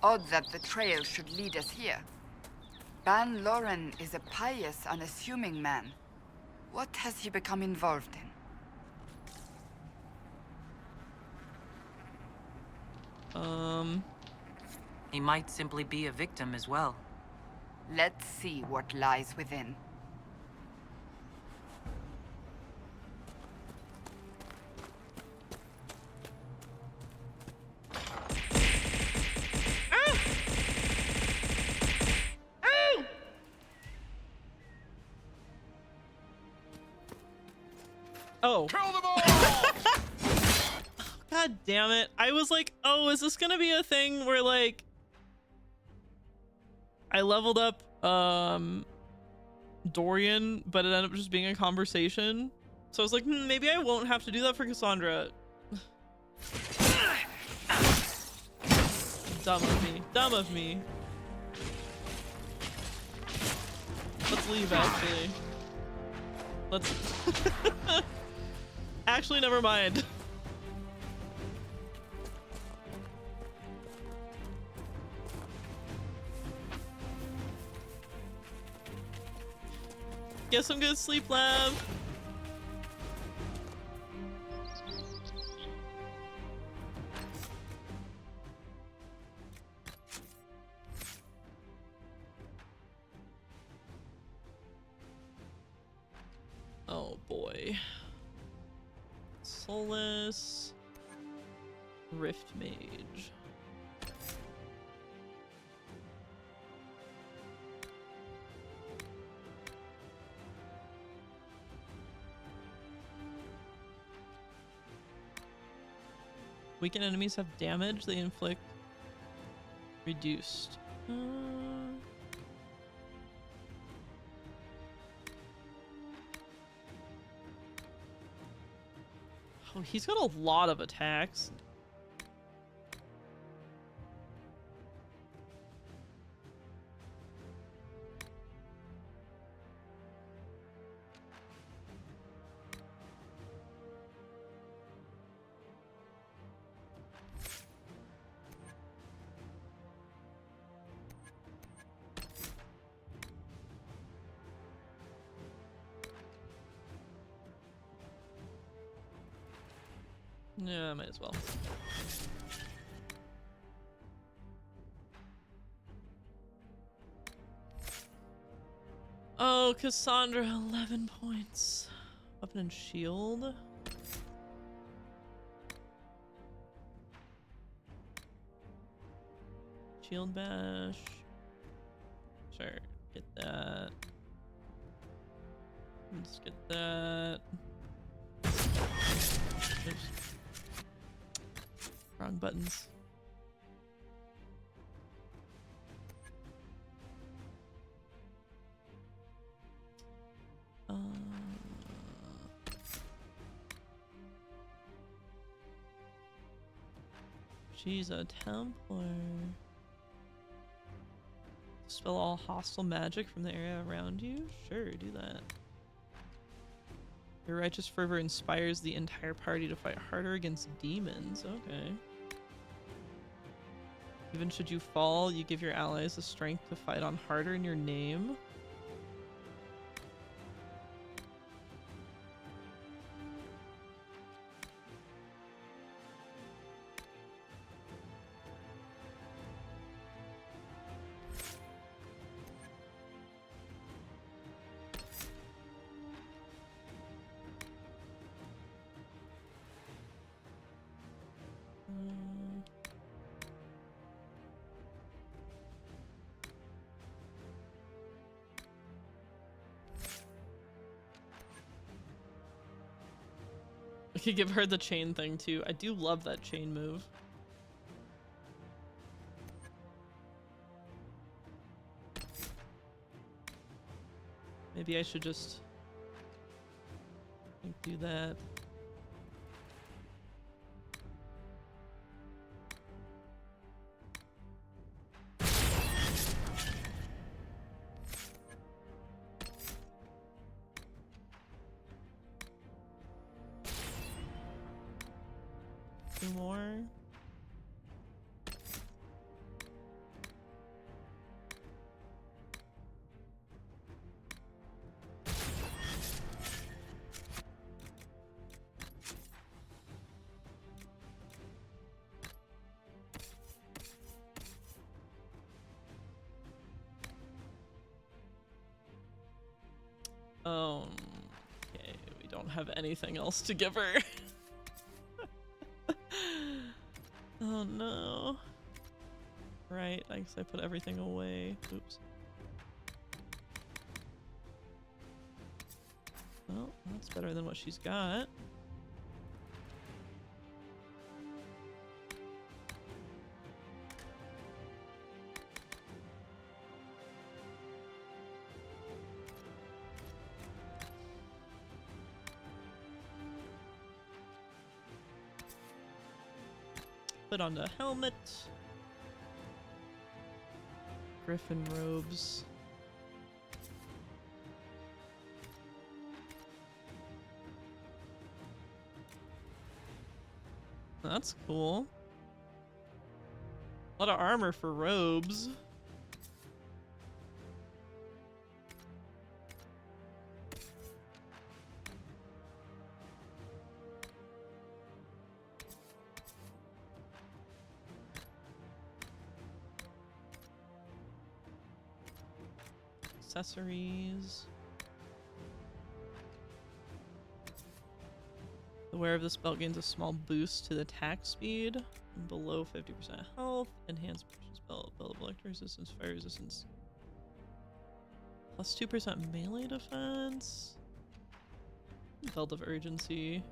Speaker 11: Odd that the trail should lead us here.
Speaker 7: Ban Loren is a pious, unassuming man. What has he become involved in?
Speaker 4: He might simply be a victim as well.
Speaker 7: Let's see what lies within.
Speaker 1: Oh.
Speaker 9: Kill them all!
Speaker 1: God damn it. I was like, oh, is this gonna be a thing where like I leveled up Dorian, but it ended up just being a conversation. So I was like, maybe I won't have to do that for Cassandra. Dumb of me. Dumb of me. Let's leave, actually. Let's... Actually, never mind. Get some good sleep, Lab. Oh boy. Soulless Rift Mage. Weakened enemies have damage they inflict reduced. Oh, he's got a lot of attacks. Yeah, might as well. Oh, Cassandra, 11 points. Weapon and shield. Shield bash. Sure, get that. Let's get that. Oops. Wrong buttons. She's a Templar. Spell all hostile magic from the area around you? Sure, do that. Your righteous fervor inspires the entire party to fight harder against demons. Okay. Even should you fall, you give your allies the strength to fight on harder in your name. I could give her the chain thing too. I do love that chain move. Maybe I should just do that. More. Oh, okay. We don't have anything else to give her. Oh no. Right, I guess I put everything away. Oops. Well, that's better than what she's got. Put on the helmet. Griffin robes. That's cool. A lot of armor for robes. Accessories. The wearer of this belt gains a small boost to the attack speed and below 50% health. Enhanced precious belt, build electric resistance, fire resistance. Plus 2% melee defense. Belt of urgency.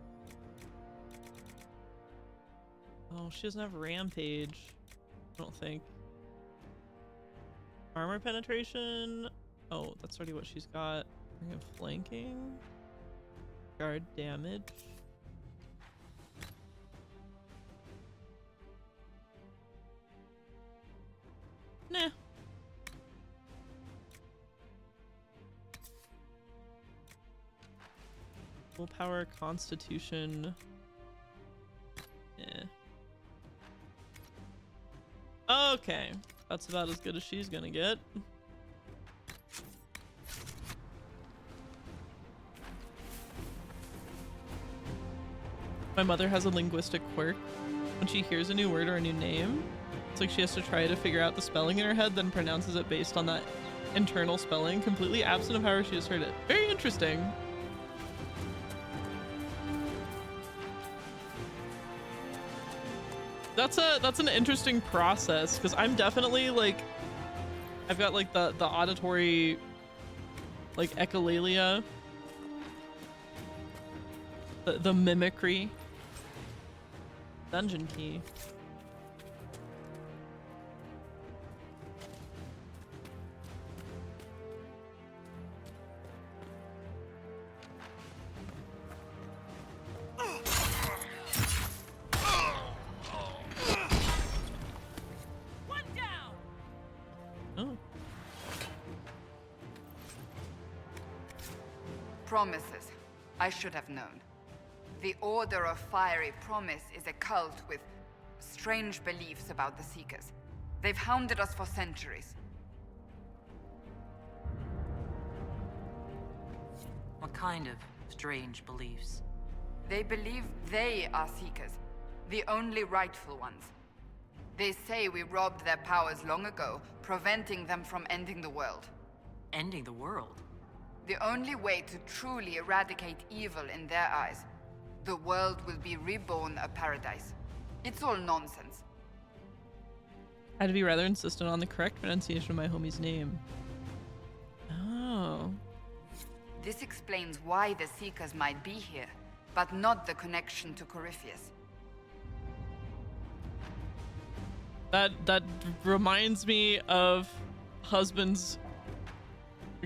Speaker 1: Oh, she doesn't have rampage. I don't think. Armor penetration. Oh, that's already what she's got. Bring of flanking. Guard damage. Nah. Willpower, constitution. Yeah. Okay. That's about as good as she's gonna get. My mother has a linguistic quirk. When she hears a new word or a new name, it's like she has to try to figure out the spelling in her head, then pronounces it based on that internal spelling, completely absent of how she has heard it. Very interesting. That's an interesting process, because I'm definitely like, I've got like the auditory like echolalia, the mimicry. Dungeon key.
Speaker 10: One down.
Speaker 1: Oh.
Speaker 7: Promises. I should have known. The Order of Fiery Promise is a cult with strange beliefs about the Seekers. They've hounded us for centuries.
Speaker 4: What kind of strange beliefs?
Speaker 7: They believe they are Seekers, the only rightful ones. They say we robbed their powers long ago, preventing them from ending the world.
Speaker 4: Ending the world?
Speaker 7: The only way to truly eradicate evil in their eyes. The world will be reborn a paradise. It's all nonsense.
Speaker 1: I had to be rather insistent on the correct pronunciation of my homie's name. Oh.
Speaker 7: This explains why the Seekers might be here, but not the connection to Corypheus.
Speaker 1: That reminds me of husband's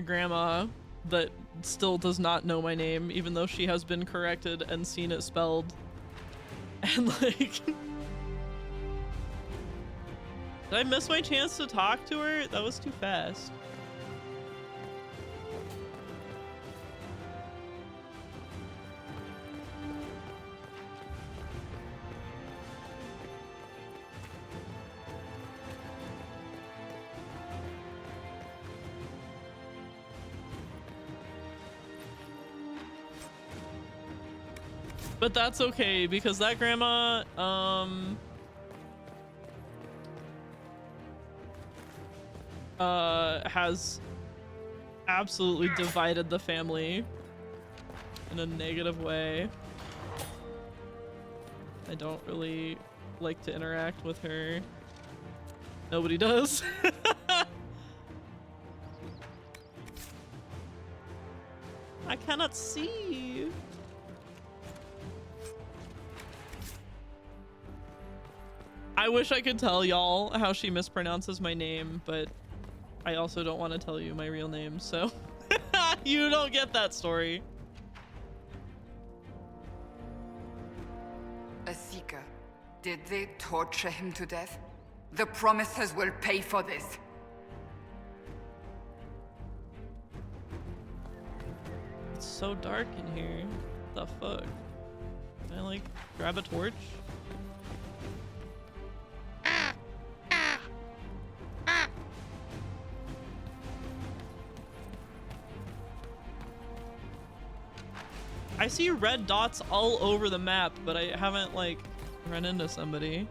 Speaker 1: grandma that still does not know my name, even though she has been corrected and seen it spelled. And like, did I miss my chance to talk to her? That was too fast. But that's okay, because that grandma, has absolutely divided the family in a negative way. I don't really like to interact with her. Nobody does. I cannot see. I wish I could tell y'all how she mispronounces my name, but I also don't want to tell you my real name, so you don't get that story.
Speaker 7: A seeker. Did they torture him to death? The promises will pay for this.
Speaker 1: It's so dark in here. The fuck? Can I like grab a torch? I see red dots all over the map, but I haven't like run into somebody.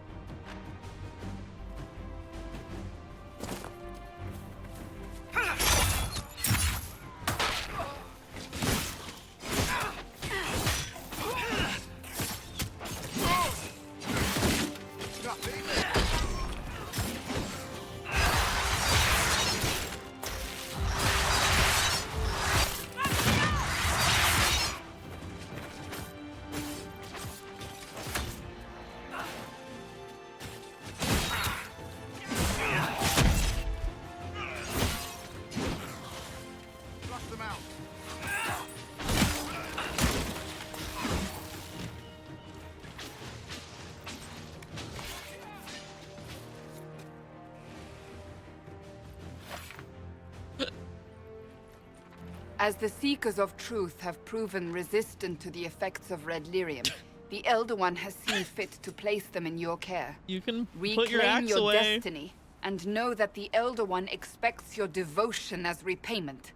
Speaker 7: As the Seekers of Truth have proven resistant to the effects of red lyrium, the Elder One has seen fit to place them in your care.
Speaker 1: You can
Speaker 7: Reclaim
Speaker 1: put your axe
Speaker 7: your
Speaker 1: away.
Speaker 7: destiny, and know that the Elder One expects your devotion as repayment.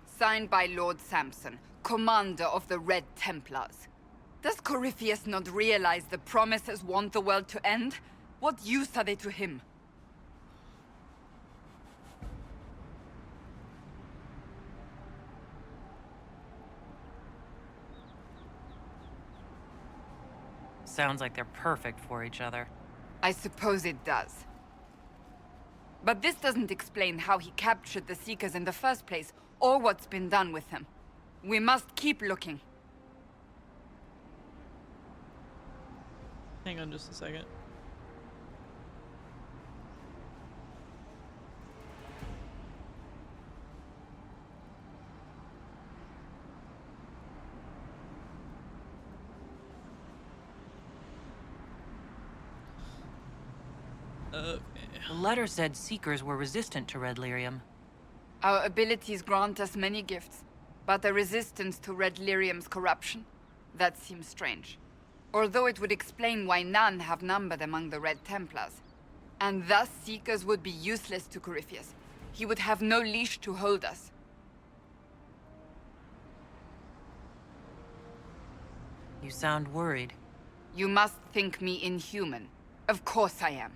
Speaker 7: Signed by Lord Samson, Commander of the Red Templars. Does Corypheus not realize the promises want the world to end? What use are they to him?
Speaker 4: Sounds like they're perfect for each other.
Speaker 7: I suppose it does. But this doesn't explain how he captured the Seekers in the first place, or what's been done with them. We must keep looking.
Speaker 1: Hang on just a second. Okay.
Speaker 4: The letter said Seekers were resistant to red lyrium.
Speaker 7: Our abilities grant us many gifts, but a resistance to red lyrium's corruption? That seems strange. Although it would explain why none have numbered among the Red Templars. And thus Seekers would be useless to Corypheus. He would have no leash to hold us.
Speaker 4: You sound worried.
Speaker 7: You must think me inhuman. Of course I am.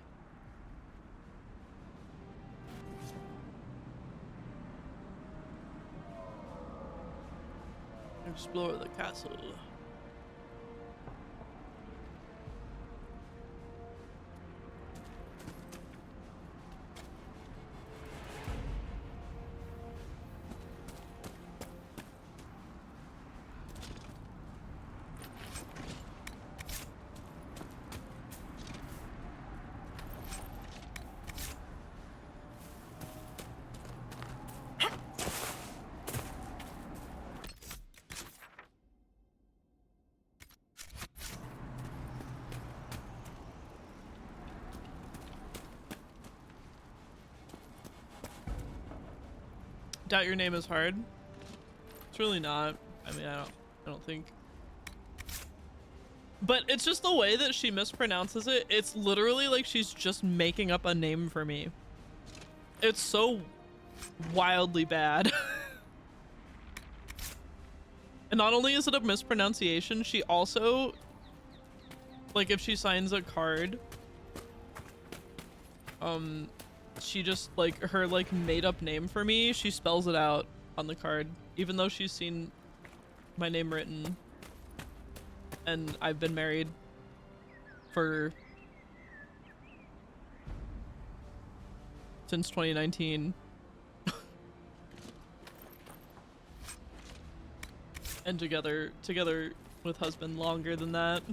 Speaker 1: Explore the castle. Doubt your name is hard. It's really not. I mean, I don't think. But it's just the way that she mispronounces it. It's literally like she's just making up a name for me. It's so wildly bad. And not only is it a mispronunciation, she also, like, if she signs a card, she just, like, her, like, made up name for me, she spells it out on the card, even though she's seen my name written and I've been married for since 2019. And together with husband longer than that.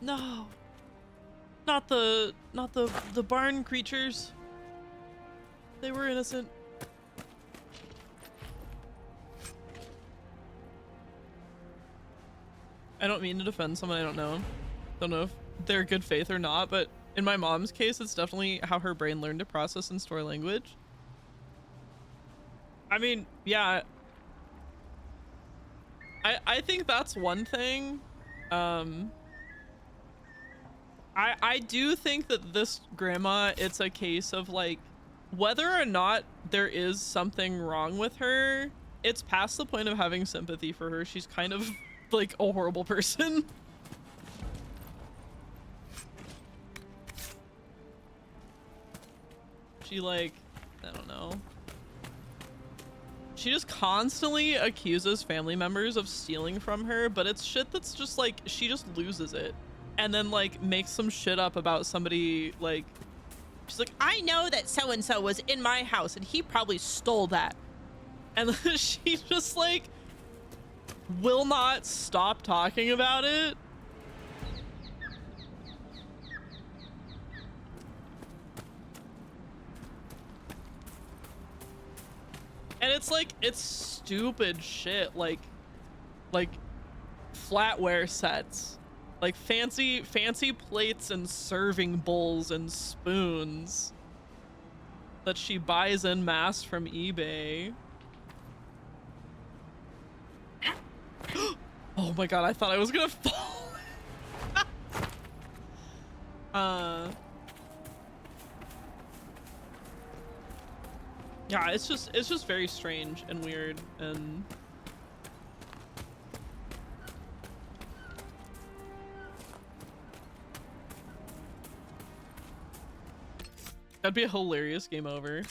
Speaker 1: No. Not the barn creatures. They were innocent. I don't mean to defend someone I don't know. Don't know if they're good faith or not, but in my mom's case, it's definitely how her brain learned to process and store language. I mean, yeah. I think that's one thing. I do think that this grandma, it's a case of like, whether or not there is something wrong with her, it's past the point of having sympathy for her. She's kind of like a horrible person. She like, I don't know. She just constantly accuses family members of stealing from her, but it's shit that's just like, she just loses it. And then like makes some shit up about somebody. Like, she's like, I know that so-and-so was in my house and he probably stole that. And then she just like will not stop talking about it. And it's like, it's stupid shit. Like flatware sets. Like fancy plates and serving bowls and spoons that she buys en masse from eBay. Oh my god, I thought I was gonna fall. Yeah, it's just very strange and weird, and that'd be a hilarious game over.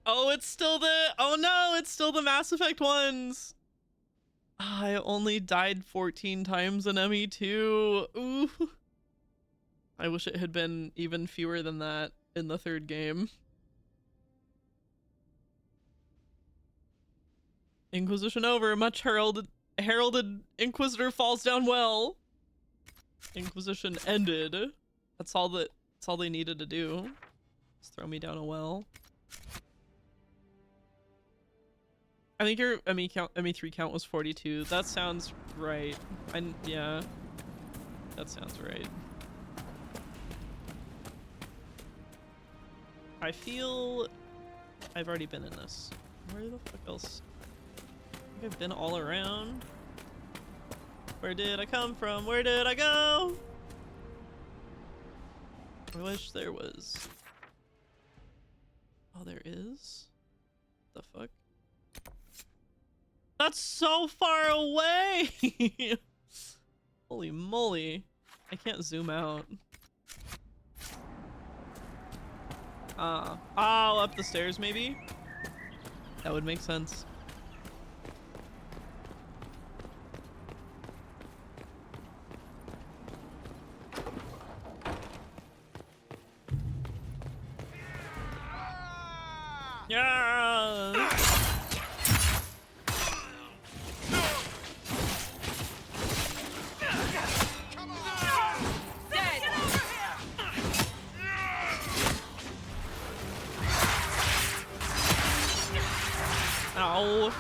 Speaker 1: Oh, it's still the, oh no, it's still the Mass Effect ones. I only died 14 times in ME2. Ooh. I wish it had been even fewer than that in the third game. Inquisition over. Much heralded Inquisitor falls down well. Inquisition ended. That's all they needed to do. Just throw me down a well. I think your ME3 count was 42. That sounds right. Yeah. That sounds right. I feel I've already been in this. Where the fuck else? I think I've been all around. Where did I come from? Where did I go? I wish there was. Oh, there is? The fuck? That's so far away! Holy moly. I can't zoom out. Oh, up the stairs maybe? That would make sense. Yeah! Ow.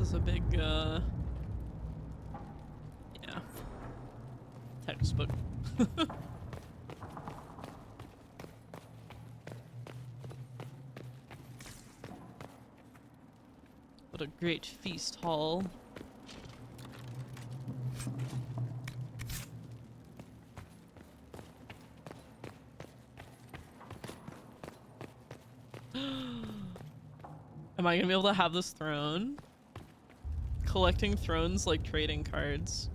Speaker 1: is a big, yeah, textbook. What a great feast hall. Am I gonna be able to have this throne? Collecting thrones like trading cards.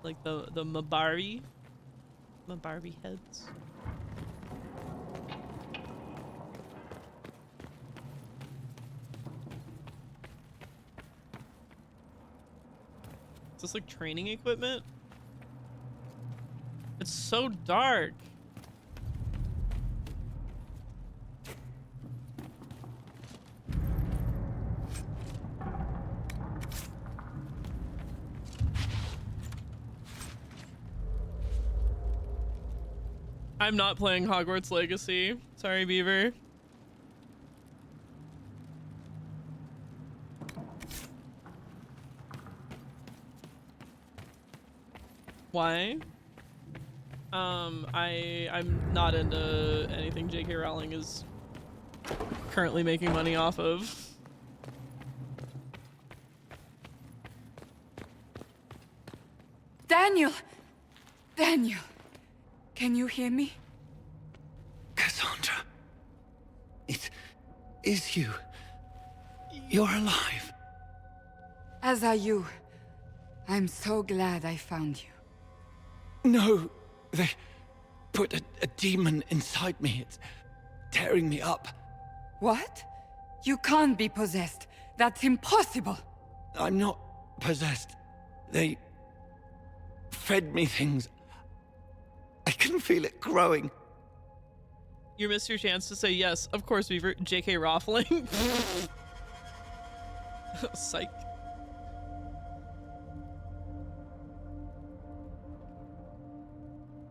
Speaker 1: Like the Mabari heads. Is this like training equipment? It's so dark. I'm not playing Hogwarts Legacy. Sorry, Beaver. Why? I'm not into anything J.K. Rowling is currently making money off of.
Speaker 7: Daniel! Daniel! Can you hear me?
Speaker 11: Cassandra. It is you. You're alive.
Speaker 7: As are you. I'm so glad I found you.
Speaker 11: No, they put a demon inside me. It's tearing me up.
Speaker 7: What? You can't be possessed. That's impossible.
Speaker 11: I'm not possessed. They fed me things. I can feel it growing.
Speaker 1: You missed your chance to say yes. Of course, Beaver. J.K. Rowling. Psych.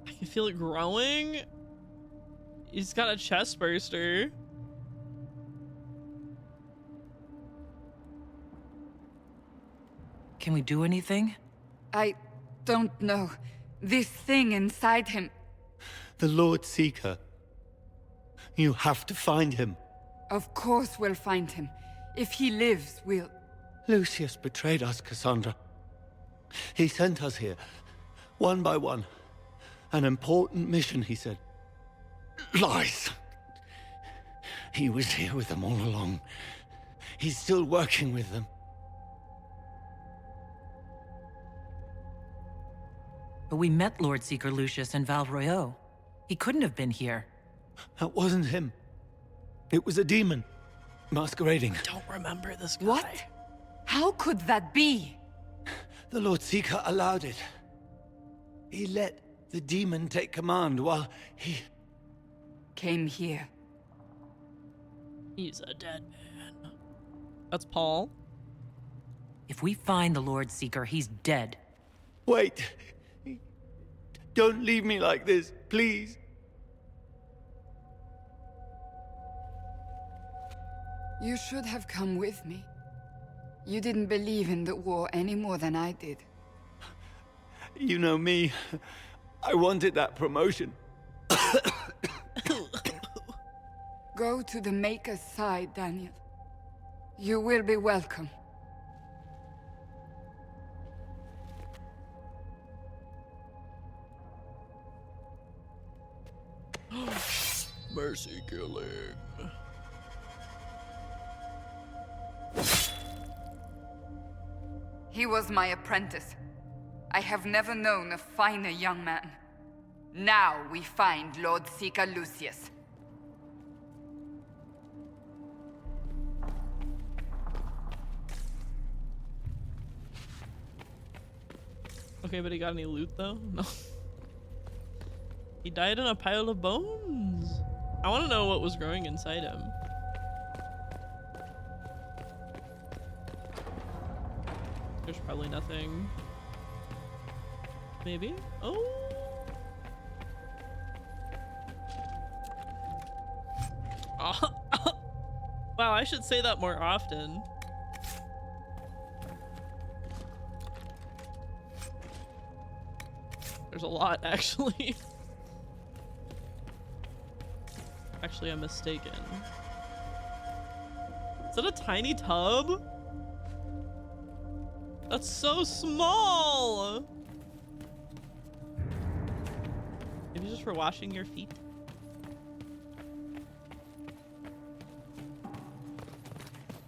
Speaker 1: I can feel it growing. He's got a chest burster.
Speaker 4: Can we do anything?
Speaker 7: I don't know. This thing inside him.
Speaker 11: The Lord Seeker. You have to find him.
Speaker 7: Of course we'll find him. If he lives, we'll...
Speaker 11: Lucius betrayed us, Cassandra. He sent us here, one by one. An important mission, he said. Lies. He was here with them all along. He's still working with them.
Speaker 4: But we met Lord Seeker Lucius in Val Royeaux. He couldn't have been here.
Speaker 11: That wasn't him. It was a demon. Masquerading.
Speaker 1: I don't remember this guy.
Speaker 7: What? How could that be?
Speaker 11: The Lord Seeker allowed it. He let the demon take command while he...
Speaker 7: came here.
Speaker 1: He's a dead man. That's Paul.
Speaker 4: If we find the Lord Seeker, he's dead.
Speaker 11: Wait. Don't leave me like this, please.
Speaker 7: You should have come with me. You didn't believe in the war any more than I did.
Speaker 11: You know me. I wanted that promotion.
Speaker 7: Go to the Maker's side, Daniel. You will be welcome.
Speaker 1: Mercy killing.
Speaker 7: He was my apprentice. I have never known a finer young man. Now we find Lord Seeker Lucius.
Speaker 1: Okay, but he got any loot though? No. He died in a pile of bones. I want to know what was growing inside him. There's probably nothing. Maybe? Oh! Wow, I should say that more often. There's a lot, actually. Actually, I'm mistaken. Is that a tiny tub? That's so small! Maybe just for washing your feet?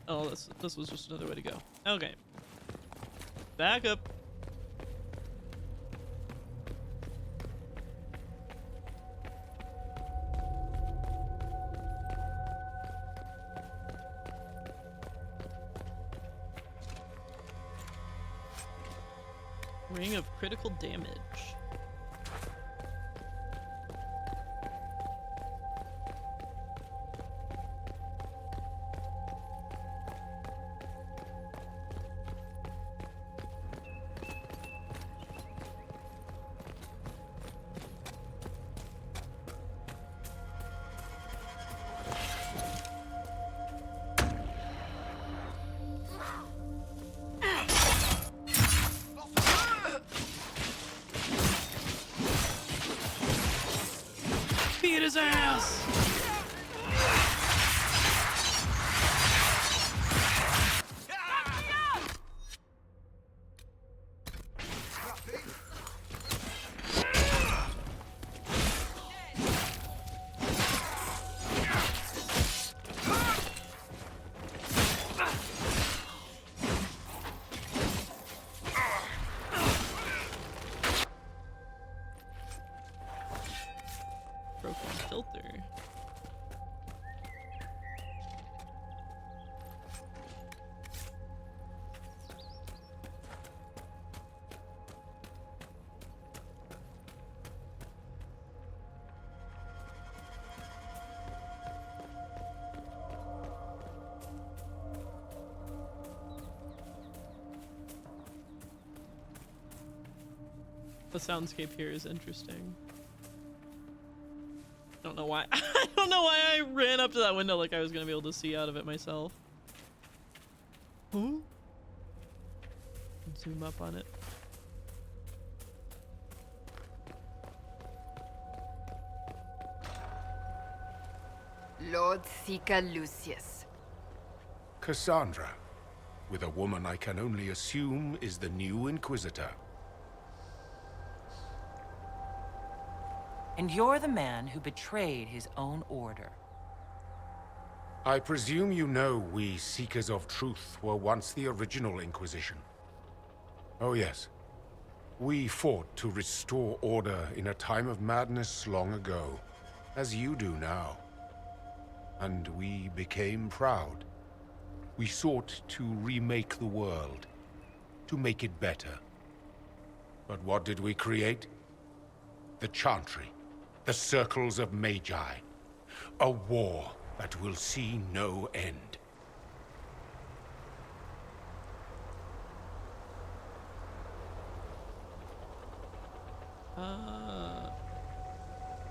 Speaker 1: Oh, this was just another way to go. Okay. Back up. Ring of critical damage. Beat his ass! Broken filter. The soundscape here is interesting. I don't know why. I don't know why I ran up to that window like I was gonna be able to see out of it myself. Ooh. Zoom up on it.
Speaker 7: Lord Seeker Lucius.
Speaker 12: Cassandra, with a woman I can only assume is the new Inquisitor.
Speaker 4: And you're the man who betrayed his own order.
Speaker 12: I presume you know we Seekers of Truth were once the original Inquisition. Oh yes. We fought to restore order in a time of madness long ago, as you do now. And we became proud. We sought to remake the world, to make it better. But what did we create? The Chantry, the Circles of Magi. A war that will see no end.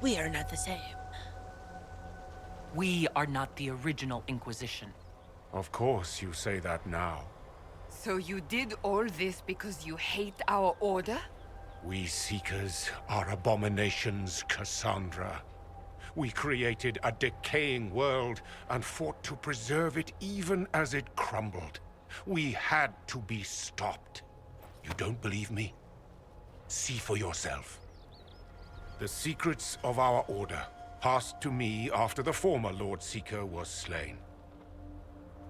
Speaker 8: We are not the same.
Speaker 4: We are not the original Inquisition.
Speaker 12: Of course you say that now.
Speaker 7: So you did all this because you hate our order?
Speaker 12: We Seekers are abominations, Cassandra. We created a decaying world and fought to preserve it even as it crumbled. We had to be stopped. You don't believe me? See for yourself. The secrets of our order passed to me after the former Lord Seeker was slain.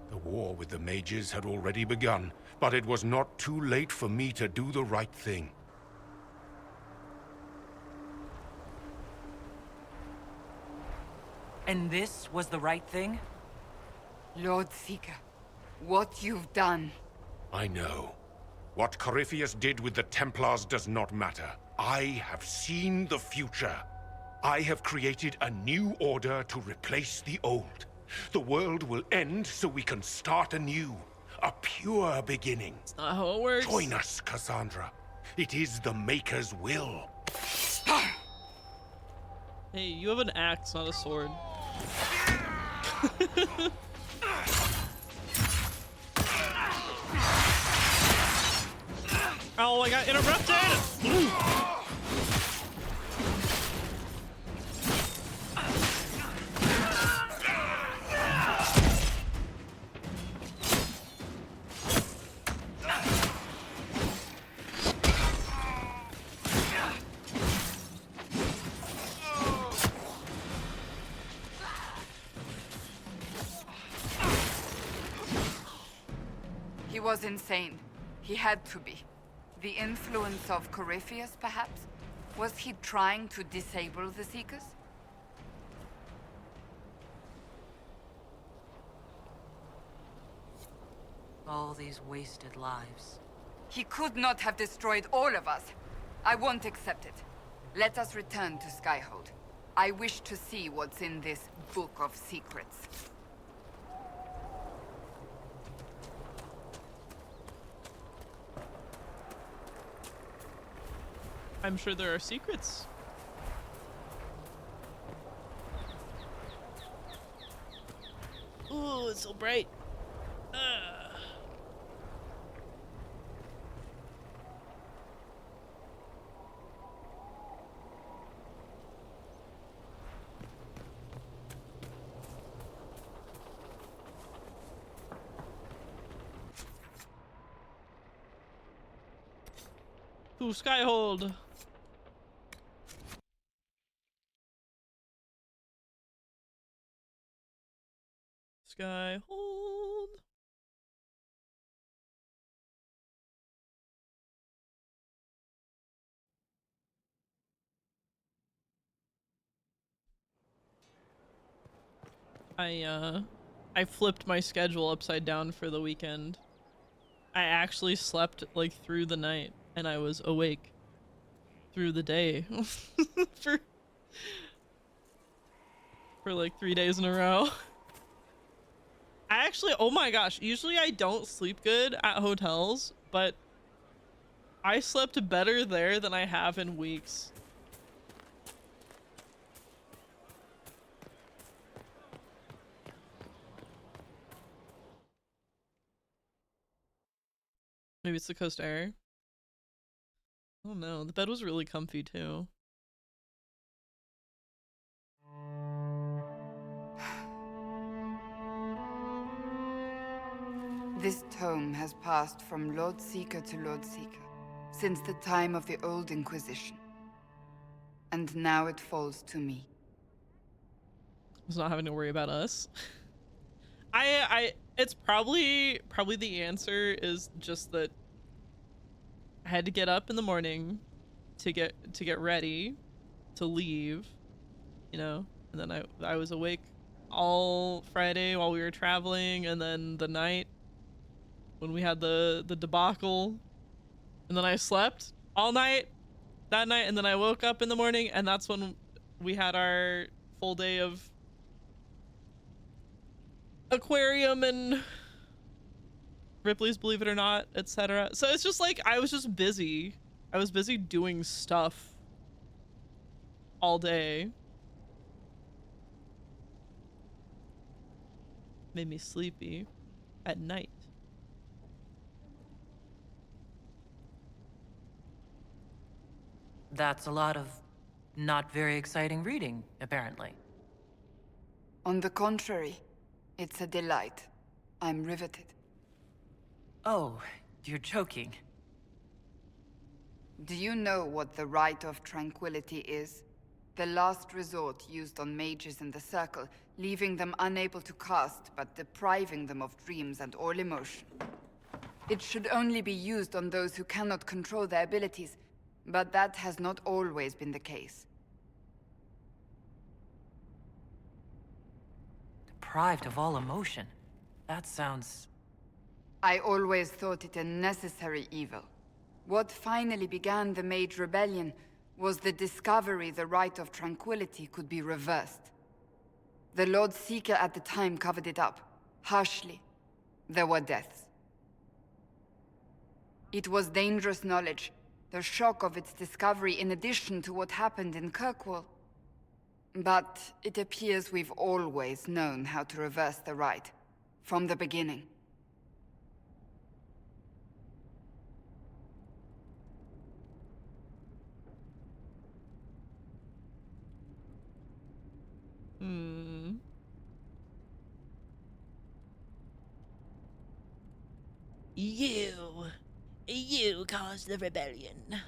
Speaker 12: The war with the mages had already begun, but it was not too late for me to do the right thing.
Speaker 4: And this was the right thing?
Speaker 7: Lord Seeker, what you've done.
Speaker 12: I know. What Corypheus did with the Templars does not matter. I have seen the future. I have created a new order to replace the old. The world will end so we can start anew. A pure beginning.
Speaker 1: That's not how it works.
Speaker 12: Join us, Cassandra. It is the Maker's will.
Speaker 1: Hey, you have an axe, not a sword. Oh, I got interrupted!
Speaker 7: He was insane. He had to be. The influence of Corypheus, perhaps? Was he trying to disable the Seekers?
Speaker 4: All these wasted lives.
Speaker 7: He could not have destroyed all of us. I won't accept it. Let us return to Skyhold. I wish to see what's in this book of secrets.
Speaker 1: I'm sure there are secrets. Ooh, it's so bright. Ooh, Skyhold. Skyhold. I flipped my schedule upside down for the weekend. I actually slept like through the night and I was awake through the day for like 3 days in a row. I actually, oh my gosh, usually I don't sleep good at hotels, but I slept better there than I have in weeks. Maybe it's the coast air. Oh no, the bed was really comfy too.
Speaker 7: This tome has passed from Lord Seeker to Lord Seeker since the time of the old Inquisition. And now it falls to me.
Speaker 1: It's not having to worry about us. It's probably the answer is just that I had to get up in the morning to get ready to leave, you know, and then I was awake all Friday while we were traveling, and then the night when we had the debacle, and then I slept all night that night, and then I woke up in the morning, and that's when we had our full day of aquarium and Ripley's Believe It or Not, etc. So it's just like I was just busy. I was busy doing stuff all day. Made me sleepy at night.
Speaker 4: That's a lot of not very exciting reading, apparently.
Speaker 7: On the contrary, it's a delight. I'm riveted.
Speaker 4: Oh, you're joking.
Speaker 7: Do you know what the Rite of Tranquility is? The last resort used on mages in the Circle, leaving them unable to cast, but depriving them of dreams and all emotion. It should only be used on those who cannot control their abilities, but that has not always been the case.
Speaker 4: Deprived of all emotion. That sounds...
Speaker 7: I always thought it a necessary evil. What finally began the Mage Rebellion was the discovery the Rite of Tranquility could be reversed. The Lord Seeker at the time covered it up, harshly. There were deaths. It was dangerous knowledge, the shock of its discovery in addition to what happened in Kirkwall. But it appears we've always known how to reverse the rite. From the beginning.
Speaker 13: You caused the rebellion.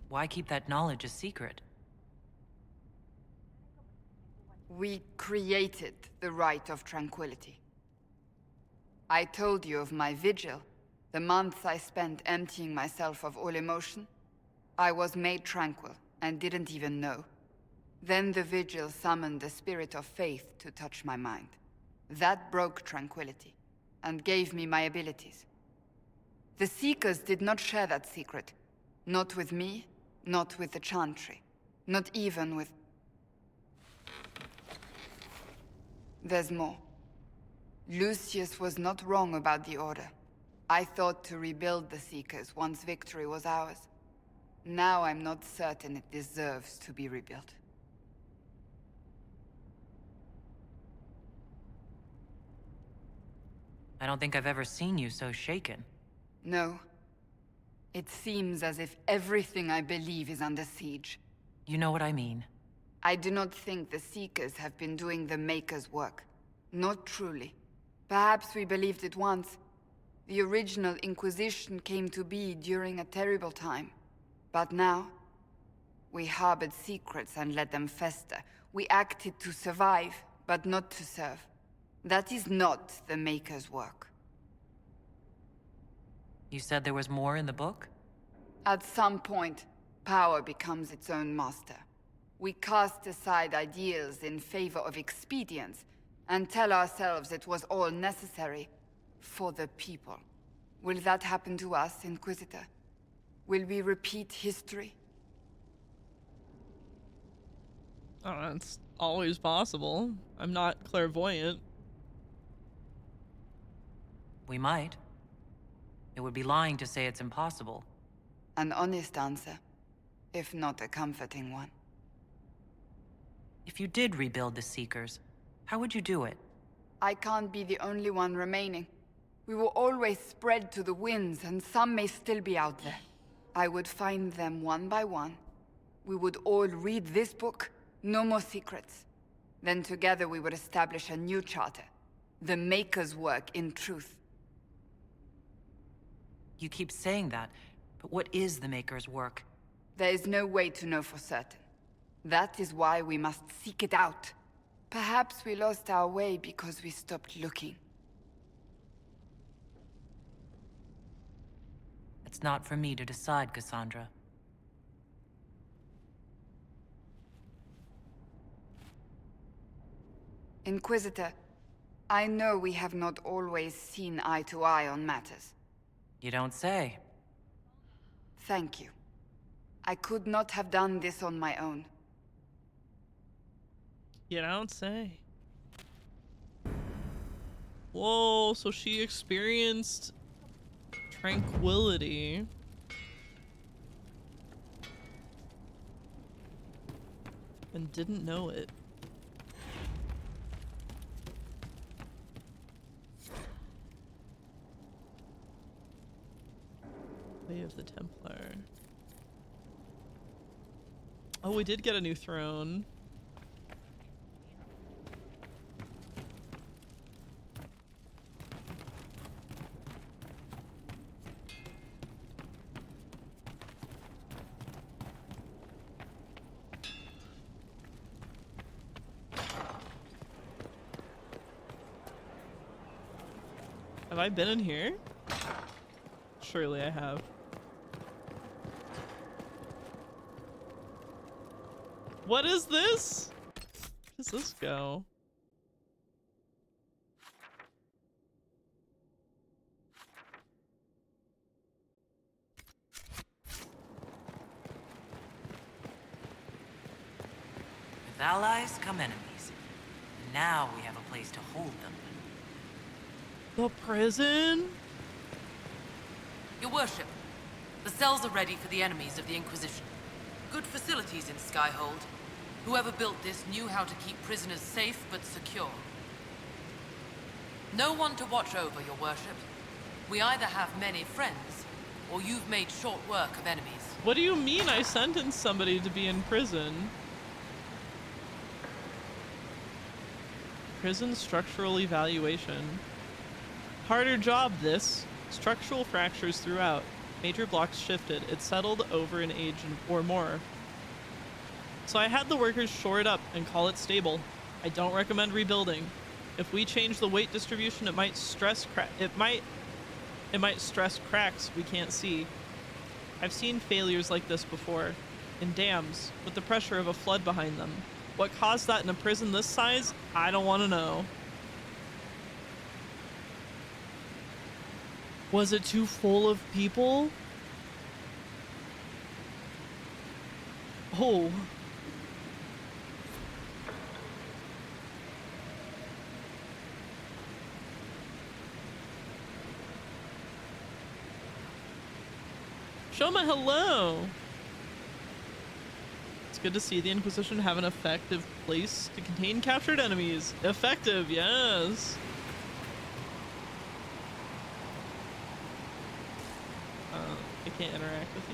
Speaker 4: Why keep that knowledge a secret?
Speaker 7: We created the Rite of Tranquility. I told you of my vigil, the months I spent emptying myself of all emotion. I was made tranquil and didn't even know. Then the vigil summoned the spirit of faith to touch my mind. That broke tranquility and gave me my abilities. The Seekers did not share that secret. Not with me, not with the Chantry, not even with... There's more. Lucius was not wrong about the Order. I thought to rebuild the Seekers once victory was ours. Now I'm not certain it deserves to be rebuilt.
Speaker 4: I don't think I've ever seen you so shaken.
Speaker 7: No. It seems as if everything I believe is under siege.
Speaker 4: You know what I mean.
Speaker 7: I do not think the Seekers have been doing the Maker's work. Not truly. Perhaps we believed it once. The original Inquisition came to be during a terrible time. But now, we harbored secrets and let them fester. We acted to survive, but not to serve. That is not the Maker's work.
Speaker 4: You said there was more in the book?
Speaker 7: At some point, power becomes its own master. We cast aside ideals in favor of expedience, and tell ourselves it was all necessary for the people. Will that happen to us, Inquisitor? Will we repeat history?
Speaker 1: It's always possible. I'm not clairvoyant.
Speaker 4: We might. It would be lying to say it's impossible.
Speaker 7: An honest answer, if not a comforting one.
Speaker 4: If you did rebuild the Seekers, how would you do it?
Speaker 7: I can't be the only one remaining. We will always spread to the winds, and some may still be out there. I would find them one by one. We would all read this book, no more secrets. Then together we would establish a new charter. The Maker's work in truth.
Speaker 4: You keep saying that, but what is the Maker's work?
Speaker 7: There is no way to know for certain. That is why we must seek it out. Perhaps we lost our way because we stopped looking.
Speaker 4: It's not for me to decide, Cassandra.
Speaker 7: Inquisitor, I know we have not always seen eye to eye on matters.
Speaker 4: You don't say.
Speaker 7: Thank you. I could not have done this on my own.
Speaker 1: You don't say. Whoa, so she experienced tranquility. And didn't know it. Way of the Templar. Oh, we did get a new throne. Have I been in here? Surely I have. What is this? Where does this go?
Speaker 4: With allies come enemies. And now we have a place to hold them.
Speaker 1: The prison?
Speaker 10: Your worship,
Speaker 14: The cells are ready for the enemies of the Inquisition. Good facilities in Skyhold. Whoever built this knew how to keep prisoners safe but secure. No one to watch over, your worship. We either have many friends, or you've made short work of enemies.
Speaker 1: What do you mean I sentenced somebody to be in prison? Prison structural evaluation. Harder job, this. Structural fractures throughout. Major blocks shifted. It settled over an age or more. So I had the workers shore it up and call it stable. I don't recommend rebuilding. If we change the weight distribution, it might stress it might stress cracks we can't see. I've seen failures like this before, in dams, with the pressure of a flood behind them. What caused that in a prison this size? I don't want to know. Was it too full of people? Oh. Shoma, hello! It's good to see the Inquisition have an effective place to contain captured enemies. Effective, yes! I can't interact with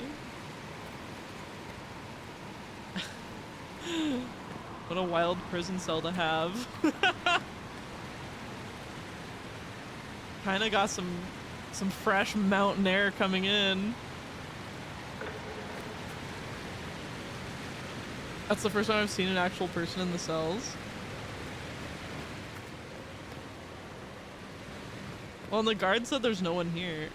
Speaker 1: you. What a wild prison cell to have. Kinda got some fresh mountain air coming in. That's the first time I've seen an actual person in the cells. Well, and the guard said there's no one here.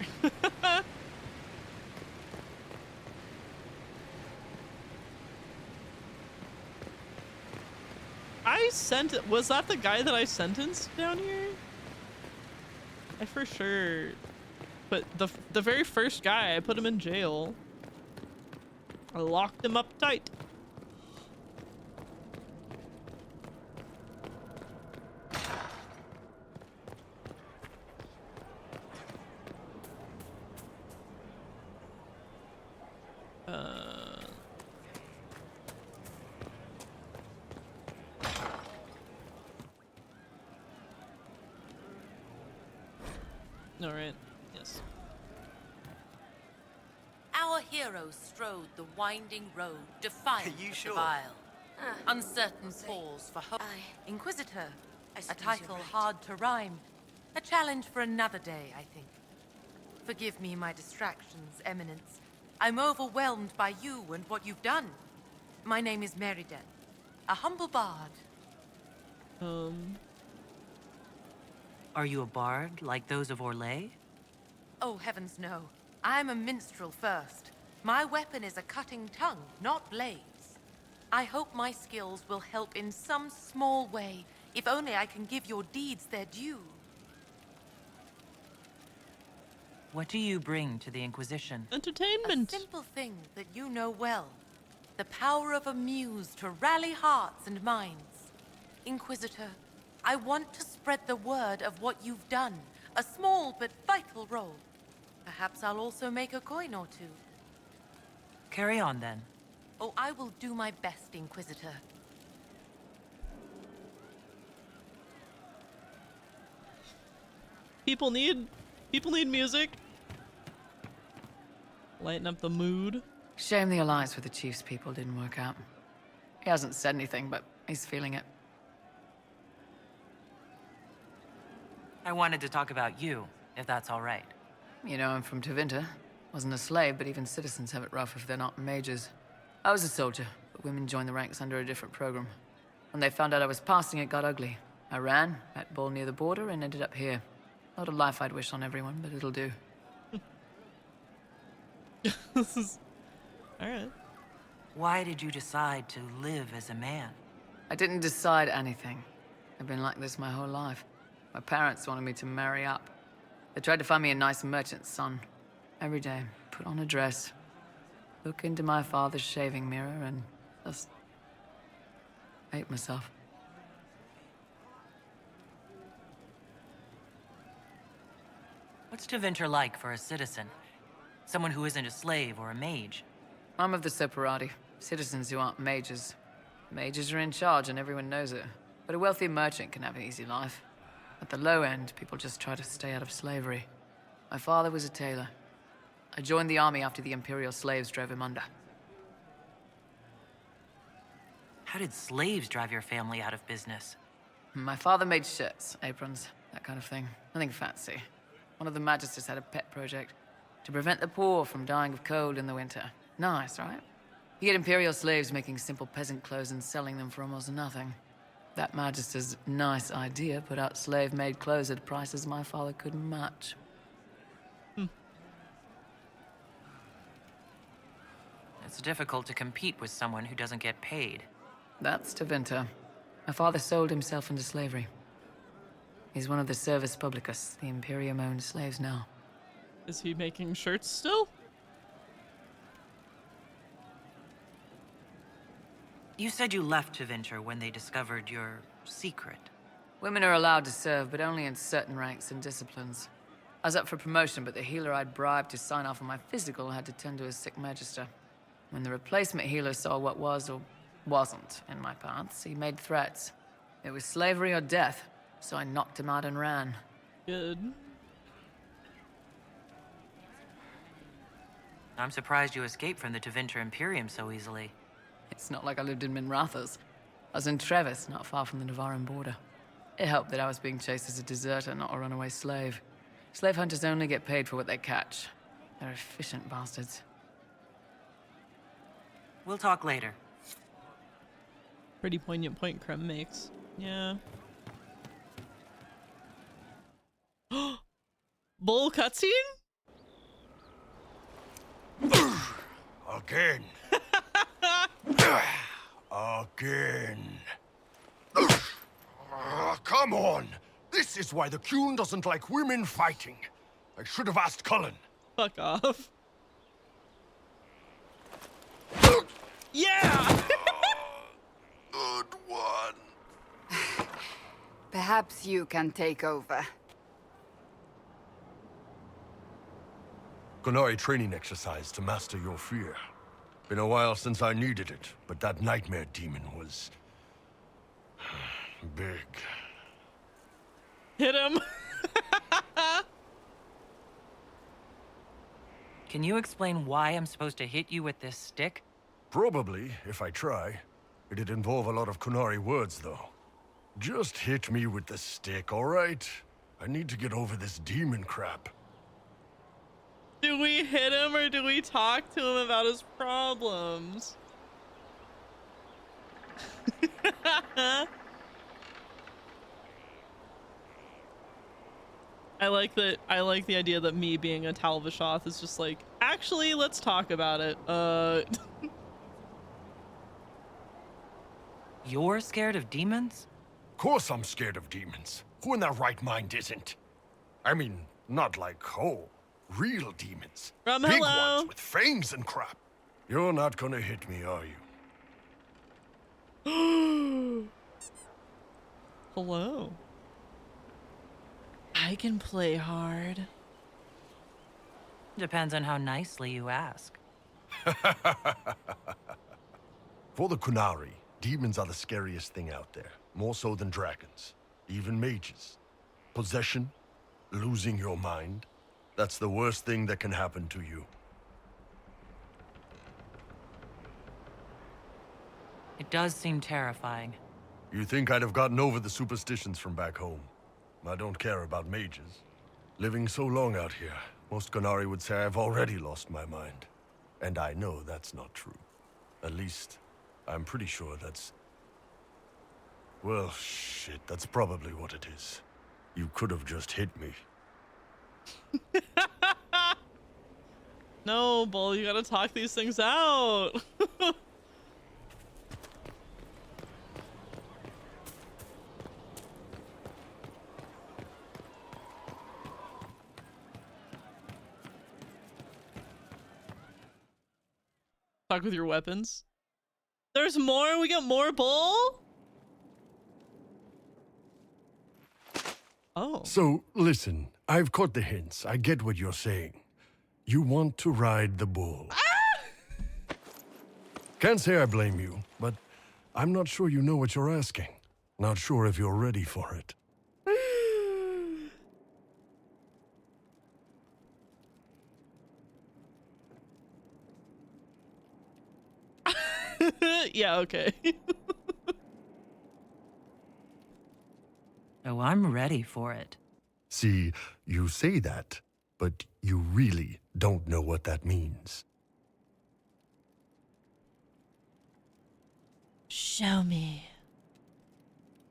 Speaker 1: Was that the guy that I sentenced down here? I for sure, but the very first guy, I put him in jail. I locked him up tight. All right. Yes.
Speaker 14: Our heroes strode the winding road, defiant of the vile. Uncertain pause for hope. Inquisitor, a title hard to rhyme. A challenge for another day, I think. Forgive me my distractions, Eminence. I'm overwhelmed by you and what you've done. My name is Meriden, a humble bard.
Speaker 4: Are you a bard like those of Orlais?
Speaker 14: Oh, heavens no. I'm a minstrel first. My weapon is a cutting tongue, not blades. I hope my skills will help in some small way, if only I can give your deeds their due.
Speaker 4: What do you bring to the Inquisition?
Speaker 1: Entertainment.
Speaker 14: A simple thing that you know well. The power of a muse to rally hearts and minds. Inquisitor, I want to spread the word of what you've done. A small but vital role. Perhaps I'll also make a coin or two.
Speaker 4: Carry on, then.
Speaker 14: Oh, I will do my best, Inquisitor.
Speaker 1: People need music. Lighten up the mood.
Speaker 15: Shame the alliance with the Chief's people didn't work out. He hasn't said anything, but he's feeling it.
Speaker 4: I wanted to talk about you, if that's all right.
Speaker 15: You know, I'm from Tevinter. Wasn't a slave, but even citizens have it rough if they're not mages. I was a soldier, but women joined the ranks under a different program. When they found out I was passing, it got ugly. I ran, met Bull near the border, and ended up here. Not a life I'd wish on everyone, but it'll do.
Speaker 1: This is... Alright.
Speaker 4: Why did you decide to live as a man?
Speaker 15: I didn't decide anything. I've been like this my whole life. My parents wanted me to marry up. They tried to find me a nice merchant's son. Every day, put on a dress, look into my father's shaving mirror, and just hate myself.
Speaker 4: What's Tevinter like for a citizen?
Speaker 14: Someone who isn't a slave or a mage.
Speaker 15: I'm of the Separati, citizens who aren't mages. Mages are in charge and everyone knows it. But a wealthy merchant can have an easy life. At the low end, people just try to stay out of slavery. My father was a tailor. I joined the army after the Imperial slaves drove him under.
Speaker 14: How did slaves drive your family out of business?
Speaker 15: My father made shirts, aprons, that kind of thing. Nothing fancy. One of the magisters had a pet project to prevent the poor from dying of cold in the winter. Nice, right? He had Imperial slaves making simple peasant clothes and selling them for almost nothing. That magister's nice idea put out slave-made clothes at prices my father couldn't match.
Speaker 14: It's difficult to compete with someone who doesn't get paid.
Speaker 15: That's Tevinter. My father sold himself into slavery. He's one of the Servus Publicus, the Imperium-owned slaves now.
Speaker 1: Is he making shirts still?
Speaker 14: You said you left Tevinter when they discovered your secret.
Speaker 15: Women are allowed to serve, but only in certain ranks and disciplines. I was up for promotion, but the healer I'd bribed to sign off on my physical had to tend to a sick magister. When the replacement healer saw what was or wasn't in my paths, he made threats. It was slavery or death, so I knocked him out and ran.
Speaker 1: Good.
Speaker 14: I'm surprised you escaped from the Tevinter Imperium so easily.
Speaker 15: It's not like I lived in Minrathous. I was in Trevis, not far from the Navarran border. It helped that I was being chased as a deserter, not a runaway slave. Slave hunters only get paid for what they catch. They're efficient bastards.
Speaker 14: We'll talk later.
Speaker 1: Pretty poignant point Krem makes. Yeah. Bull cutscene?
Speaker 9: Again. Again. Come on! This is why the Qun doesn't like women fighting. I should have asked Cullen.
Speaker 1: Fuck off. Yeah!
Speaker 9: Good one.
Speaker 7: Perhaps you can take over.
Speaker 9: Qunari training exercise to master your fear. Been a while since I needed it, but that nightmare demon was... big.
Speaker 1: Hit him.
Speaker 14: Can you explain why I'm supposed to hit you with this stick?
Speaker 9: Probably, if I try. It'd involve a lot of Qunari words, though. Just hit me with the stick, all right? I need to get over this demon crap.
Speaker 1: Do we hit him or do we talk to him about his problems? I like the idea that me being a Tal-Vashoth is just like, actually, let's talk about it.
Speaker 14: You're scared of demons?
Speaker 9: Of course I'm scared of demons. Who in their right mind isn't? I mean, not like, oh, real demons. Big
Speaker 1: hello.
Speaker 9: ones with fangs and crap. You're not gonna hit me, are you?
Speaker 1: Hello. I can play hard.
Speaker 14: Depends on how nicely you ask.
Speaker 9: For the Qunari, demons are the scariest thing out there. More so than dragons. Even mages. Possession, losing your mind. That's the worst thing that can happen to you.
Speaker 14: It does seem terrifying.
Speaker 9: You think I'd have gotten over the superstitions from back home? I don't care about mages. Living so long out here, most Qunari would say I've already lost my mind. And I know that's not true. At least, I'm pretty sure that's... Well, shit, that's probably what it is. You could have just hit me.
Speaker 1: No, Bull, you gotta talk these things out. Talk with your weapons. There's more? We got more Bull? Oh.
Speaker 9: So, listen, I've caught the hints. I get what you're saying. You want to ride the bull. Can't say I blame you, but I'm not sure you know what you're asking. Not sure if you're ready for it.
Speaker 1: Yeah, okay.
Speaker 4: Oh, I'm ready for it.
Speaker 9: See, you say that, but you really don't know what that means.
Speaker 13: Show me.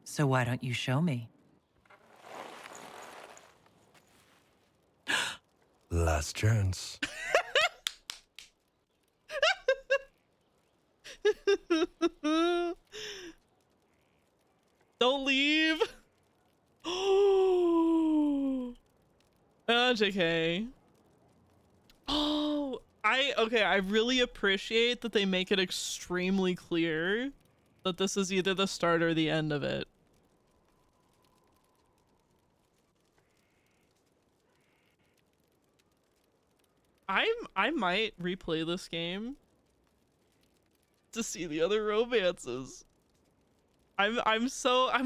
Speaker 4: So why don't you show me?
Speaker 9: Last chance.
Speaker 1: Don't leave. Oh, JK. Oh, I really appreciate that they make it extremely clear that this is either the start or the end of it. I might replay this game to see the other romances. I'm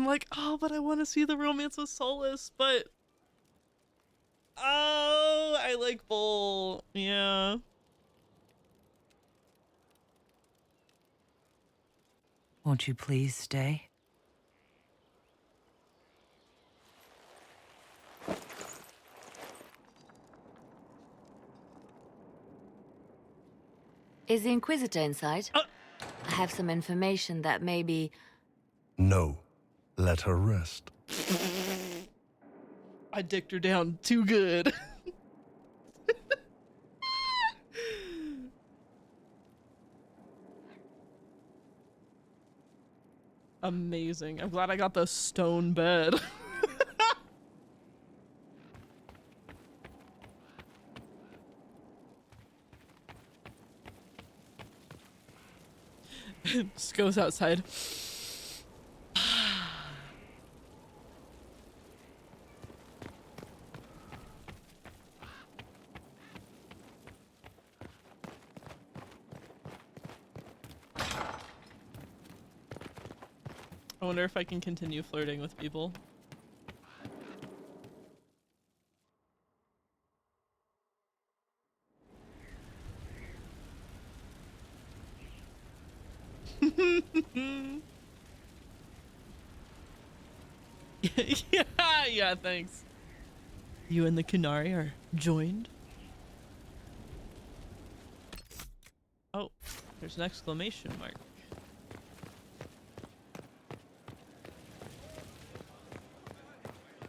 Speaker 1: like, oh, but I want to see the romance with Solus, but oh, I like Bull. Yeah.
Speaker 4: Won't you please stay?
Speaker 16: Is the Inquisitor inside? I have some information that may be...
Speaker 9: No. Let her rest.
Speaker 1: I dicked her down too good. Amazing. I'm glad I got the stone bed. Just goes outside. I wonder if I can continue flirting with people. Yeah, thanks. You and the Kunari are joined. Oh, there's an exclamation mark.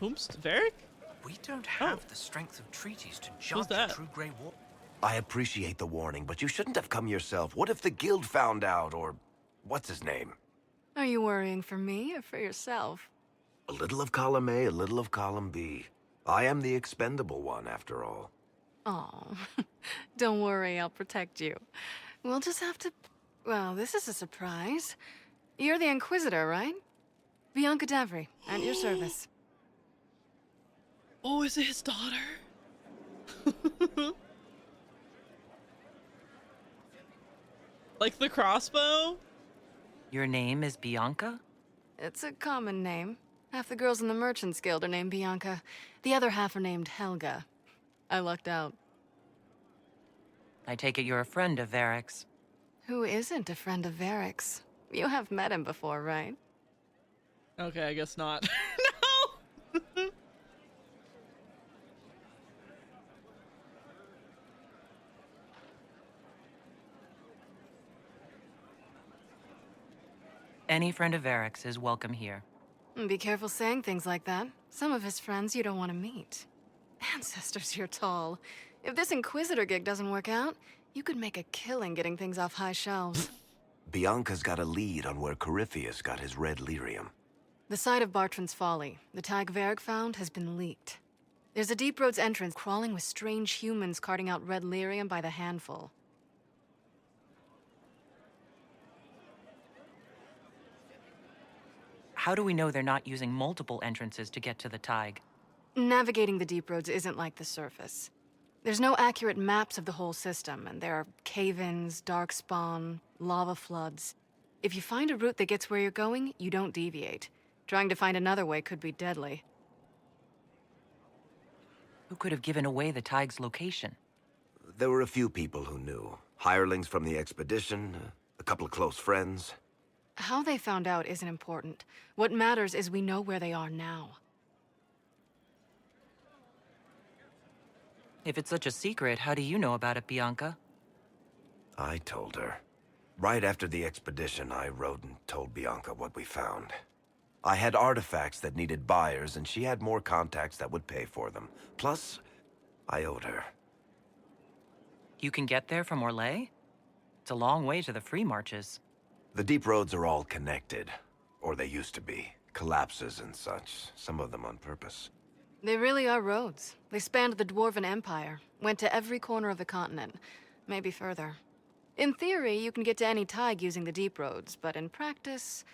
Speaker 1: Whomst? Varric?
Speaker 17: We don't have the strength of treaties to
Speaker 1: Who's
Speaker 17: judge
Speaker 1: that?
Speaker 17: a true Grey War.
Speaker 18: I appreciate the warning, but you shouldn't have come yourself. What if the guild found out, or what's his name?
Speaker 19: Are you worrying for me or for yourself?
Speaker 18: A little of column A, a little of column B. I am the expendable one, after all.
Speaker 19: Oh, don't worry, I'll protect you. We'll just have to... Well, this is a surprise. You're the Inquisitor, right? Bianca Davry, at your service.
Speaker 1: Oh, is it his daughter? Like the crossbow?
Speaker 4: Your name is Bianca?
Speaker 19: It's a common name. Half the girls in the Merchants Guild are named Bianca. The other half are named Helga. I lucked out.
Speaker 4: I take it you're a friend of Varric's.
Speaker 19: Who isn't a friend of Varric's? You have met him before, right?
Speaker 1: Okay, I guess not. No!
Speaker 4: Any friend of Varric's is welcome here.
Speaker 19: Be careful saying things like that. Some of his friends you don't want to meet. Ancestors, you're tall. If this Inquisitor gig doesn't work out, you could make a killing getting things off high shelves.
Speaker 18: Bianca's got a lead on where Corypheus got his red lyrium.
Speaker 19: The site of Bartran's Folly, the tag Varric found, has been leaked. There's a Deep Roads entrance crawling with strange humans carting out red lyrium by the handful.
Speaker 4: How do we know they're not using multiple entrances to get to the Tig?
Speaker 19: Navigating the Deep Roads isn't like the surface. There's no accurate maps of the whole system, and there are cave-ins, darkspawn, lava floods. If you find a route that gets where you're going, you don't deviate. Trying to find another way could be deadly.
Speaker 4: Who could have given away the Tig's location?
Speaker 18: There were a few people who knew. Hirelings from the expedition, a couple of close friends.
Speaker 19: How they found out isn't important. What matters is we know where they are now.
Speaker 4: If it's such a secret, how do you know about it, Bianca?
Speaker 18: I told her. Right after the expedition, I wrote and told Bianca what we found. I had artifacts that needed buyers, and she had more contacts that would pay for them. Plus, I owed her.
Speaker 4: You can get there from Orlais? It's a long way to the free marches.
Speaker 18: The deep roads are all connected. Or they used to be. Collapses and such. Some of them on purpose.
Speaker 19: They really are roads. They spanned the Dwarven Empire, went to every corner of the continent, maybe further. In theory, you can get to any Tig using the deep roads, but in practice,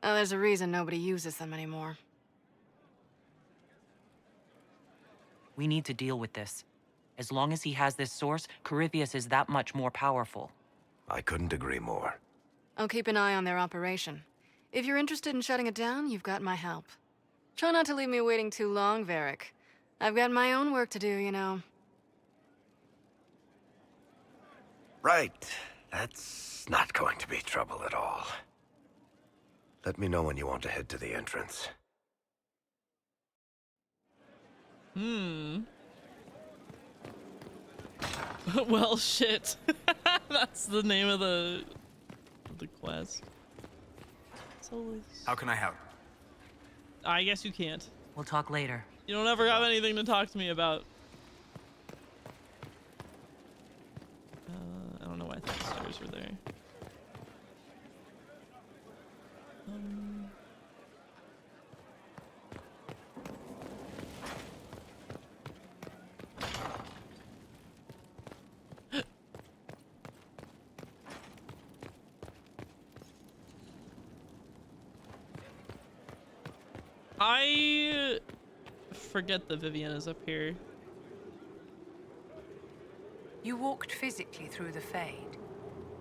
Speaker 19: there's a reason nobody uses them anymore.
Speaker 4: We need to deal with this. As long as he has this source, Corypheus is that much more powerful.
Speaker 18: I couldn't agree more.
Speaker 19: I'll keep an eye on their operation. If you're interested in shutting it down, you've got my help. Try not to leave me waiting too long, Varric. I've got my own work to do, you know.
Speaker 18: Right. That's not going to be trouble at all. Let me know when you want to head to the entrance.
Speaker 1: Well, shit. That's the name of the quest.
Speaker 17: How can I help?
Speaker 1: I guess you can't.
Speaker 4: We'll talk later.
Speaker 1: You don't ever have anything to talk to me about. I don't know why I thought the stairs were there. I forget that Vivienne is up here.
Speaker 14: You walked physically through the Fade.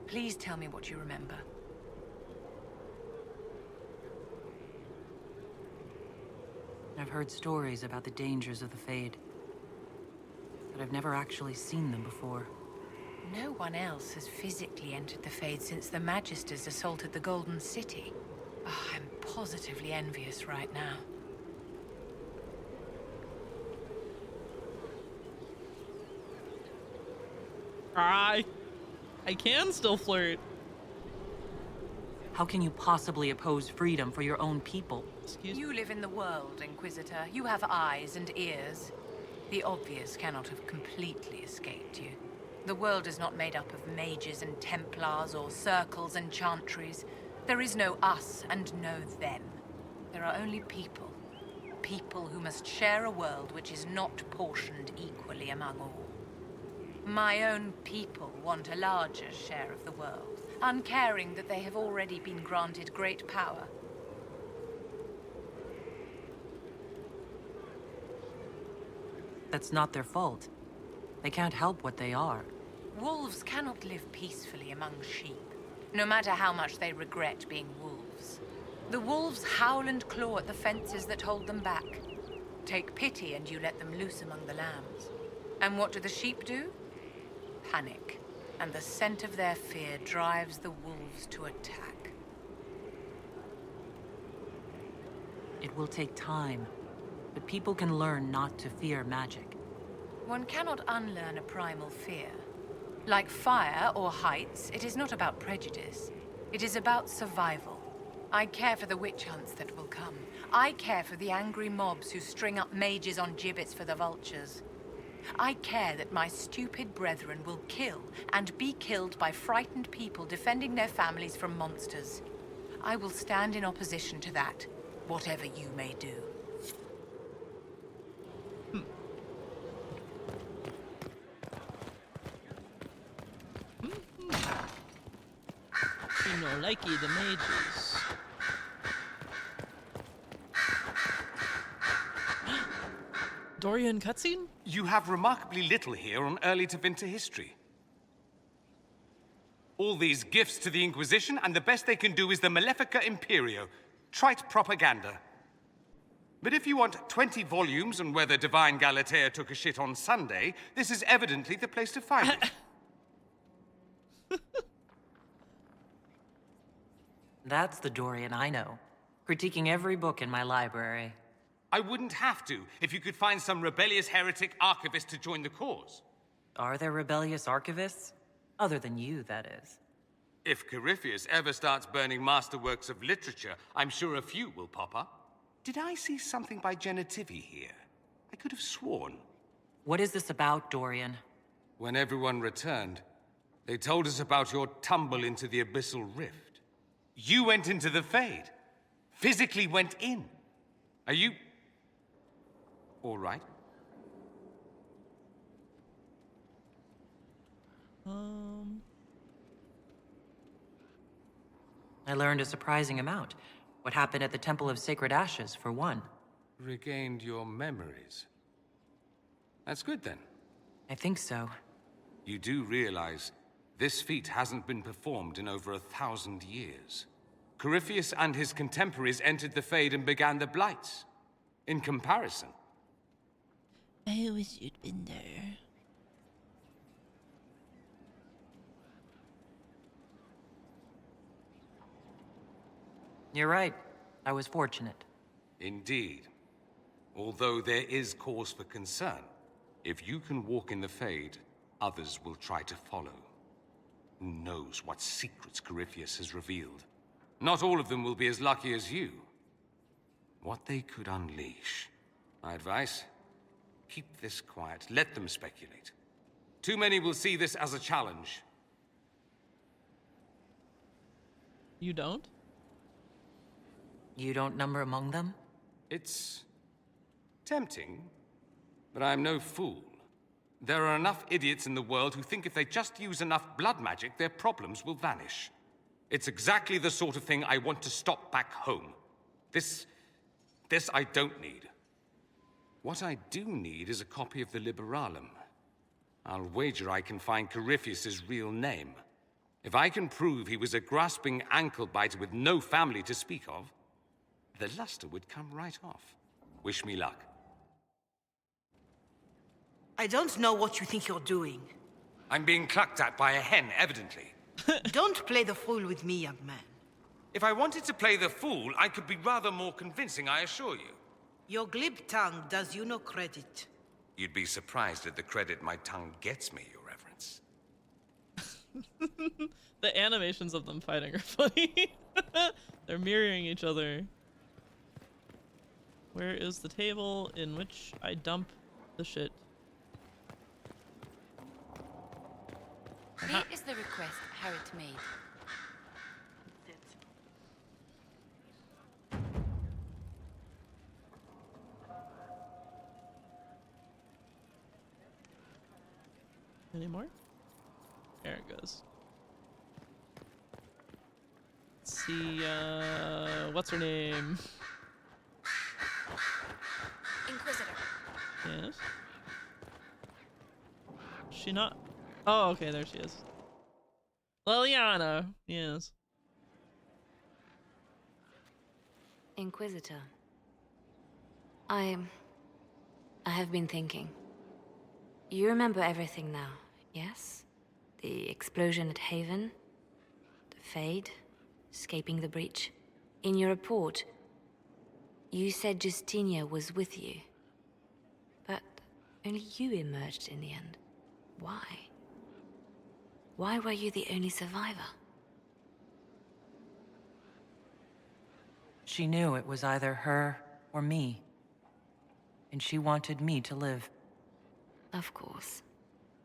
Speaker 14: Please tell me what you remember.
Speaker 4: I've heard stories about the dangers of the Fade, but I've never actually seen them before.
Speaker 14: No one else has physically entered the Fade since the Magisters assaulted the Golden City. Oh, I'm positively envious right now.
Speaker 1: I can still flirt.
Speaker 4: How can you possibly oppose freedom for your own people?
Speaker 14: You live in the world, Inquisitor. You have eyes and ears. The obvious cannot have completely escaped you. The world is not made up of mages and Templars or circles and chantries. There is no us and no them. There are only people. People who must share a world which is not portioned equally among all. My own people want a larger share of the world, uncaring that they have already been granted great power.
Speaker 4: That's not their fault. They can't help what they are.
Speaker 14: Wolves cannot live peacefully among sheep, no matter how much they regret being wolves. The wolves howl and claw at the fences that hold them back. Take pity and you let them loose among the lambs. And what do the sheep do? Panic, and the scent of their fear drives the wolves to attack.
Speaker 4: It will take time, but people can learn not to fear magic.
Speaker 14: One cannot unlearn a primal fear. Like fire or heights, it is not about prejudice. It is about survival. I care for the witch hunts that will come. I care for the angry mobs who string up mages on gibbets for the vultures. I care that my stupid brethren will kill and be killed by frightened people defending their families from monsters. I will stand in opposition to that, whatever you may do.
Speaker 1: You know, likey the mages. Dorian cutscene?
Speaker 6: You have remarkably little here on early Tevinter history. All these gifts to the Inquisition, and the best they can do is the Malefica Imperio. Trite propaganda. But if you want 20 volumes on whether Divine Galatea took a shit on Sunday, this is evidently the place to find it.
Speaker 20: That's the Dorian I know. Critiquing every book in my library.
Speaker 6: I wouldn't have to, if you could find some rebellious heretic archivist to join the cause.
Speaker 20: Are there rebellious archivists? Other than you, that is.
Speaker 6: If Corypheus ever starts burning masterworks of literature, I'm sure a few will pop up. Did I see something by Genitivi here? I could have sworn.
Speaker 20: What is this about, Dorian?
Speaker 6: When everyone returned, they told us about your tumble into the abyssal rift. You went into the Fade. Physically went in. Are you... all right?
Speaker 20: I learned a surprising amount. What happened at the Temple of Sacred Ashes, for one.
Speaker 6: Regained your memories. That's good, then.
Speaker 20: I think so.
Speaker 6: You do realize this feat hasn't been performed in over 1,000 years. Corypheus and his contemporaries entered the Fade and began the Blights. In comparison...
Speaker 13: I wish you'd been there.
Speaker 20: You're right. I was fortunate.
Speaker 6: Indeed. Although there is cause for concern. If you can walk in the Fade, others will try to follow. Who knows what secrets Corypheus has revealed? Not all of them will be as lucky as you. What they could unleash. My advice? Keep this quiet. Let them speculate. Too many will see this as a challenge.
Speaker 1: You don't?
Speaker 20: You don't number among them?
Speaker 6: It's... tempting, but I'm no fool. There are enough idiots in the world who think if they just use enough blood magic, their problems will vanish. It's exactly the sort of thing I want to stop back home. This I don't need. What I do need is a copy of the Liberalum. I'll wager I can find Corypheus's real name. If I can prove he was a grasping ankle-biter with no family to speak of, the luster would come right off. Wish me luck.
Speaker 13: I don't know what you think you're doing.
Speaker 6: I'm being clucked at by a hen, evidently.
Speaker 13: Don't play the fool with me, young man.
Speaker 6: If I wanted to play the fool, I could be rather more convincing, I assure you.
Speaker 13: Your glib tongue does you no credit.
Speaker 6: You'd be surprised at the credit my tongue gets me, Your Reverence.
Speaker 1: The animations of them fighting are funny. They're mirroring each other. Where is the table in which I dump the shit?
Speaker 5: Here is the request Harriet made.
Speaker 1: Any more? There it goes. Let's see, what's her name?
Speaker 2: Inquisitor.
Speaker 1: Yes. She not? Oh, okay, there she is. Liliana, yes.
Speaker 16: Inquisitor. I have been thinking. You remember everything now, yes? The explosion at Haven, the Fade, escaping the breach. In your report, you said Justinia was with you. But only you emerged in the end. Why? Why were you the only survivor?
Speaker 20: She knew it was either her or me. And she wanted me to live.
Speaker 16: Of course.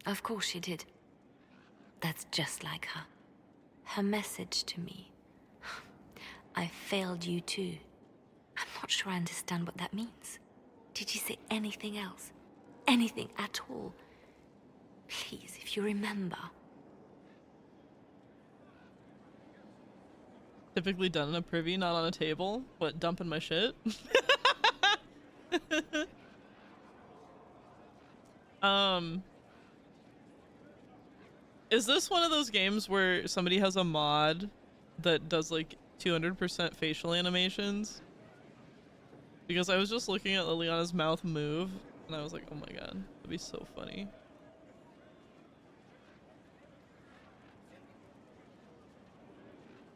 Speaker 16: Of course she did. That's just like her. Her message to me. I failed you too. I'm not sure I understand what that means. Did she say anything else? Anything at all? Please, if you remember.
Speaker 1: Typically done in a privy, not on a table. What, dumping my shit? Is this one of those games where somebody has a mod that does like 200% facial animations? Because I was just looking at Liliana's mouth move and I was like, oh my god, that'd be so funny.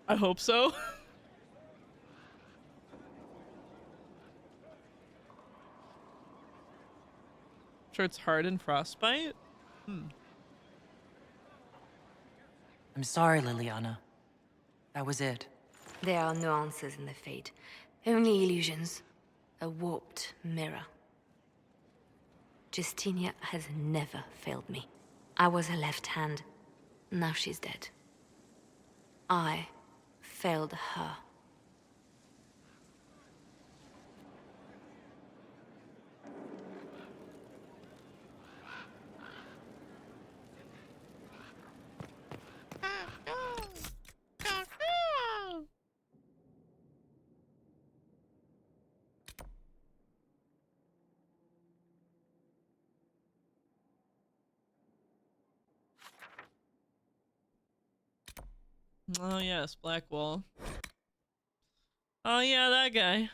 Speaker 1: I hope so. Sure, it's hard in Frostbite.
Speaker 20: I'm sorry, Liliana. That was it.
Speaker 16: There are no answers in the Fate. Only illusions. A warped mirror. Justinia has never failed me. I was her left hand. Now she's dead. I failed her.
Speaker 1: Oh yes, Blackwall. Oh yeah, that guy.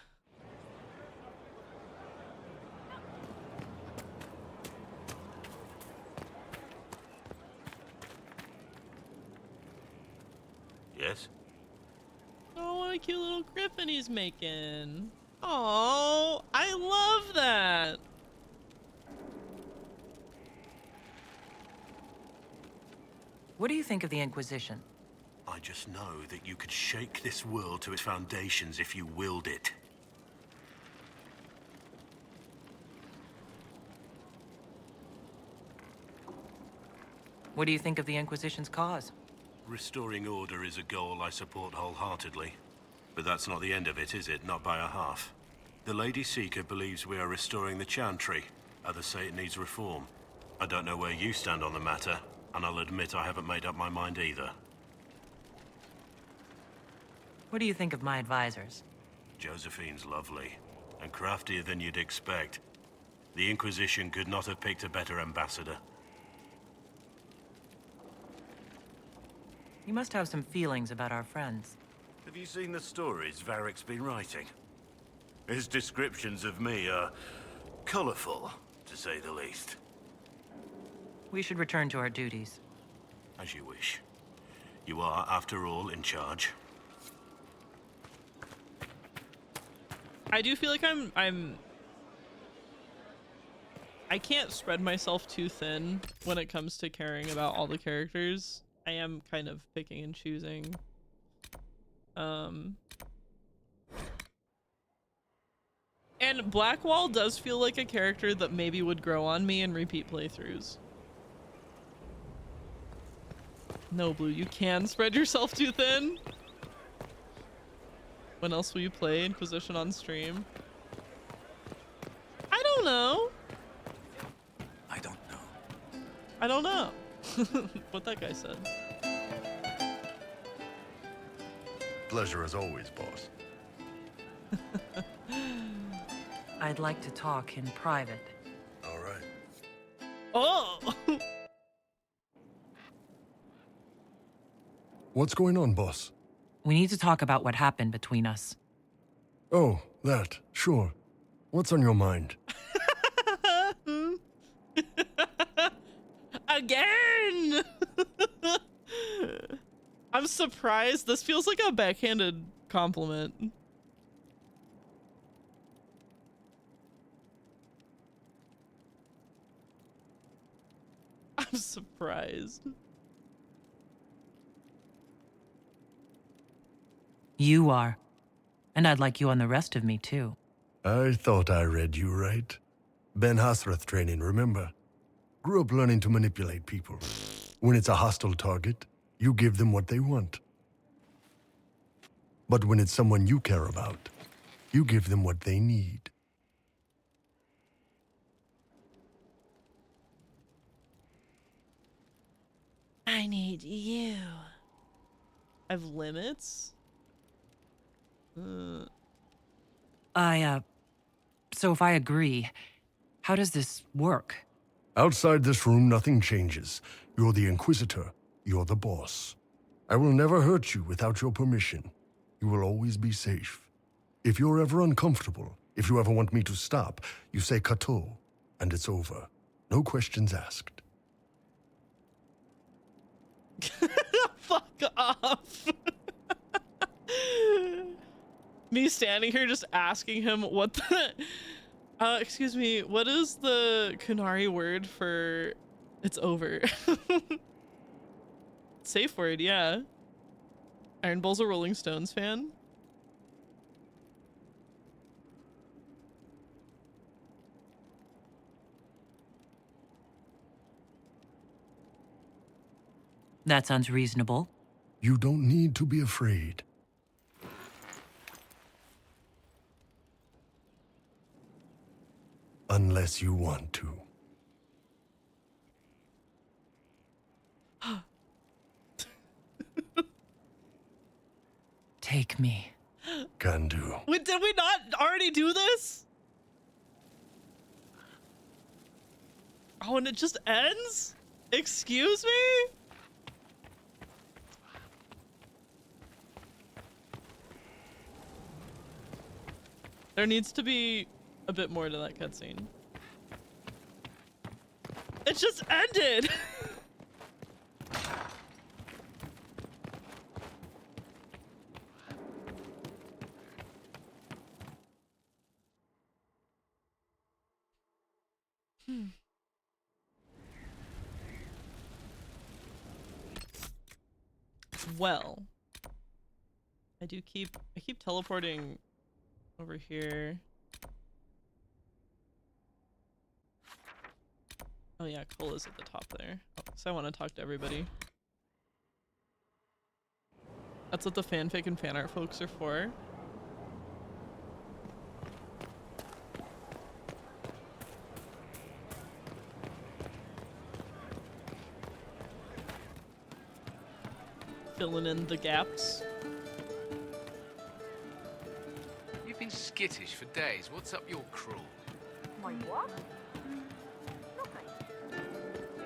Speaker 11: Yes?
Speaker 1: Oh, what a cute little griffin he's making. Oh, I love that.
Speaker 20: What do you think of the Inquisition?
Speaker 11: I just know that you could shake this world to its foundations if you willed it.
Speaker 20: What do you think of the Inquisition's cause?
Speaker 11: Restoring order is a goal I support wholeheartedly. But that's not the end of it, is it? Not by a half. The Lady Seeker believes we are restoring the Chantry. Others say it needs reform. I don't know where you stand on the matter, and I'll admit I haven't made up my mind either.
Speaker 20: What do you think of my advisors?
Speaker 11: Josephine's lovely, and craftier than you'd expect. The Inquisition could not have picked a better ambassador.
Speaker 20: You must have some feelings about our friends.
Speaker 11: Have you seen the stories Varric's been writing? His descriptions of me are colorful, to say the least.
Speaker 20: We should return to our duties.
Speaker 11: As you wish. You are, after all, in charge.
Speaker 1: I do feel like I can't spread myself too thin when it comes to caring about all the characters. I am kind of picking and choosing. And Blackwall does feel like a character that maybe would grow on me in repeat playthroughs. No, Blue, you can spread yourself too thin. When else will you play Inquisition on stream? I don't know.
Speaker 11: I don't know.
Speaker 1: I don't know. What that guy said.
Speaker 9: Pleasure as always, boss.
Speaker 20: I'd like to talk in private.
Speaker 9: All right.
Speaker 1: Oh!
Speaker 9: What's going on, boss?
Speaker 20: We need to talk about what happened between us.
Speaker 9: Oh, that. Sure. What's on your mind?
Speaker 1: Again! I'm surprised. This feels like a backhanded compliment. I'm surprised.
Speaker 20: You are. And I'd like you on the rest of me, too.
Speaker 9: I thought I read you right. Ben Hasrath training, remember? Grew up learning to manipulate people. When it's a hostile target, you give them what they want. But when it's someone you care about, you give them what they need.
Speaker 1: I need you. I have limits?
Speaker 20: So if I agree, how does this work?
Speaker 9: Outside this room, nothing changes. You're the Inquisitor. You're the boss. I will never hurt you without your permission. You will always be safe. If you're ever uncomfortable, if you ever want me to stop, you say Kato, and it's over. No questions asked.
Speaker 1: Fuck off. Me standing here just asking him what the... excuse me, what is the Kunari word for it's over? Safe word, yeah. Iron Bull's a Rolling Stones fan.
Speaker 20: That sounds reasonable.
Speaker 9: You don't need to be afraid. Unless you want to.
Speaker 20: Take me.
Speaker 9: Can do.
Speaker 1: Wait, did we not already do this? Oh, and it just ends? Excuse me? There needs to be a bit more to that cutscene. It just ended! Well, I keep teleporting over here. Oh yeah, Cola's at the top there. Oh, so I want to talk to everybody. That's what the fanfic and fan art folks are for. Filling in the gaps.
Speaker 21: You've been skittish for days. What's up your crawl?
Speaker 10: My what?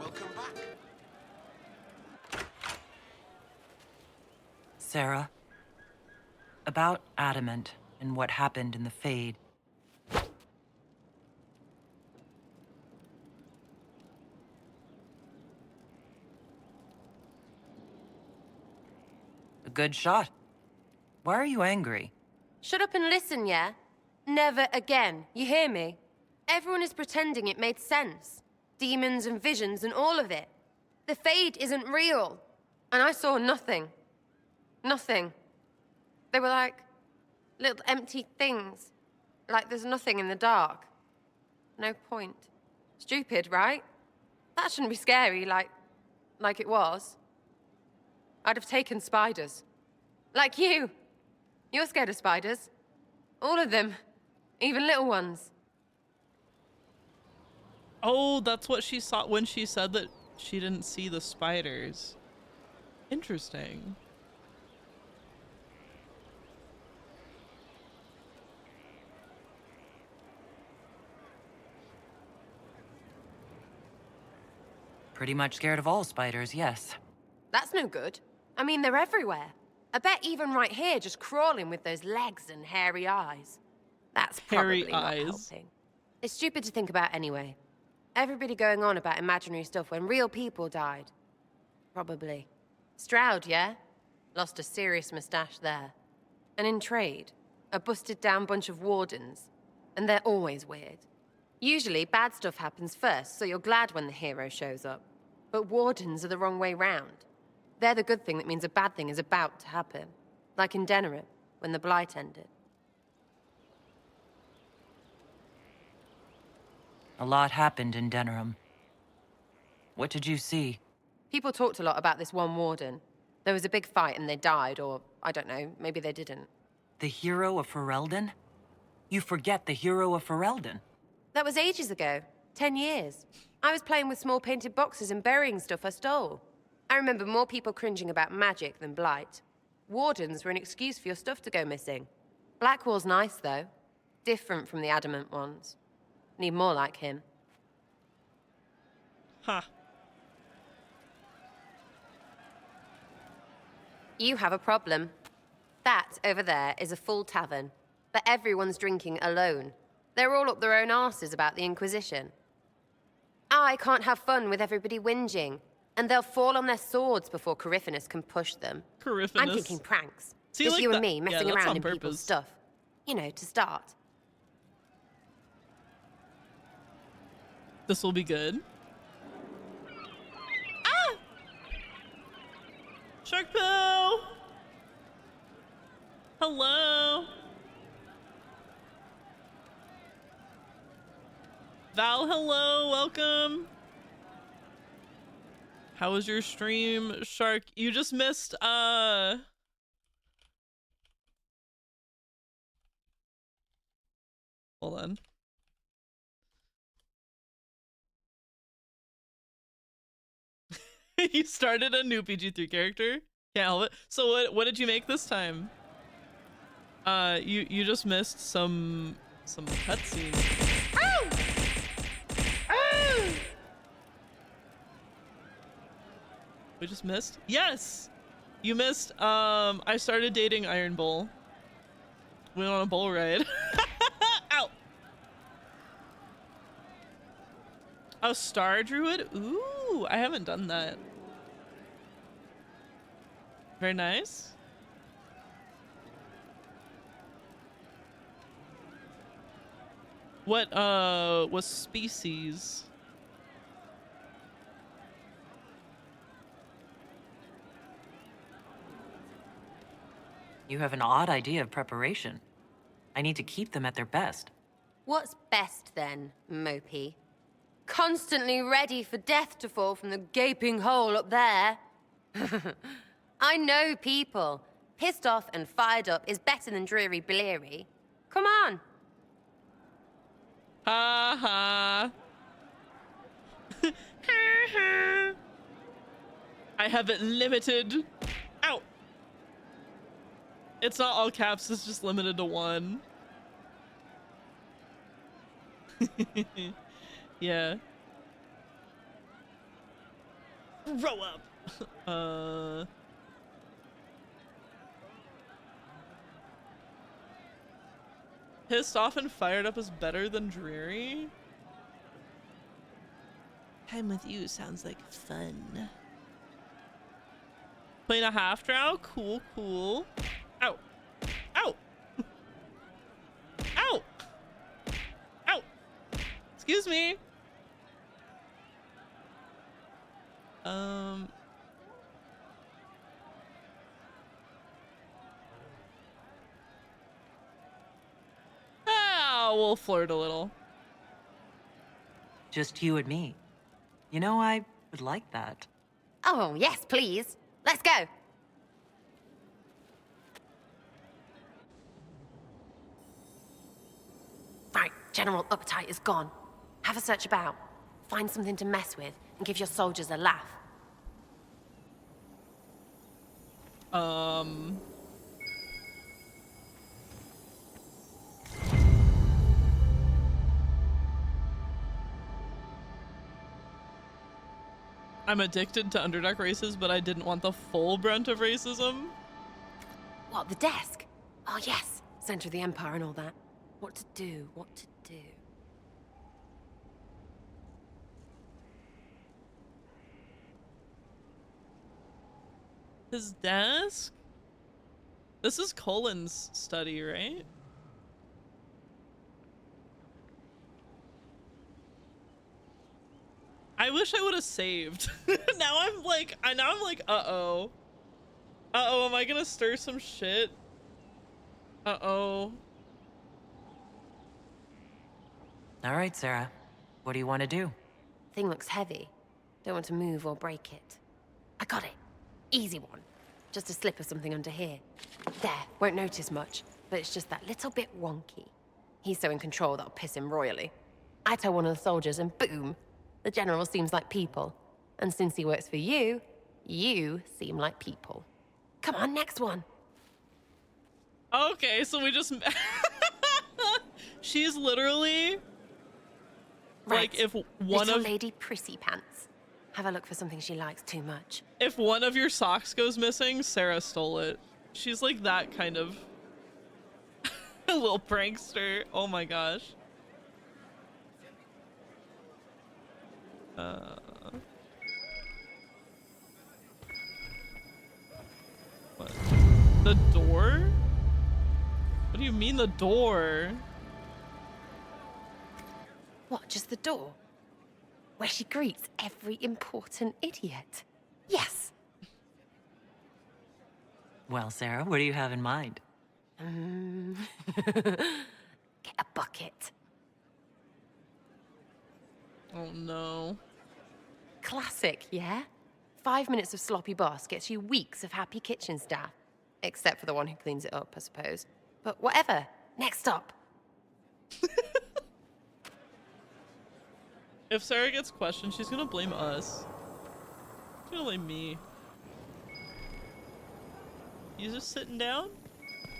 Speaker 21: Welcome back.
Speaker 20: Sarah, about Adamant and what happened in the Fade. A good shot. Why are you angry?
Speaker 22: Shut up and listen, yeah? Never again. You hear me? Everyone is pretending it made sense. Demons and visions and all of it. The Fade isn't real. And I saw nothing. Nothing. They were like little empty things. Like there's nothing in the dark. No point. Stupid, right? That shouldn't be scary like it was. I'd have taken spiders. Like you. You're scared of spiders. All of them. Even little ones.
Speaker 1: Oh, that's what she saw when she said that she didn't see the spiders. Interesting.
Speaker 20: Pretty much scared of all spiders, yes.
Speaker 22: That's no good. I mean, they're everywhere. I bet even right here, just crawling with those legs and hairy eyes. That's probably
Speaker 1: Hairy
Speaker 22: not
Speaker 1: eyes.
Speaker 22: helping. It's stupid to think about anyway. Everybody going on about imaginary stuff when real people died. Probably. Stroud, yeah? Lost a serious mustache there. And in trade, a busted down bunch of wardens. And they're always weird. Usually, bad stuff happens first, so you're glad when the hero shows up. But wardens are the wrong way round. They're the good thing that means a bad thing is about to happen. Like in Denerim, when the Blight ended.
Speaker 20: A lot happened in Denerim. What did you see?
Speaker 22: People talked a lot about this one warden. There was a big fight and they died, or, I don't know, maybe they didn't.
Speaker 20: The hero of Ferelden? You forget the hero of Ferelden.
Speaker 22: That was ages ago. 10 years. I was playing with small painted boxes and burying stuff I stole. I remember more people cringing about magic than Blight. Wardens were an excuse for your stuff to go missing. Blackwall's nice, though. Different from the adamant ones. Need more like him.
Speaker 1: Huh.
Speaker 22: You have a problem. That over there is a full tavern, but everyone's drinking alone. They're all up their own arses about the Inquisition. I can't have fun with everybody whinging, and they'll fall on their swords before Coryphanus can push them.
Speaker 1: Coryphanus.
Speaker 22: I'm thinking pranks.
Speaker 1: See,
Speaker 22: Just
Speaker 1: like
Speaker 22: you
Speaker 1: that-
Speaker 22: and me
Speaker 1: yeah,
Speaker 22: messing
Speaker 1: that's
Speaker 22: around
Speaker 1: on
Speaker 22: in people's
Speaker 1: purpose.
Speaker 22: stuff. You know, to start.
Speaker 1: This will be good. Ah! Shark poo! Hello. Val, hello, welcome. How was your stream, Shark? You just missed, hold on. You started a new PG-3 character? Can't help it. So what did you make this time? You just missed some cutscenes. Ow! Ow! We just missed? Yes! You missed, I started dating Iron Bull. Went on a bull ride. Ow! A Star Druid? Ooh, I haven't done that. Very nice. What species?
Speaker 20: You have an odd idea of preparation. I need to keep them at their best.
Speaker 22: What's best then, Mopey? Constantly ready for death to fall from the gaping hole up there. I know people. Pissed off and fired up is better than dreary bleary. Come on.
Speaker 1: Ha ha. I have it limited. Ow. It's not all caps, it's just limited to 1. Yeah. Grow up. Pissed off and fired up is better than dreary?
Speaker 13: Time with you sounds like fun.
Speaker 1: Playing a half drow? Cool, cool. Ow. Ow. Ow. Ow. Excuse me. We'll flirt a little.
Speaker 20: Just you and me. You know, I would like that.
Speaker 22: Oh, yes, please. Let's go. Right, general appetite is gone. Have a search about. Find something to mess with and give your soldiers a laugh.
Speaker 1: I'm addicted to Underdark races, but I didn't want the full brunt of racism.
Speaker 22: What, the desk? Oh, yes. Center of the Empire and all that. What to do, what to do.
Speaker 1: His desk? This is Colin's study, right? I wish I would have saved. now I'm like, uh-oh. Uh-oh, am I gonna stir some shit? Uh-oh.
Speaker 20: All right, Sarah. What do you want to do?
Speaker 22: Thing looks heavy. Don't want to move or break it. I got it. Easy one. Just a slip or something under here. There, won't notice much, but it's just that little bit wonky. He's so in control that'll piss him royally. I tell one of the soldiers and boom, the general seems like people. And since he works for you, you seem like people. Come on, next one.
Speaker 1: Okay, so we just... She's literally...
Speaker 22: Right.
Speaker 1: Like, if one
Speaker 22: Little
Speaker 1: of...
Speaker 22: Lady Prissy Pants. have a look for something she likes too much.
Speaker 1: If one of your socks goes missing, Sarah stole it. She's like that kind of a little prankster. Oh my gosh. What? The door? What do you mean the door?
Speaker 22: What, just the door? Where she greets every important idiot. Yes.
Speaker 20: Well, Sarah, what do you have in mind?
Speaker 22: Get a bucket.
Speaker 1: Oh no.
Speaker 22: Classic, yeah? 5 minutes of sloppy boss gets you weeks of happy kitchen staff. Except for the one who cleans it up, I suppose. But whatever. Next stop.
Speaker 1: If Sarah gets questioned, she's gonna blame us. She's gonna blame me. You just sitting down?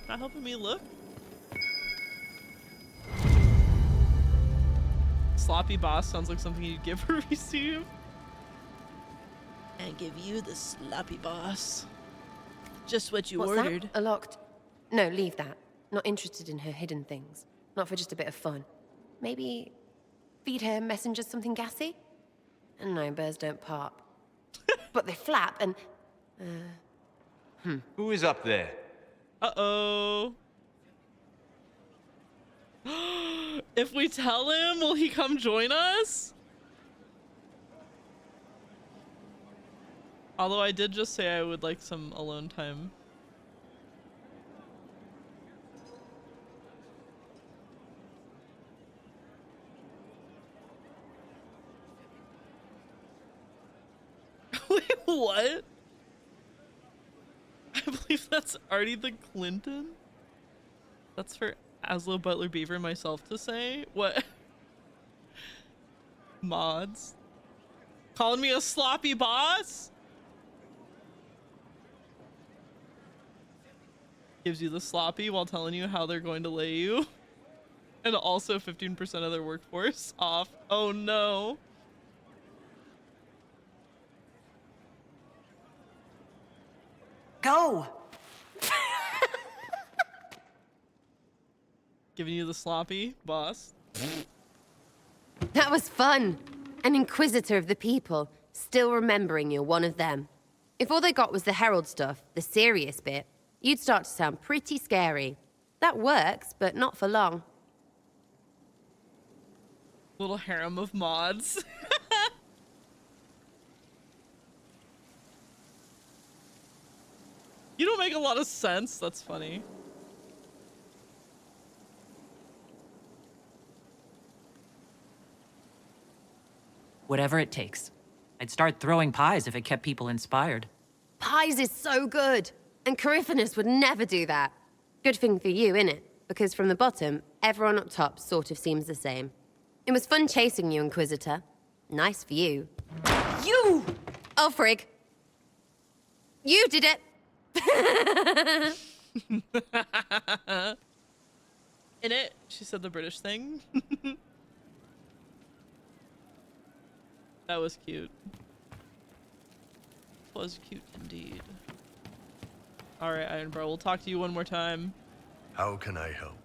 Speaker 1: Not helping me look? Sloppy boss sounds like something you'd give or receive.
Speaker 13: And give you the sloppy boss. Just what you
Speaker 22: What's
Speaker 13: ordered.
Speaker 22: That? A locked... No, leave that. Not interested in her hidden things. Not for just a bit of fun. Maybe feed her messengers something gassy? And no, bears don't pop. But they flap and...
Speaker 3: Who is up there?
Speaker 1: Uh-oh. If we tell him, will he come join us? Although I did just say I would like some alone time. Wait, what? I believe that's Artie the Clinton? That's for Aslo Butler Beaver myself to say? What? Mods? Calling me a sloppy boss? Gives you the sloppy while telling you how they're going to lay you. And also 15% of their workforce off. Oh no.
Speaker 20: Go!
Speaker 1: Giving you the sloppy, boss.
Speaker 22: That was fun. An inquisitor of the people, still remembering you're one of them. If all they got was the herald stuff, the serious bit, you'd start to sound pretty scary. That works, but not for long.
Speaker 1: Little harem of mods. You don't make a lot of sense. That's funny.
Speaker 20: Whatever it takes. I'd start throwing pies if it kept people inspired.
Speaker 22: Pies is so good. And Coryphanus would never do that. Good thing for you, innit? Because from the bottom, everyone up top sort of seems the same. It was fun chasing you, Inquisitor. Nice for you. You! Oh, frig. You did it!
Speaker 1: In it, she said the British thing. That was cute. Was cute indeed. All right, Ironbro, we'll talk to you one more time.
Speaker 9: How can I help?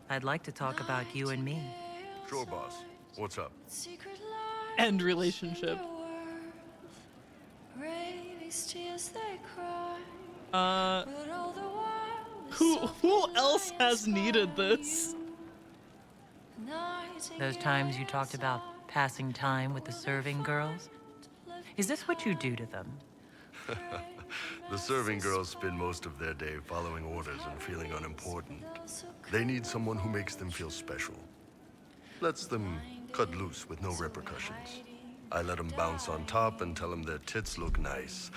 Speaker 20: I'd like to talk about you and me.
Speaker 9: Sure, boss. What's up?
Speaker 1: End relationship. Who else has needed this?
Speaker 20: Those times you talked about passing time with the serving girls? Is this what you do to them?
Speaker 9: The serving girls spend most of their day following orders and feeling unimportant. They need someone who makes them feel special. Lets them cut loose with no repercussions. I let them bounce on top and tell them their tits look nice.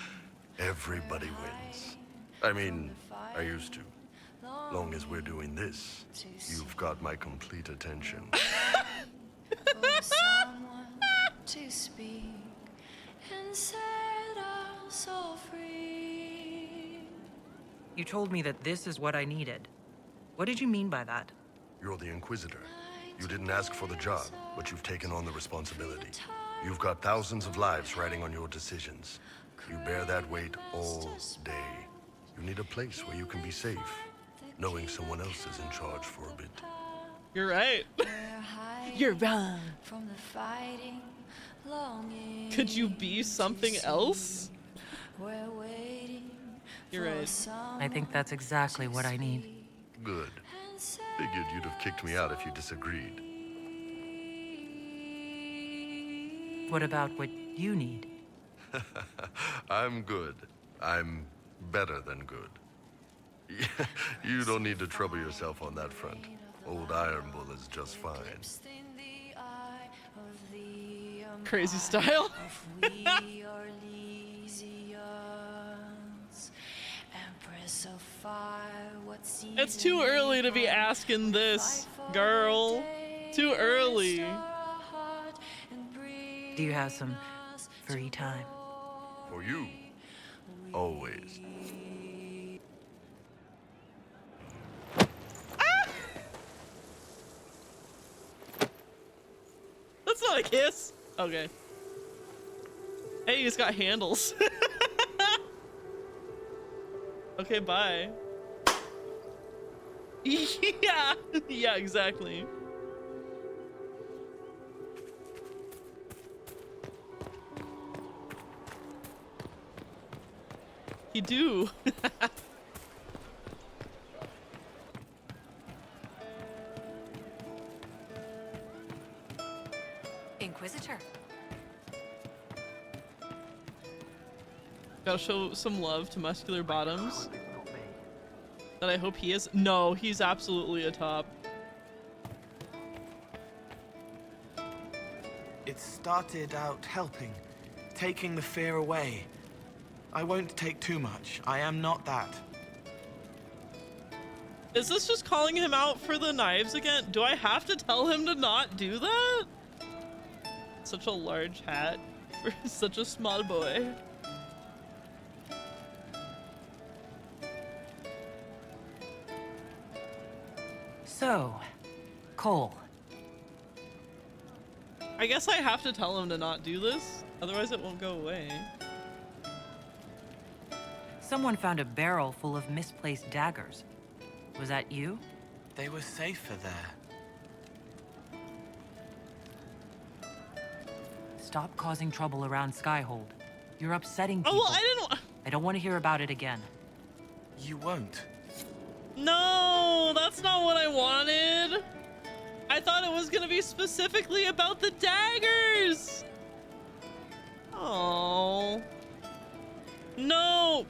Speaker 9: Everybody wins. I mean, I used to. Long as we're doing this, you've got my complete attention.
Speaker 8: For someone to speak and set us all free.
Speaker 20: You told me that this is what I needed. What did you mean by that?
Speaker 9: You're the Inquisitor. You didn't ask for the job, but you've taken on the responsibility. You've got thousands of lives riding on your decisions. You bear that weight all day. You need a place where you can be safe, knowing someone else is in charge for a bit.
Speaker 1: You're right. You're wrong.
Speaker 8: From the fighting, longing.
Speaker 1: Could you be something else?
Speaker 8: We're waiting.
Speaker 1: You're right.
Speaker 20: I think that's exactly what I need.
Speaker 9: Good. Figured you'd have kicked me out if you disagreed.
Speaker 20: What about what you need?
Speaker 9: I'm good. I'm better than good. You don't need to trouble yourself on that front. Old Iron Bull is just fine.
Speaker 1: Crazy style. It's too early to be asking this, girl. Too early.
Speaker 20: Do you have some free time?
Speaker 9: For you, always.
Speaker 1: That's not a kiss. Okay. Hey, he's got handles. Okay, bye. Yeah. Yeah, exactly. You do.
Speaker 10: Inquisitor.
Speaker 1: Gotta show some love to Muscular Bottoms. That I hope he is. No, he's absolutely a top.
Speaker 3: It started out helping, taking the fear away. I won't take too much. I am not that.
Speaker 1: Is this just calling him out for the knives again? Do I have to tell him to not do that? Such a large hat for such a small boy.
Speaker 20: So, Cole.
Speaker 1: I guess I have to tell him to not do this, otherwise it won't go away.
Speaker 20: Someone found a barrel full of misplaced daggers. Was that you?
Speaker 3: They were safer there.
Speaker 20: Stop causing trouble around Skyhold. You're upsetting people.
Speaker 1: Oh, well,
Speaker 20: I don't want to hear about it again.
Speaker 3: You won't.
Speaker 1: No, that's not what I wanted. I thought it was gonna be specifically about the daggers. Oh. No.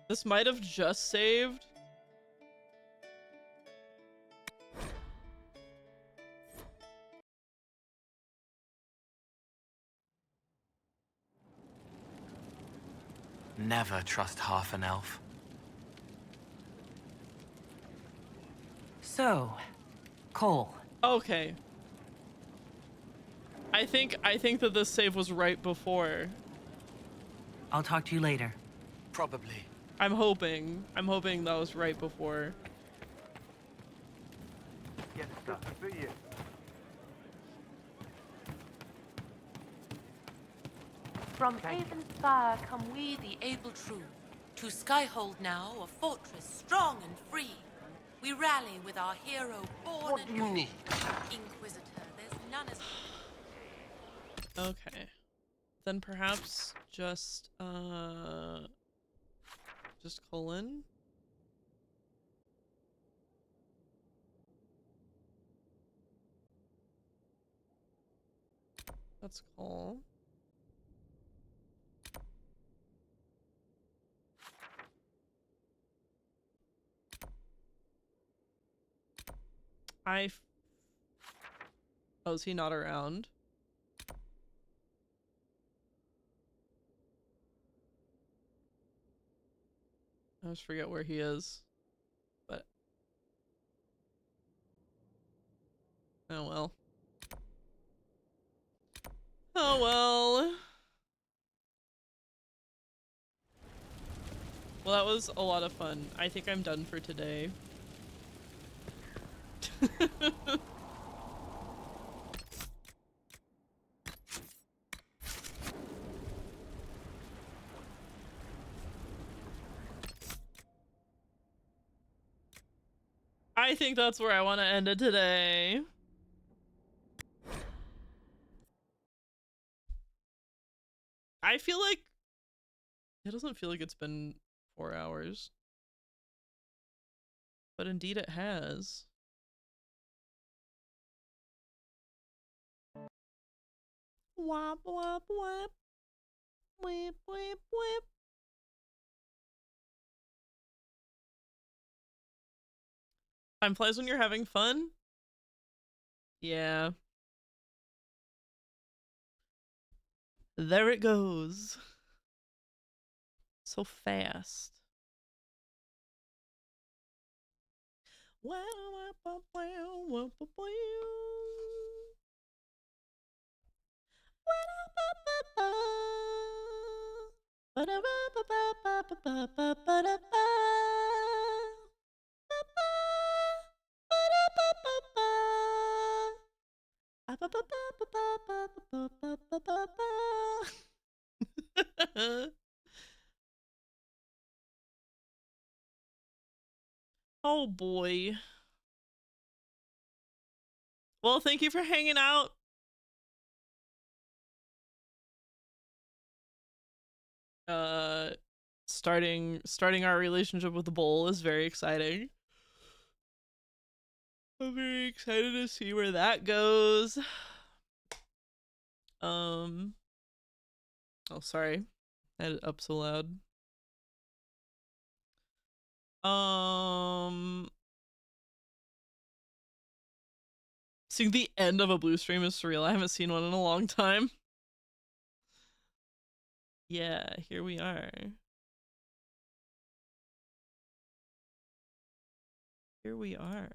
Speaker 1: This might have just saved.
Speaker 3: Never trust half an elf.
Speaker 20: So, Cole.
Speaker 1: Okay. I think that this save was right before.
Speaker 20: I'll talk to you later.
Speaker 3: Probably.
Speaker 1: I'm hoping that was right before.
Speaker 3: Get stuff for you.
Speaker 14: From Haven's fire come we, the able true. To Skyhold now, a fortress strong and free. We rally with our hero born
Speaker 17: What do you need?
Speaker 14: Inquisitor, there's none as...
Speaker 1: Okay. Then perhaps just colon. That's cool. Oh, is he not around? I always forget where he is, but oh well. Oh well. Well, that was a lot of fun. I think I'm done for today. I think that's where I want to end it today. I feel like it doesn't feel like it's been 4 hours. But indeed it has. Wop, wop, wop. Whip, whip, whip. Time flies when you're having fun? Yeah. There it goes. So fast. Oh boy. Well, thank you for hanging out. Starting our relationship with the bowl is very exciting. I'm very excited to see where that goes. Oh, sorry. I had it up so loud. Seeing the end of a blue stream is surreal. I haven't seen one in a long time. Yeah, here we are. Here we are.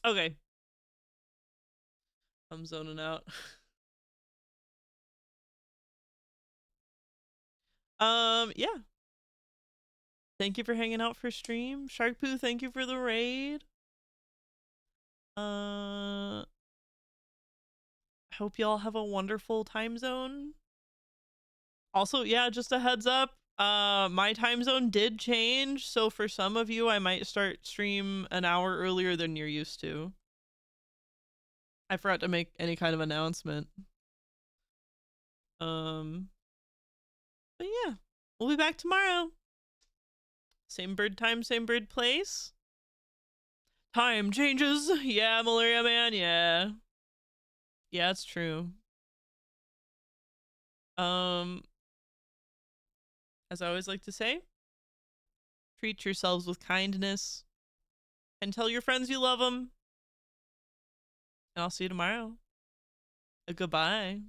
Speaker 1: Okay. I'm zoning out. Yeah. Thank you for hanging out for stream. Sharkpoo, thank you for the raid. Hope y'all have a wonderful time zone. Also, yeah, just a heads up. My time zone did change, so for some of you, I might start stream an hour earlier than you're used to. I forgot to make any kind of announcement. But yeah, we'll be back tomorrow. Same bird time, same bird place. Time changes. Yeah, Malaria Man, yeah. Yeah, it's true. As I always like to say, treat yourselves with kindness and tell your friends you love them. And I'll see you tomorrow. Goodbye.